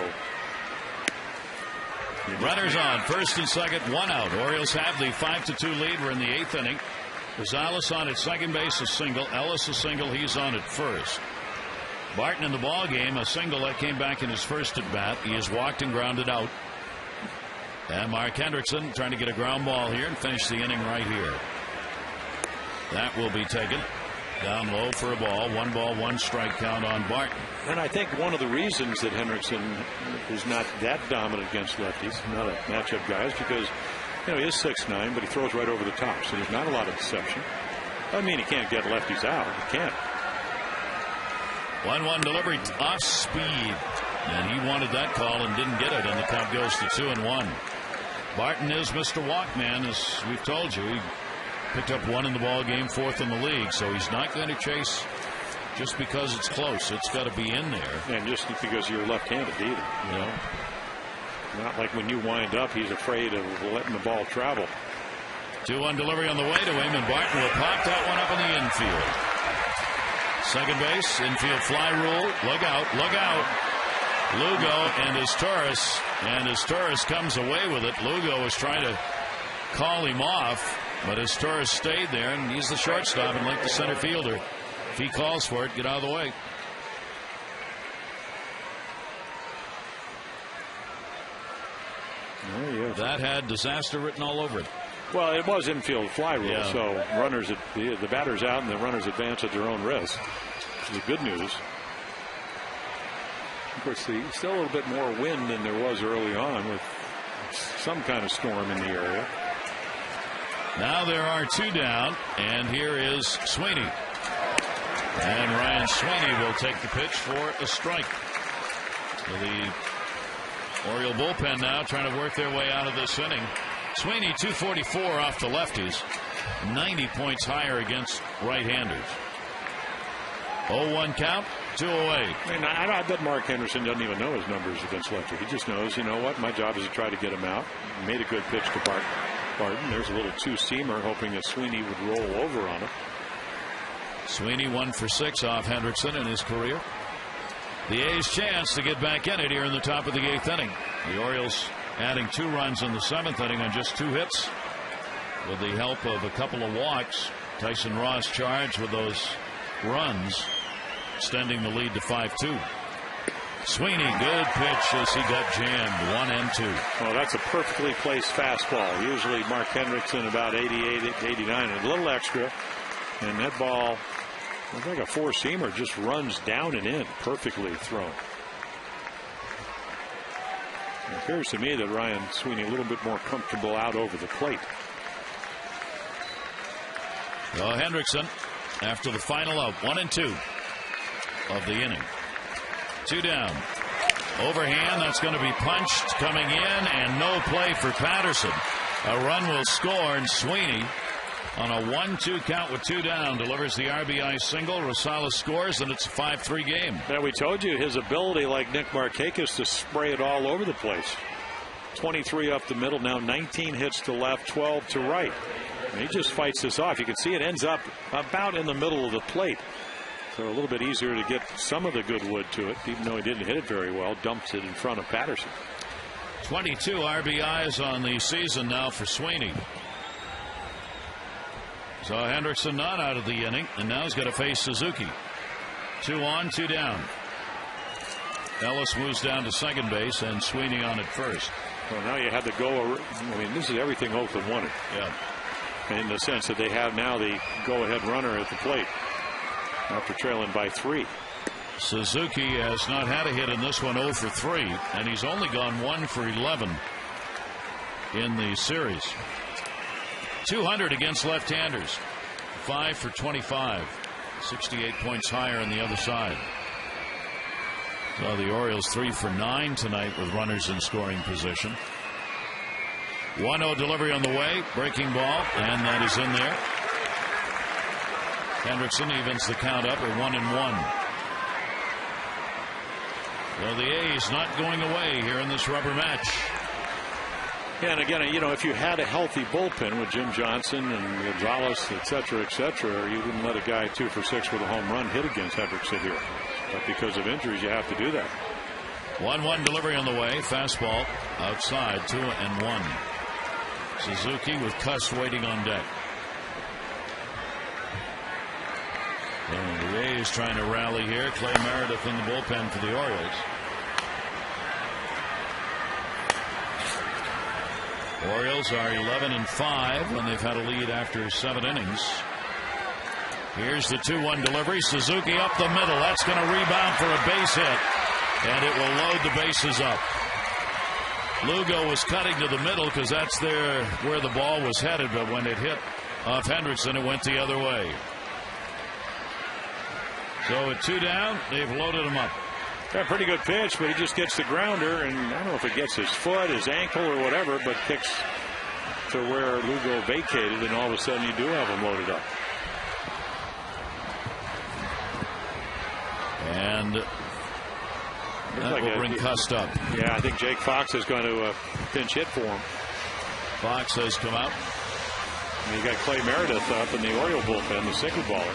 runners on first and second, one out. Orioles have the 5-2 lead. We're in the 8th inning. Gonzalez on at second base, a single. Ellis a single. He's on at first. Barton in the ball game, a single that came back in his first at bat. He is walked and grounded out. And Mark Hendrickson trying to get a ground ball here and finish the inning right here. That will be taken down low for a ball. 1-1 strike count on Barton. And I think one of the reasons that Hendrickson is not that dominant against lefties, not a matchup guy, is because he is 6'9", but he throws right over the top, so there's not a lot of deception. Doesn't mean he can't get lefties out. He can't. 1-1 delivery off speed, and he wanted that call and didn't get it, and the count goes to 2-1. Barton is Mr. Walkman, as we've told you. He picked up one in the ball game, 4th in the league, so he's not going to chase just because it's close. It's got to be in there. And just because you're left-handed either. Not like when you wind up, he's afraid of letting the ball travel. 2-1 delivery on the way to him, and Barton will pop that one up in the infield. Second base, infield fly rule. Look out, look out. Lugo and his Torres comes away with it. Lugo was trying to call him off, but his Torres stayed there, and he's the shortstop and like the center fielder. If he calls for it, get out of the way. Oh, yeah. That had disaster written all over it. Well, it was infield fly rule, so runners, the batter's out and the runners advance at their own risk. The good news. Of course, still a little bit more wind than there was early on with some kind of storm in the area. Now there are 2 down, and here is Sweeney. And Ryan Sweeney will take the pitch for a strike. So the Oriole bullpen now trying to work their way out of this inning. Sweeney 244 off the lefties, 90 points higher against right-handers. 0-1 count, 2 away. I bet Mark Henderson doesn't even know his numbers against lefty. He just knows, you know what, my job is to try to get him out. He made a good pitch to Barton. There's a little 2-seamer, hoping that Sweeney would roll over on it. Sweeney 1 for 6 off Hendrickson in his career. The A's chance to get back in it here in the top of the 8th inning. The Orioles adding 2 runs in the 7th inning on just 2 hits with the help of a couple of walks. Tyson Ross charged with those runs, extending the lead to 5-2. Sweeney, good pitch as he got jammed. 1 and 2. Well, that's a perfectly placed fastball. Usually Mark Hendrickson about 88, 89, a little extra. And that ball, looks like a 4-seamer, just runs down and in. Perfectly thrown. It appears to me that Ryan Sweeney a little bit more comfortable out over the plate. Well, Hendrickson, after the final out, 1 and 2 of the inning. 2 down. Overhand, that's going to be punched, coming in, and no play for Patterson. A run will score, and Sweeney, on a 1-2 count with 2 down, delivers the RBI single. Rosales scores, and it's a 5-3 game. Yeah, we told you his ability, like Nick Markakis, to spray it all over the place. 23 up the middle, now 19 hits to left, 12 to right. And he just fights this off. You can see it ends up about in the middle of the plate. So a little bit easier to get some of the good wood to it, even though he didn't hit it very well. Dumps it in front of Patterson. 22 RBIs on the season now for Sweeney. So Hendrickson not out of the inning, and now he's got to face Suzuki. 2 on, 2 down. Ellis moves down to second base, and Sweeney on at first. Well, now you have to go. I mean, this is everything Oakland wanted. Yeah. In the sense that they have now the go-ahead runner at the plate after trailing by 3. Suzuki has not had a hit in this one, 0 for 3, and he's only gone 1 for 11 in the series. 200 against left-handers, 5 for 25, 68 points higher on the other side. So the Orioles 3 for 9 tonight with runners in scoring position. 1-0 delivery on the way, breaking ball, and that is in there. Hendrickson evens the count up at 1-1. So the A's not going away here in this rubber match. Yeah, and again, you know, if you had a healthy bullpen with Jim Johnson and Gonzalez, et cetera, you wouldn't let a guy 2 for 6 with a home run hit against Hendrickson here. But because of injuries, you have to do that. 1-1 delivery on the way. Fastball outside, 2-1. Suzuki with Cuss waiting on deck. And the A's trying to rally here. Clay Meredith in the bullpen for the Orioles. Orioles are 11-5 when they've had a lead after 7 innings. Here's the 2-1 delivery. Suzuki up the middle. That's going to rebound for a base hit. And it will load the bases up. Lugo was cutting to the middle because that's where the ball was headed. But when it hit off Hendrickson, it went the other way. So at 2 down, they've loaded him up. Yeah, pretty good pitch, but he just gets the grounder, and I don't know if it gets his foot, his ankle, or whatever, but kicks to where Lugo vacated, and all of a sudden you do have him loaded up. And that will bring Cuss up. Yeah, I think Jake Fox is going to pinch hit for him. Fox has come out. And you got Clay Meredith up in the Oriole bullpen, the single baller.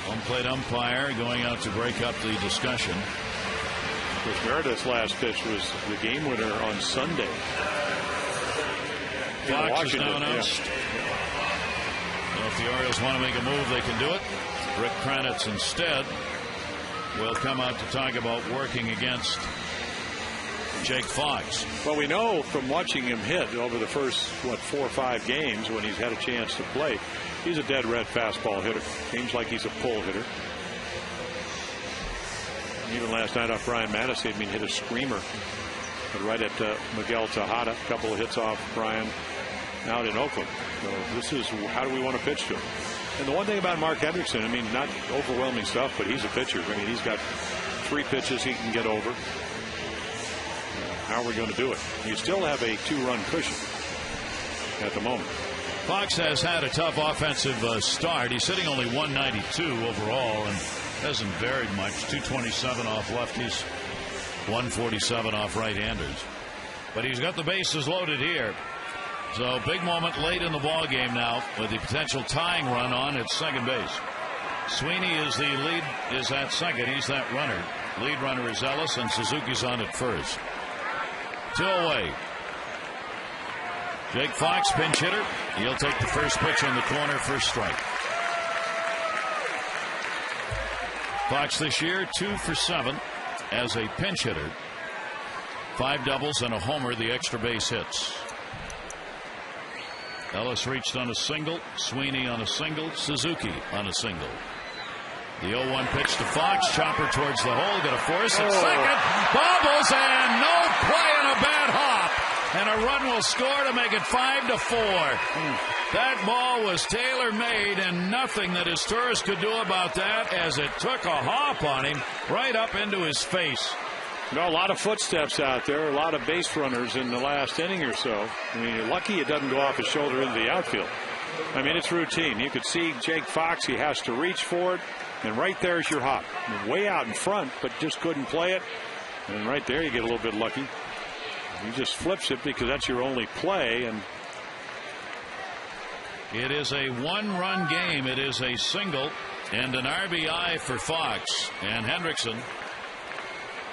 Home plate umpire going out to break up the discussion. Because Meredith's last pitch was the game winner on Sunday. Fox is now announced. So if the Orioles want to make a move, they can do it. Rick Kranitz instead will come out to talk about working against Jake Fox. Well, we know from watching him hit over the first, 4 or 5 games when he's had a chance to play, he's a dead red fastball hitter. Seems like he's a pull hitter. Even last night off Brian Mattis, he hit a screamer right at Miguel Tejada. A couple of hits off Brian out in Oakland. So this is how do we want to pitch to him. And the one thing about Mark Hendrickson, not overwhelming stuff, but he's a pitcher. He's got 3 pitches he can get over. How are we going to do it? You still have a 2-run cushion at the moment. Fox has had a tough offensive start. He's sitting only 192 overall and hasn't varied much. 227 off lefties, 147 off right-handers. But he's got the bases loaded here. So big moment late in the ball game now with the potential tying run on at second base. Sweeney is at second. He's that runner. Lead runner is Ellis, and Suzuki's on at first. 2 away. Jake Fox, pinch hitter. He'll take the first pitch in the corner for strike. Fox this year 2 for 7 as a pinch hitter. 5 doubles and a homer, the extra base hits. Ellis reached on a single. Sweeney on a single. Suzuki on a single. The 0-1 pitch to Fox. Chopper towards the hole. Going to force it. Second. Bobbles and no play and a bad hop. And a run will score to make it 5-4. That ball was tailor-made, and nothing that his tourist could do about that as it took a hop on him right up into his face. A lot of footsteps out there, a lot of base runners in the last inning or so. You're lucky it doesn't go off his shoulder into the outfield. It's routine. You could see Jake Fox, he has to reach for it, and right there's your hop. Way out in front, but just couldn't play it. And right there you get a little bit lucky. He just flips it because that's your only play. And it is a 1-run game. It is a single and an RBI for Fox. And Hendrickson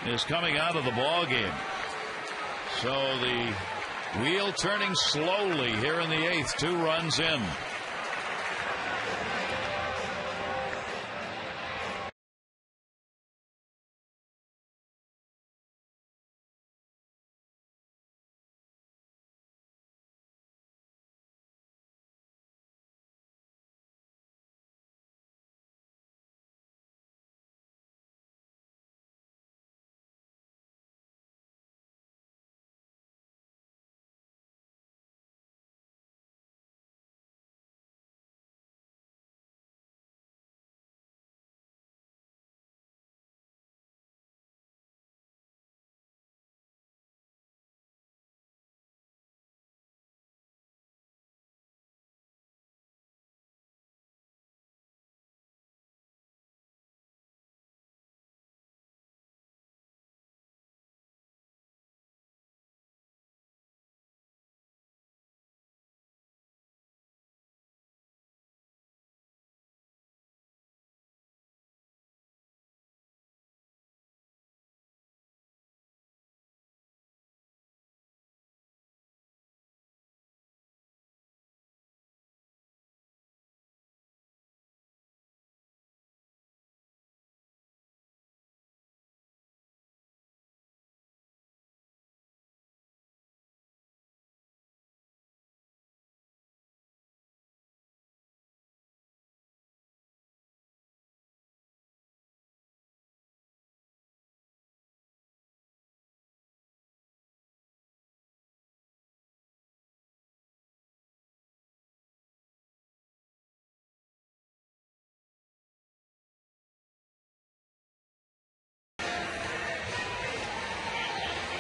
is coming out of the ball game. So the wheel turning slowly here in the 8th. 2 runs in.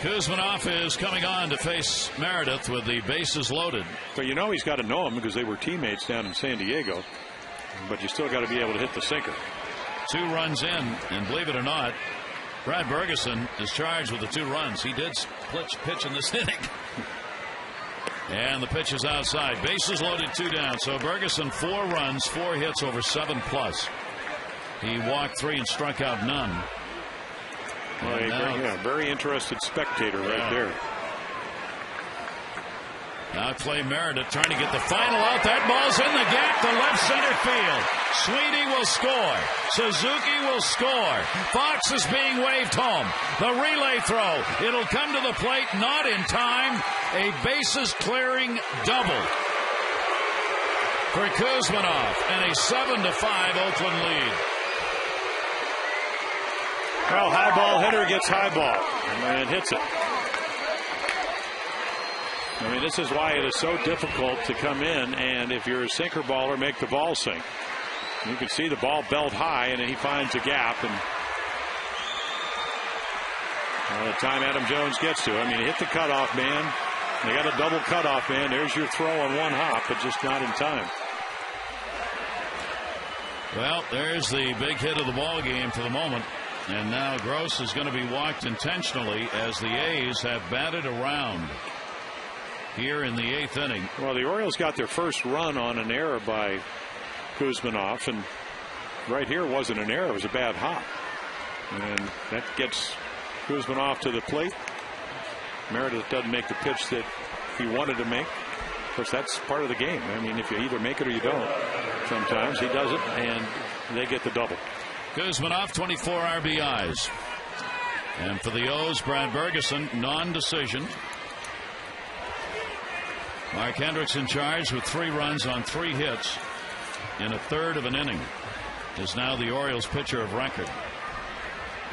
Kuzminoff is coming on to face Meredith with the bases loaded. So you know he's got to know him because they were teammates down in San Diego. But you still got to be able to hit the sinker. 2 runs in, and believe it or not, Brad Bergeson is charged with the 2 runs. He did pitch in this inning. And the pitch is outside. Bases loaded, 2 down. So Bergeson 4 runs, 4 hits over 7+. He walked 3 and struck out none. Very interested spectator right there. Now Clay Meredith trying to get the final out. That ball's in the gap to left center field. Sweeney will score. Suzuki will score. Fox is being waved home. The relay throw. It'll come to the plate. Not in time. A bases clearing double for Kuzminoff and a 7-5 Oakland lead. Well, high ball hitter gets high ball and hits it. I mean, this is why it is so difficult to come in and if you're a sinker baller, make the ball sink. You can see the ball belt high and he finds a gap, and by the time Adam Jones gets to it, I mean, hit the cutoff man. They got a double cutoff man. There's your throw on 1 hop, but just not in time. Well, there's the big hit of the ball game for the moment. And now Gross is going to be walked intentionally as the A's have batted around here in the 8th inning. Well, the Orioles got their first run on an error by Kuzminoff, and right here wasn't an error, it was a bad hop. And that gets Kuzminoff to the plate. Meredith doesn't make the pitch that he wanted to make. Of course, that's part of the game. I mean, if you either make it or you don't. Sometimes he does it, and they get the double. Kuzminoff, 24 RBIs. And for the O's, Brad Bergeson, non-decision. Mark Hendricks in charge with 3 runs on 3 hits in a third of an inning. Is now the Orioles pitcher of record.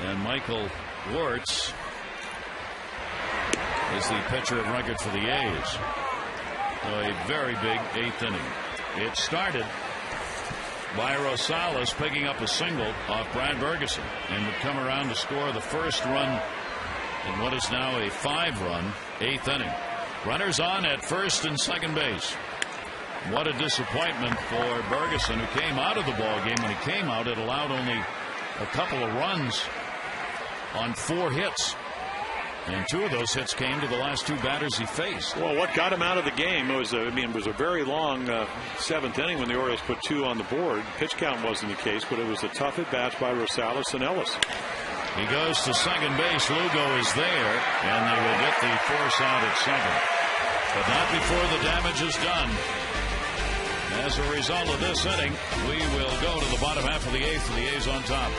And Michael Wirtz is the pitcher of record for the A's. So a very big 8th inning. It started by Rosales picking up a single off Brad Bergeson and would come around to score the first run in what is now a 5-run 8th inning. Runners on at first and second base. What a disappointment for Bergeson, who came out of the ball game. When he came out, it allowed only a couple of runs on 4 hits. And 2 of those hits came to the last 2 batters he faced. Well, what got him out of the game was, it was a very long 7th inning when the Orioles put 2 on the board. Pitch count wasn't the case, but it was a tough at bats by Rosales and Ellis. He goes to second base. Lugo is there, and they will get the force out at second. But not before the damage is done. As a result of this inning, we will go to the bottom half of the 8th, and the A's on top.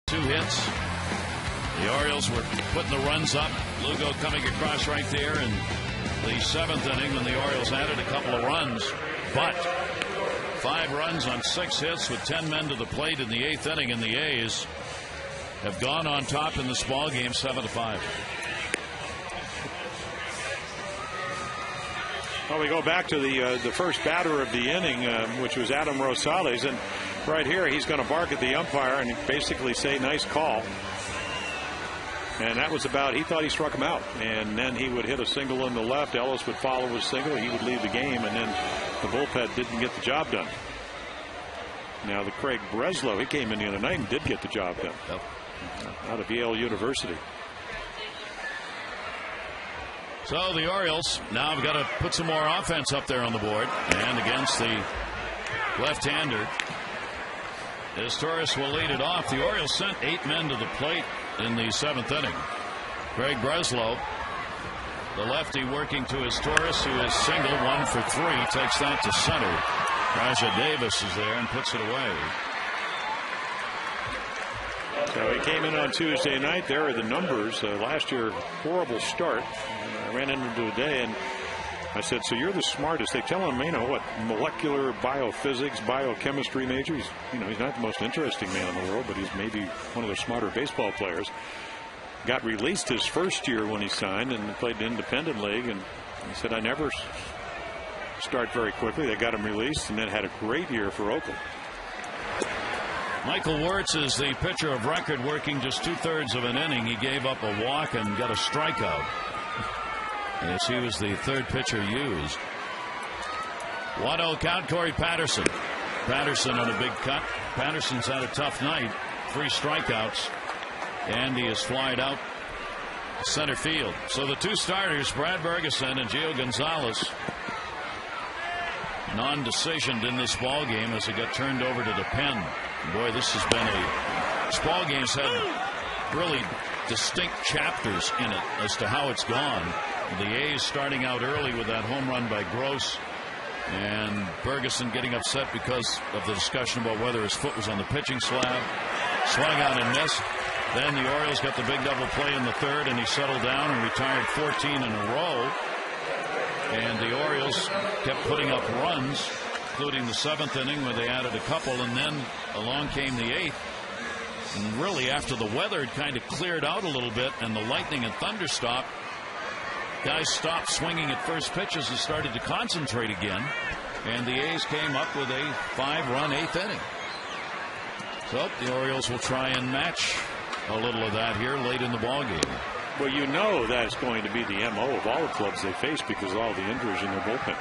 Two hits The Orioles were putting the runs up. Lugo coming across right there in the 7th inning when the Orioles added a couple of runs. But 5 runs on 6 hits with 10 men to the plate in the 8th inning, and the A's have gone on top in this ball game 7-5. Well, we go back to the first batter of the inning, which was Adam Rosales, and right here he's going to bark at the umpire and basically say, "Nice call." And that was about, he thought he struck him out, and then he would hit a single in the left. Ellis would follow his single. He would leave the game, and then the bullpen didn't get the job done. Now the Craig Breslow, he came in the other night and did get the job done. Yep. Out of Yale University. So the Orioles now have got to put some more offense up there on the board, and against the left-hander, as Torres will lead it off. The Orioles sent 8 men to the plate in the 7th inning. Craig Breslow, the lefty, working to his Torres, who is single, 1 for 3, takes that to center. Raja Davis is there and puts it away. So he came in on Tuesday night. There are the numbers. Last year, horrible start. I ran into him today and I said, "So you're the smartest." They tell him, what, molecular biophysics, biochemistry major. He's not the most interesting man in the world, but he's maybe one of the smarter baseball players. Got released his first year when he signed and played the independent league. And he said, "I never start very quickly." They got him released and then had a great year for Oakland. Michael Wirtz is the pitcher of record, working just 2/3 of an inning. He gave up a walk and got a strikeout, as he was the 3rd pitcher used. 1-0 count. Corey Patterson. Patterson on a big cut. Patterson's had a tough night. 3 strikeouts, and he is flied out center field. So the 2 starters, Brad Bergeson and Gio Gonzalez, non-decisioned in this ball game as it got turned over to the pen. Boy, this ball game's had really distinct chapters in it as to how it's gone. The A's starting out early with that home run by Gross, and Bergeson getting upset because of the discussion about whether his foot was on the pitching slab. Swung out and missed. Then the Orioles got the big double play in the 3rd, and he settled down and retired 14 in a row. And the Orioles kept putting up runs, including the 7th inning where they added a couple, and then along came the 8th. And really, after the weather had kind of cleared out a little bit and the lightning and thunder stopped, guys stopped swinging at first pitches and started to concentrate again. And the A's came up with a 5-run 8th inning. So the Orioles will try and match a little of that here late in the ball game. Well, you know that's going to be the MO of all the clubs they face because of all the injuries in their bullpen.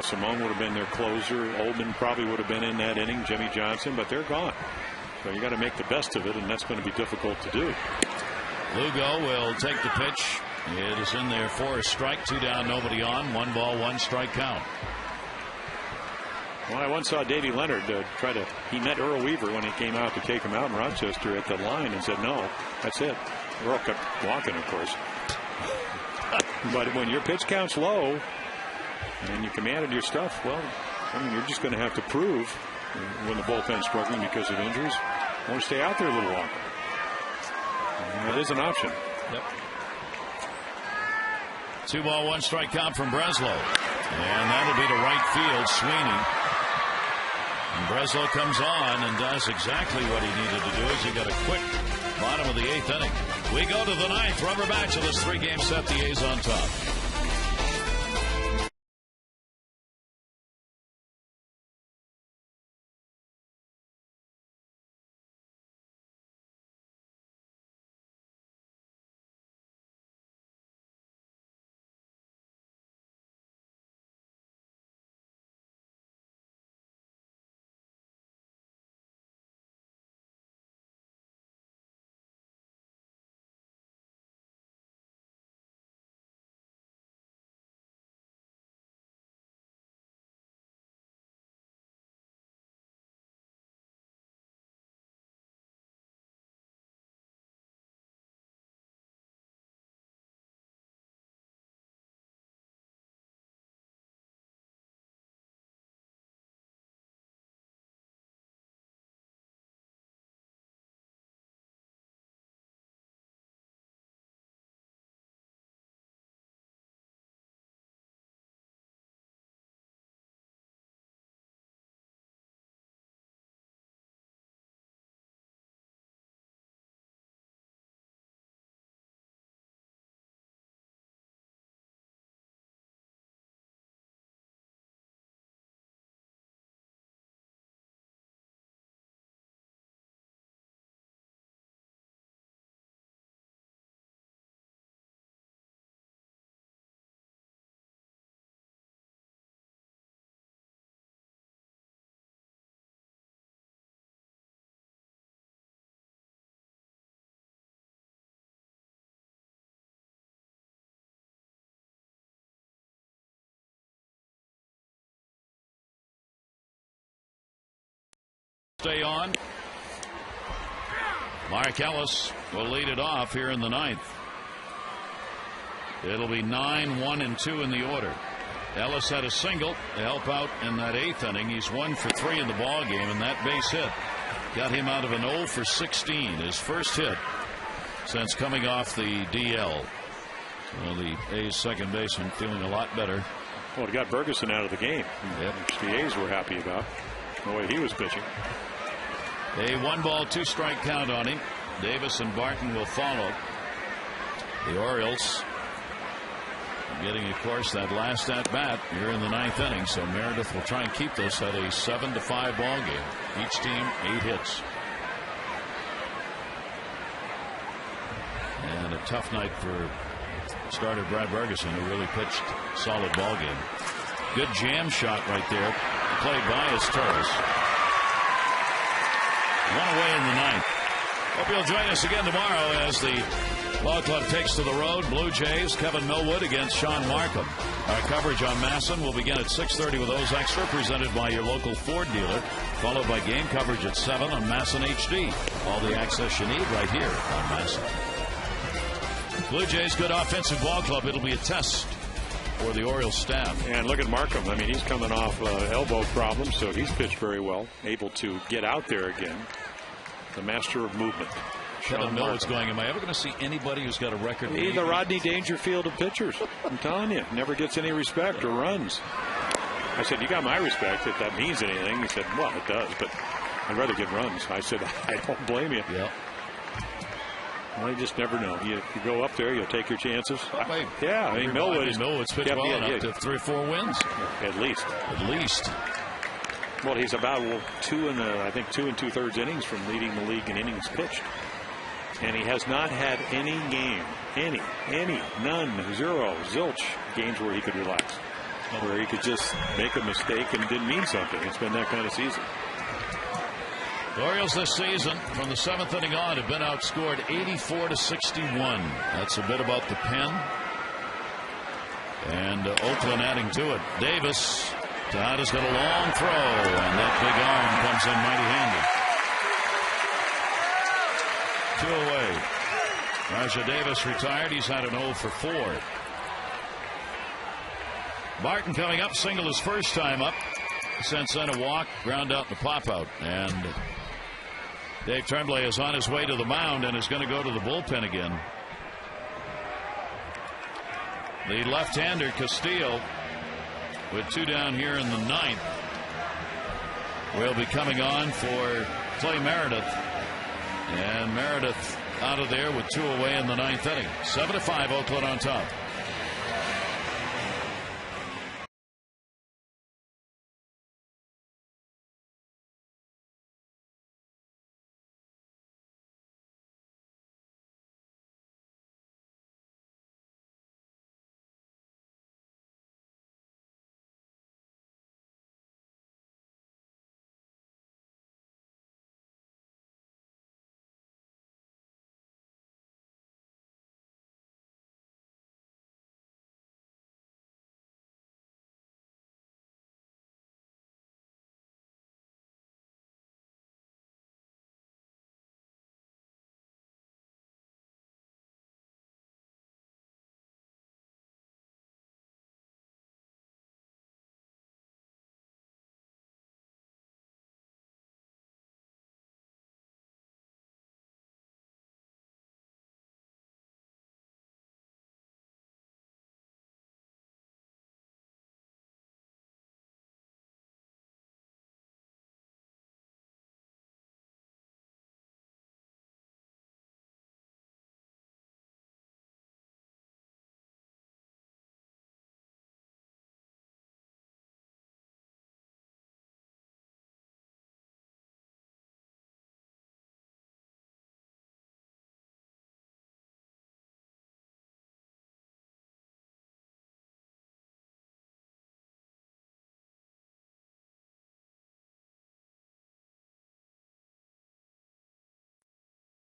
Simone would have been their closer. Oldman probably would have been in that inning. Jimmy Johnson, but they're gone. So you got to make the best of it, and that's going to be difficult to do. Lugo will take the pitch. It is in there for a strike. 2 down, nobody on. 1 ball, 1 strike count. Well, I once saw Davey Leonard he met Earl Weaver when he came out to take him out in Rochester at the line and said, "No, that's it." Earl kept walking, of course. But when your pitch count's low and you commanded your stuff, well, you're just going to have to prove when the bullpen's struggling because of injuries. You want to stay out there a little longer. That is an option. Yep. 2 ball, 1 strike count from Breslow. And that'll be to right field, Sweeney. And Breslow comes on and does exactly what he needed to do as he got a quick bottom of the 8th inning. We go to the 9th. Rubber match of this 3-game set. The A's on top. stay on. Mark Ellis will lead it off here in the 9th. It'll be 9-1-2 in the order. Ellis had a single to help out in that 8th inning. He's 1 for 3 in the ball game, and that base hit got him out of an 0 for 16. His first hit since coming off the DL. Well, the A's second baseman feeling a lot better. Well, it got Ferguson out of the game, which the A's were happy about the way he was pitching. A 1-ball, 2-strike count on him. Davis and Barton will follow. The Orioles getting, of course, that last at bat here in the 9th inning. So Meredith will try and keep this at a 7-5 ball game. Each team 8 hits. And a tough night for starter Brad Ferguson, who really pitched a solid ball game. Good jam shot right there, played by his Torres. 1 away in the 9th. Hope you'll join us again tomorrow as the ball club takes to the road. Blue Jays, Kevin Millwood against Sean Markham. Our coverage on Masson will begin at 6:30 with O's Extra, presented by your local Ford dealer, followed by game coverage at 7 on Masson HD. All the access you need right here on Masson. Blue Jays, good offensive ball club. It'll be a test for the Orioles staff. And look at Markham. I mean, he's coming off elbow problems, so he's pitched very well, able to get out there again. The master of movement. Kevin Millwood's going, am I ever going to see anybody who's got a record? He's the Rodney Dangerfield of pitchers. I'm telling you, never gets any respect or runs. I said, you got my respect if that means anything. He said, well, it does, but I'd rather get runs. I said, I don't blame you. Yeah. Well, you just never know. You go up there, you'll take your chances. Yeah, I mean, Millwood's pitched well enough to 3 or 4 wins. At least. At least. Well, he's about 2 2/3 innings from leading the league in innings pitched. And he has not had any game, none, 0, zilch games where he could relax, where he could just make a mistake and it didn't mean something. It's been that kind of season. The Orioles this season, from the 7th inning on, have been outscored 84-61. That's a bit about the pen. And Oakland adding to it. Davis, Tejada's got a long throw, and that big arm comes in mighty handy. 2 away. Raja Davis retired. He's had an 0 for 4. Barton coming up, single his first time up. Since then, a walk, ground out, and a pop out. And Dave Tremblay is on his way to the mound and is going to go to the bullpen again. The left-hander Castillo, with 2 down here in the 9th, will be coming on for Clay Meredith. And Meredith out of there with 2 away in the 9th inning. 7-5, Oakland on top.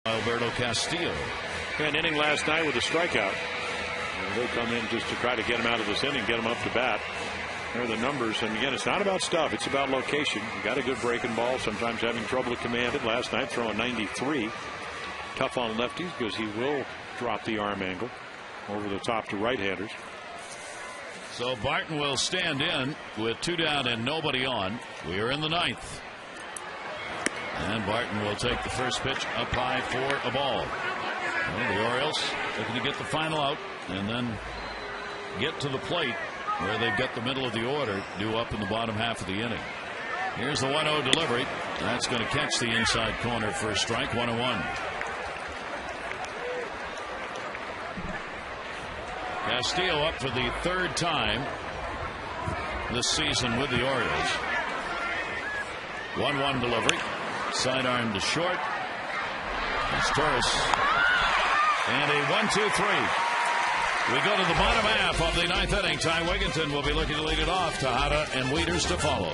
Alberto Castillo. An inning last night with a strikeout. And they come in just to try to get him out of this inning, get him up to bat. There are the numbers. And again, it's not about stuff. It's about location. You got a good breaking ball. Sometimes having trouble to command it. Last night, throwing 93. Tough on lefties because he will drop the arm angle over the top to right-handers. So Barton will stand in with 2 down and nobody on. We are in the 9th. And Barton will take the first pitch up high for a ball. Well, the Orioles looking to get the final out and then get to the plate where they've got the middle of the order due up in the bottom half of the inning. Here's the 1-0 delivery. That's going to catch the inside corner for a strike. 1-1. Castillo up for the 3rd time this season with the Orioles. 1-1 delivery. Sidearm to short. It's Torres. And a 1-2-3. We go to the bottom half of the 9th inning. Ty Wigginton will be looking to lead it off. Tejada and Wieters to follow.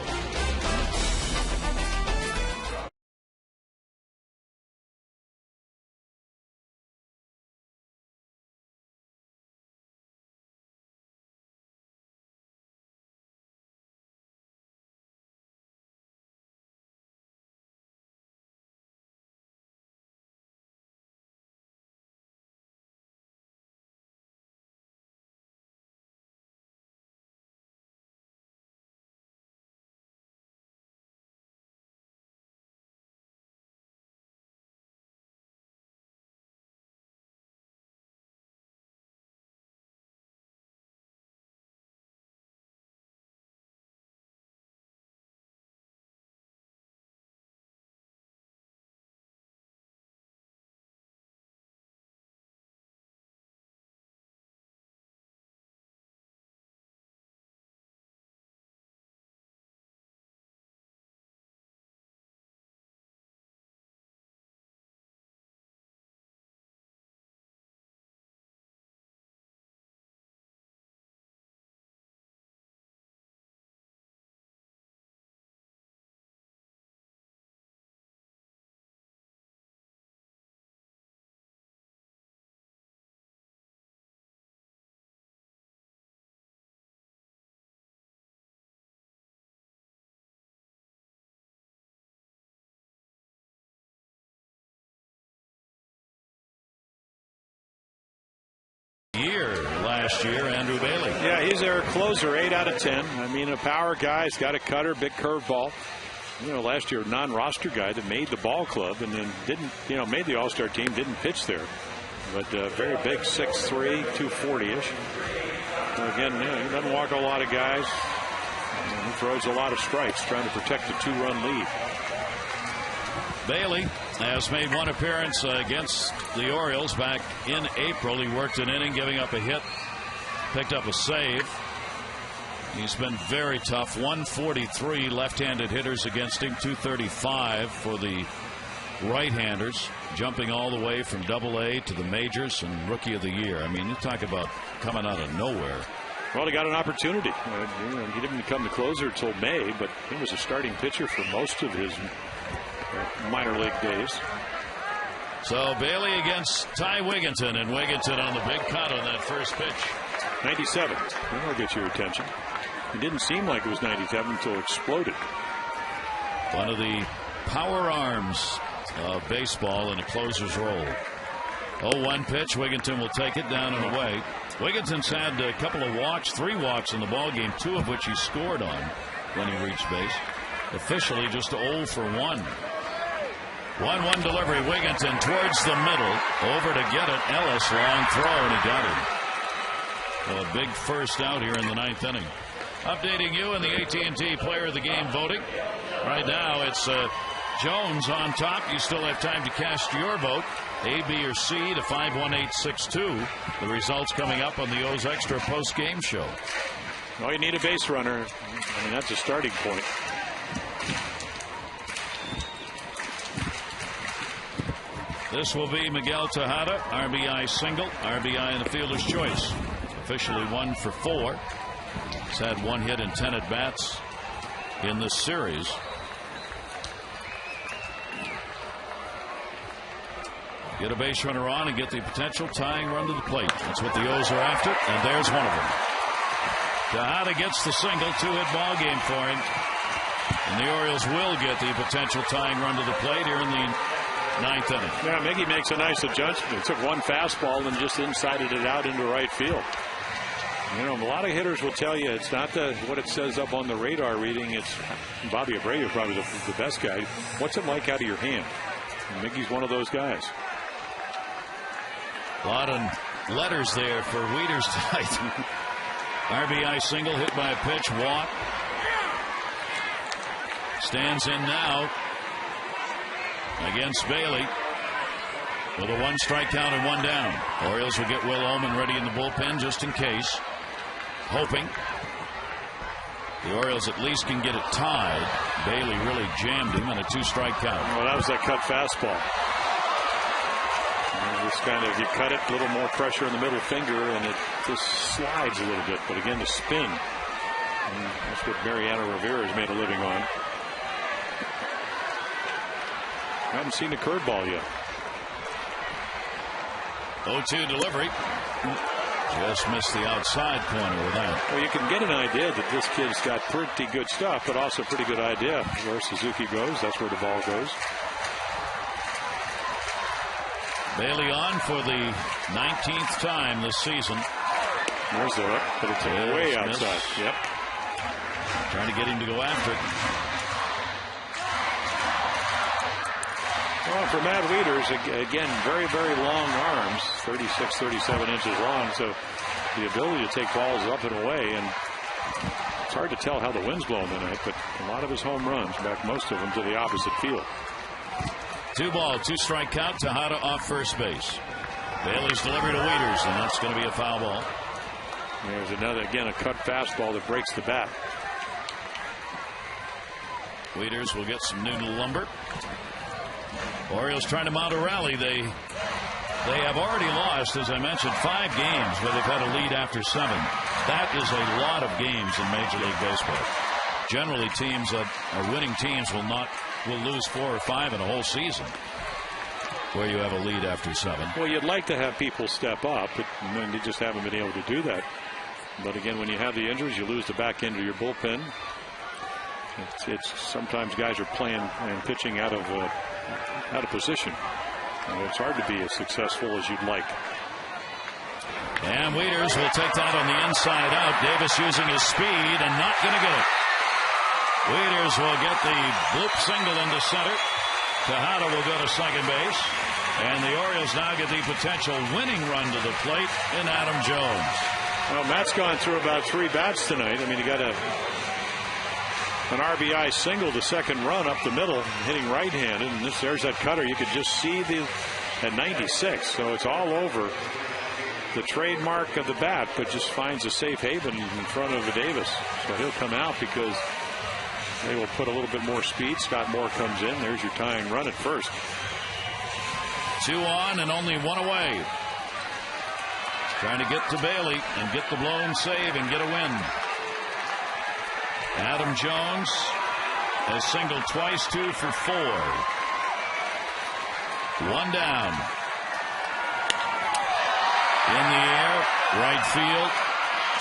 Last year, Andrew Bailey. Yeah, he's their closer, 8 out of 10. I mean, a power guy. He's got a cutter, big curveball. You know, last year, non-roster guy that made the ball club and then didn't, you know, made the All-Star team, didn't pitch there. But very big, 6'3", 240-ish. Again, you know, he doesn't walk a lot of guys. He throws a lot of strikes trying to protect a 2-run lead. Bailey has made one appearance against the Orioles back in April. He worked an inning, giving up a hit, picked up a save. He's been very tough. 143 left-handed hitters against him, 235 for the right-handers, jumping all the way from Double-A to the majors and Rookie of the Year. I mean, you talk about coming out of nowhere. Well, he got an opportunity. You know, he didn't become the closer until May, but he was a starting pitcher for most of his minor league days. So Bailey against Ty Wigginton, and Wigginton on the big cut on that first pitch. 97. That'll get your attention. It didn't seem like it was 97 until it exploded. One of the power arms of baseball in a closer's role. 0-1 pitch. Wigginton will take it down and away. Wigginton's had a couple of walks, 3 walks in the ball game, 2 of which he scored on when he reached base. Officially just 0 for 1. 1-1 delivery. Wigginton towards the middle. Over to get it. Ellis, long throw, and he got it. A big first out here in the 9th inning. Updating you in the AT&T Player of the Game voting. Right now it's Jones on top. You still have time to cast your vote. A, B, or C to 51862. The results coming up on the O's Extra post-game show. Well, you need a base runner. I mean, that's a starting point. This will be Miguel Tejada, RBI single, RBI in the fielder's choice. Officially 1 for 4. He's had 1 hit and 10 at-bats in this series. Get a base runner on and get the potential tying run to the plate. That's what the O's are after, and there's one of them. Tejada gets the single, 2-hit ball game for him. And the Orioles will get the potential tying run to the plate here in the 9th inning. Yeah, Miggy makes a nice adjustment. He took one fastball and just insided it out into right field. You know, a lot of hitters will tell you it's not what it says up on the radar reading. It's Bobby Abreu, probably the best guy. What's it like out of your hand? And Miggy's one of those guys. A lot of letters there for Wieters tonight. RBI single hit by a pitch. Watt stands in now against Bailey with a 1 strike count and 1 down. Orioles will get Will Ullman ready in the bullpen just in case, hoping the Orioles at least can get it tied. Bailey really jammed him on a 2-strike count. Well, that was that cut fastball. Just kind of, you cut it, a little more pressure in the middle finger, and it just slides a little bit. But again, the spin, that's what Mariano Rivera has made a living on. I haven't seen a curveball yet. 0-2 delivery. Just missed the outside corner with that. Well, you can get an idea that this kid's got pretty good stuff, but also a pretty good idea where Suzuki goes. That's where the ball goes. Bailey on for the 19th time this season. There's the hook, but it's way outside. Missed. Yep. Trying to get him to go after it. Well, for Matt Wieters, again, very, very long arms, 36, 37 inches long. So the ability to take balls up and away, and it's hard to tell how the wind's blowing tonight, but a lot of his home runs back most of them to the opposite field. 2 ball, 2-strike count. Tejada off first base. Bailey's delivery to Wieters, and that's going to be a foul ball. There's another, again, a cut fastball that breaks the bat. Wieters will get some noodle lumber. Orioles trying to mount a rally. They have already lost, as I mentioned, 5 games where they've had a lead after 7. That is a lot of games in Major League Baseball. Generally, teams that are winning teams will lose 4 or 5 in a whole season where you have a lead after 7. Well, you'd like to have people step up, but they just haven't been able to do that. But again, when you have the injuries, you lose the back end of your bullpen. It's sometimes guys are playing and pitching out of position. It's hard to be as successful as you'd like. And Wieters will take that on the inside out. Davis using his speed and not going to get it. Wieters will get the bloop single into center. Tejada will go to second base. And the Orioles now get the potential winning run to the plate in Adam Jones. Well, Matt's gone through about 3 bats tonight. I mean, he got an RBI single to second run up the middle, hitting right-handed. And there's that cutter. You could just see at 96. So it's all over the trademark of the bat, but just finds a safe haven in front of Davis. So he'll come out because they will put a little bit more speed. Scott Moore comes in. There's your tying run at first. 2 on and only 1 away. Trying to get to Bailey and get the blown save and get a win. Adam Jones has singled twice, 2 for 4. 1 down. In the air, right field.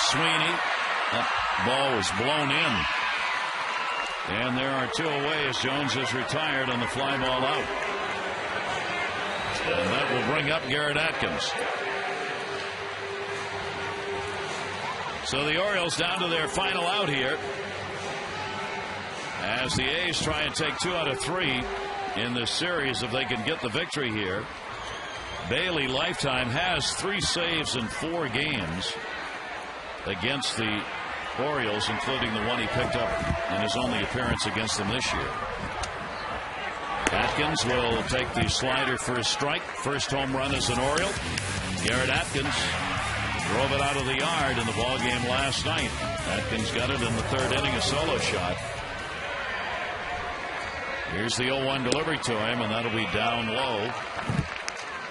Sweeney. That ball was blown in. And there are 2 away as Jones is retired on the fly ball out. And that will bring up Garrett Atkins. So the Orioles down to their final out here as the A's try and take 2 out of 3 in this series if they can get the victory here. Bailey lifetime has 3 saves in 4 games against the Orioles, including the one he picked up in his only appearance against them this year. Atkins will take the slider for a strike. First home run as an Oriole. Garrett Atkins drove it out of the yard in the ball game last night. Atkins got it in the 3rd inning, a solo shot. Here's the 0-1 delivery to him, and that'll be down low.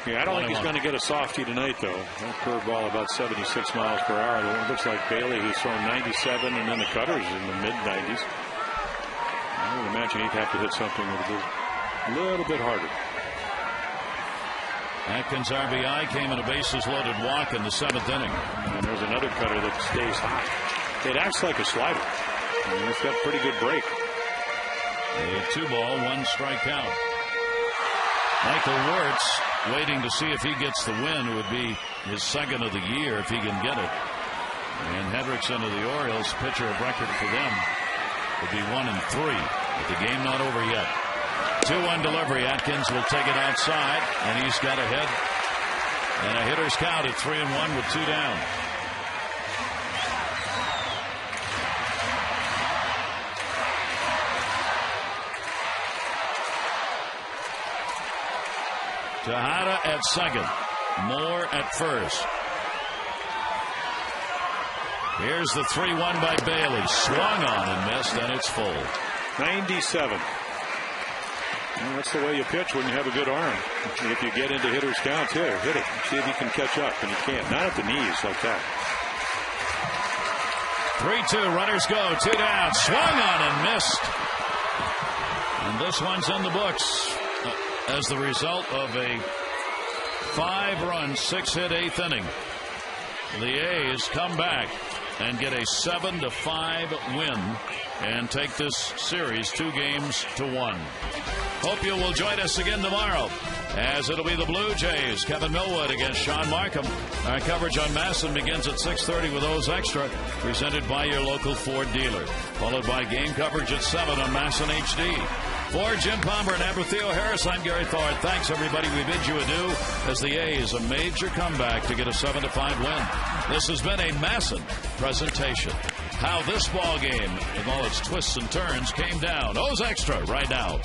Yeah, I don't think he's going to get a softie tonight, though. That curveball about 76 miles per hour. It looks like Bailey, who's thrown 97, and then the cutter's in the mid-90s. I would imagine he'd have to hit something a little bit harder. Atkins' RBI came in a bases-loaded walk in the 7th inning. And there's another cutter that stays hot. It acts like a slider. I mean, it's got a pretty good break. A 2-ball, 1 strike count. Michael Wirtz waiting to see if he gets the win. It would be his second of the year if he can get it. And Hendrickson of the Orioles, pitcher of record for them, would be 1-3. But the game not over yet. 2-1 delivery. Atkins will take it outside, and he's got a hit. And a hitter's count at 3-1 with 2 down. Tejada at second. Moore at first. Here's the 3-1 by Bailey. Swung on and missed, and it's full. 97. Well, that's the way you pitch when you have a good arm. If you get into hitter's counts, hit it. See if you can catch up, and you can't. Not at the knees like that. 3-2. Runners go. 2 down. Swung on and missed. And this one's in the books as the result of a 5-run, 6-hit 8th inning. The A's come back and get a 7-5 win and take this series 2-1. Hope you will join us again tomorrow, as it'll be the Blue Jays, Kevin Millwood against Sean Markham. Our coverage on Masson begins at 6:30 with O's Extra, presented by your local Ford dealer, followed by game coverage at 7 on Masson HD. For Jim Palmer and Amber Theo Harris, I'm Gary Thorne. Thanks, everybody. We bid you adieu as the A's a major comeback to get a 7-5 win. This has been a Masson presentation. How this ball game, with all its twists and turns, came down. O's Extra right now.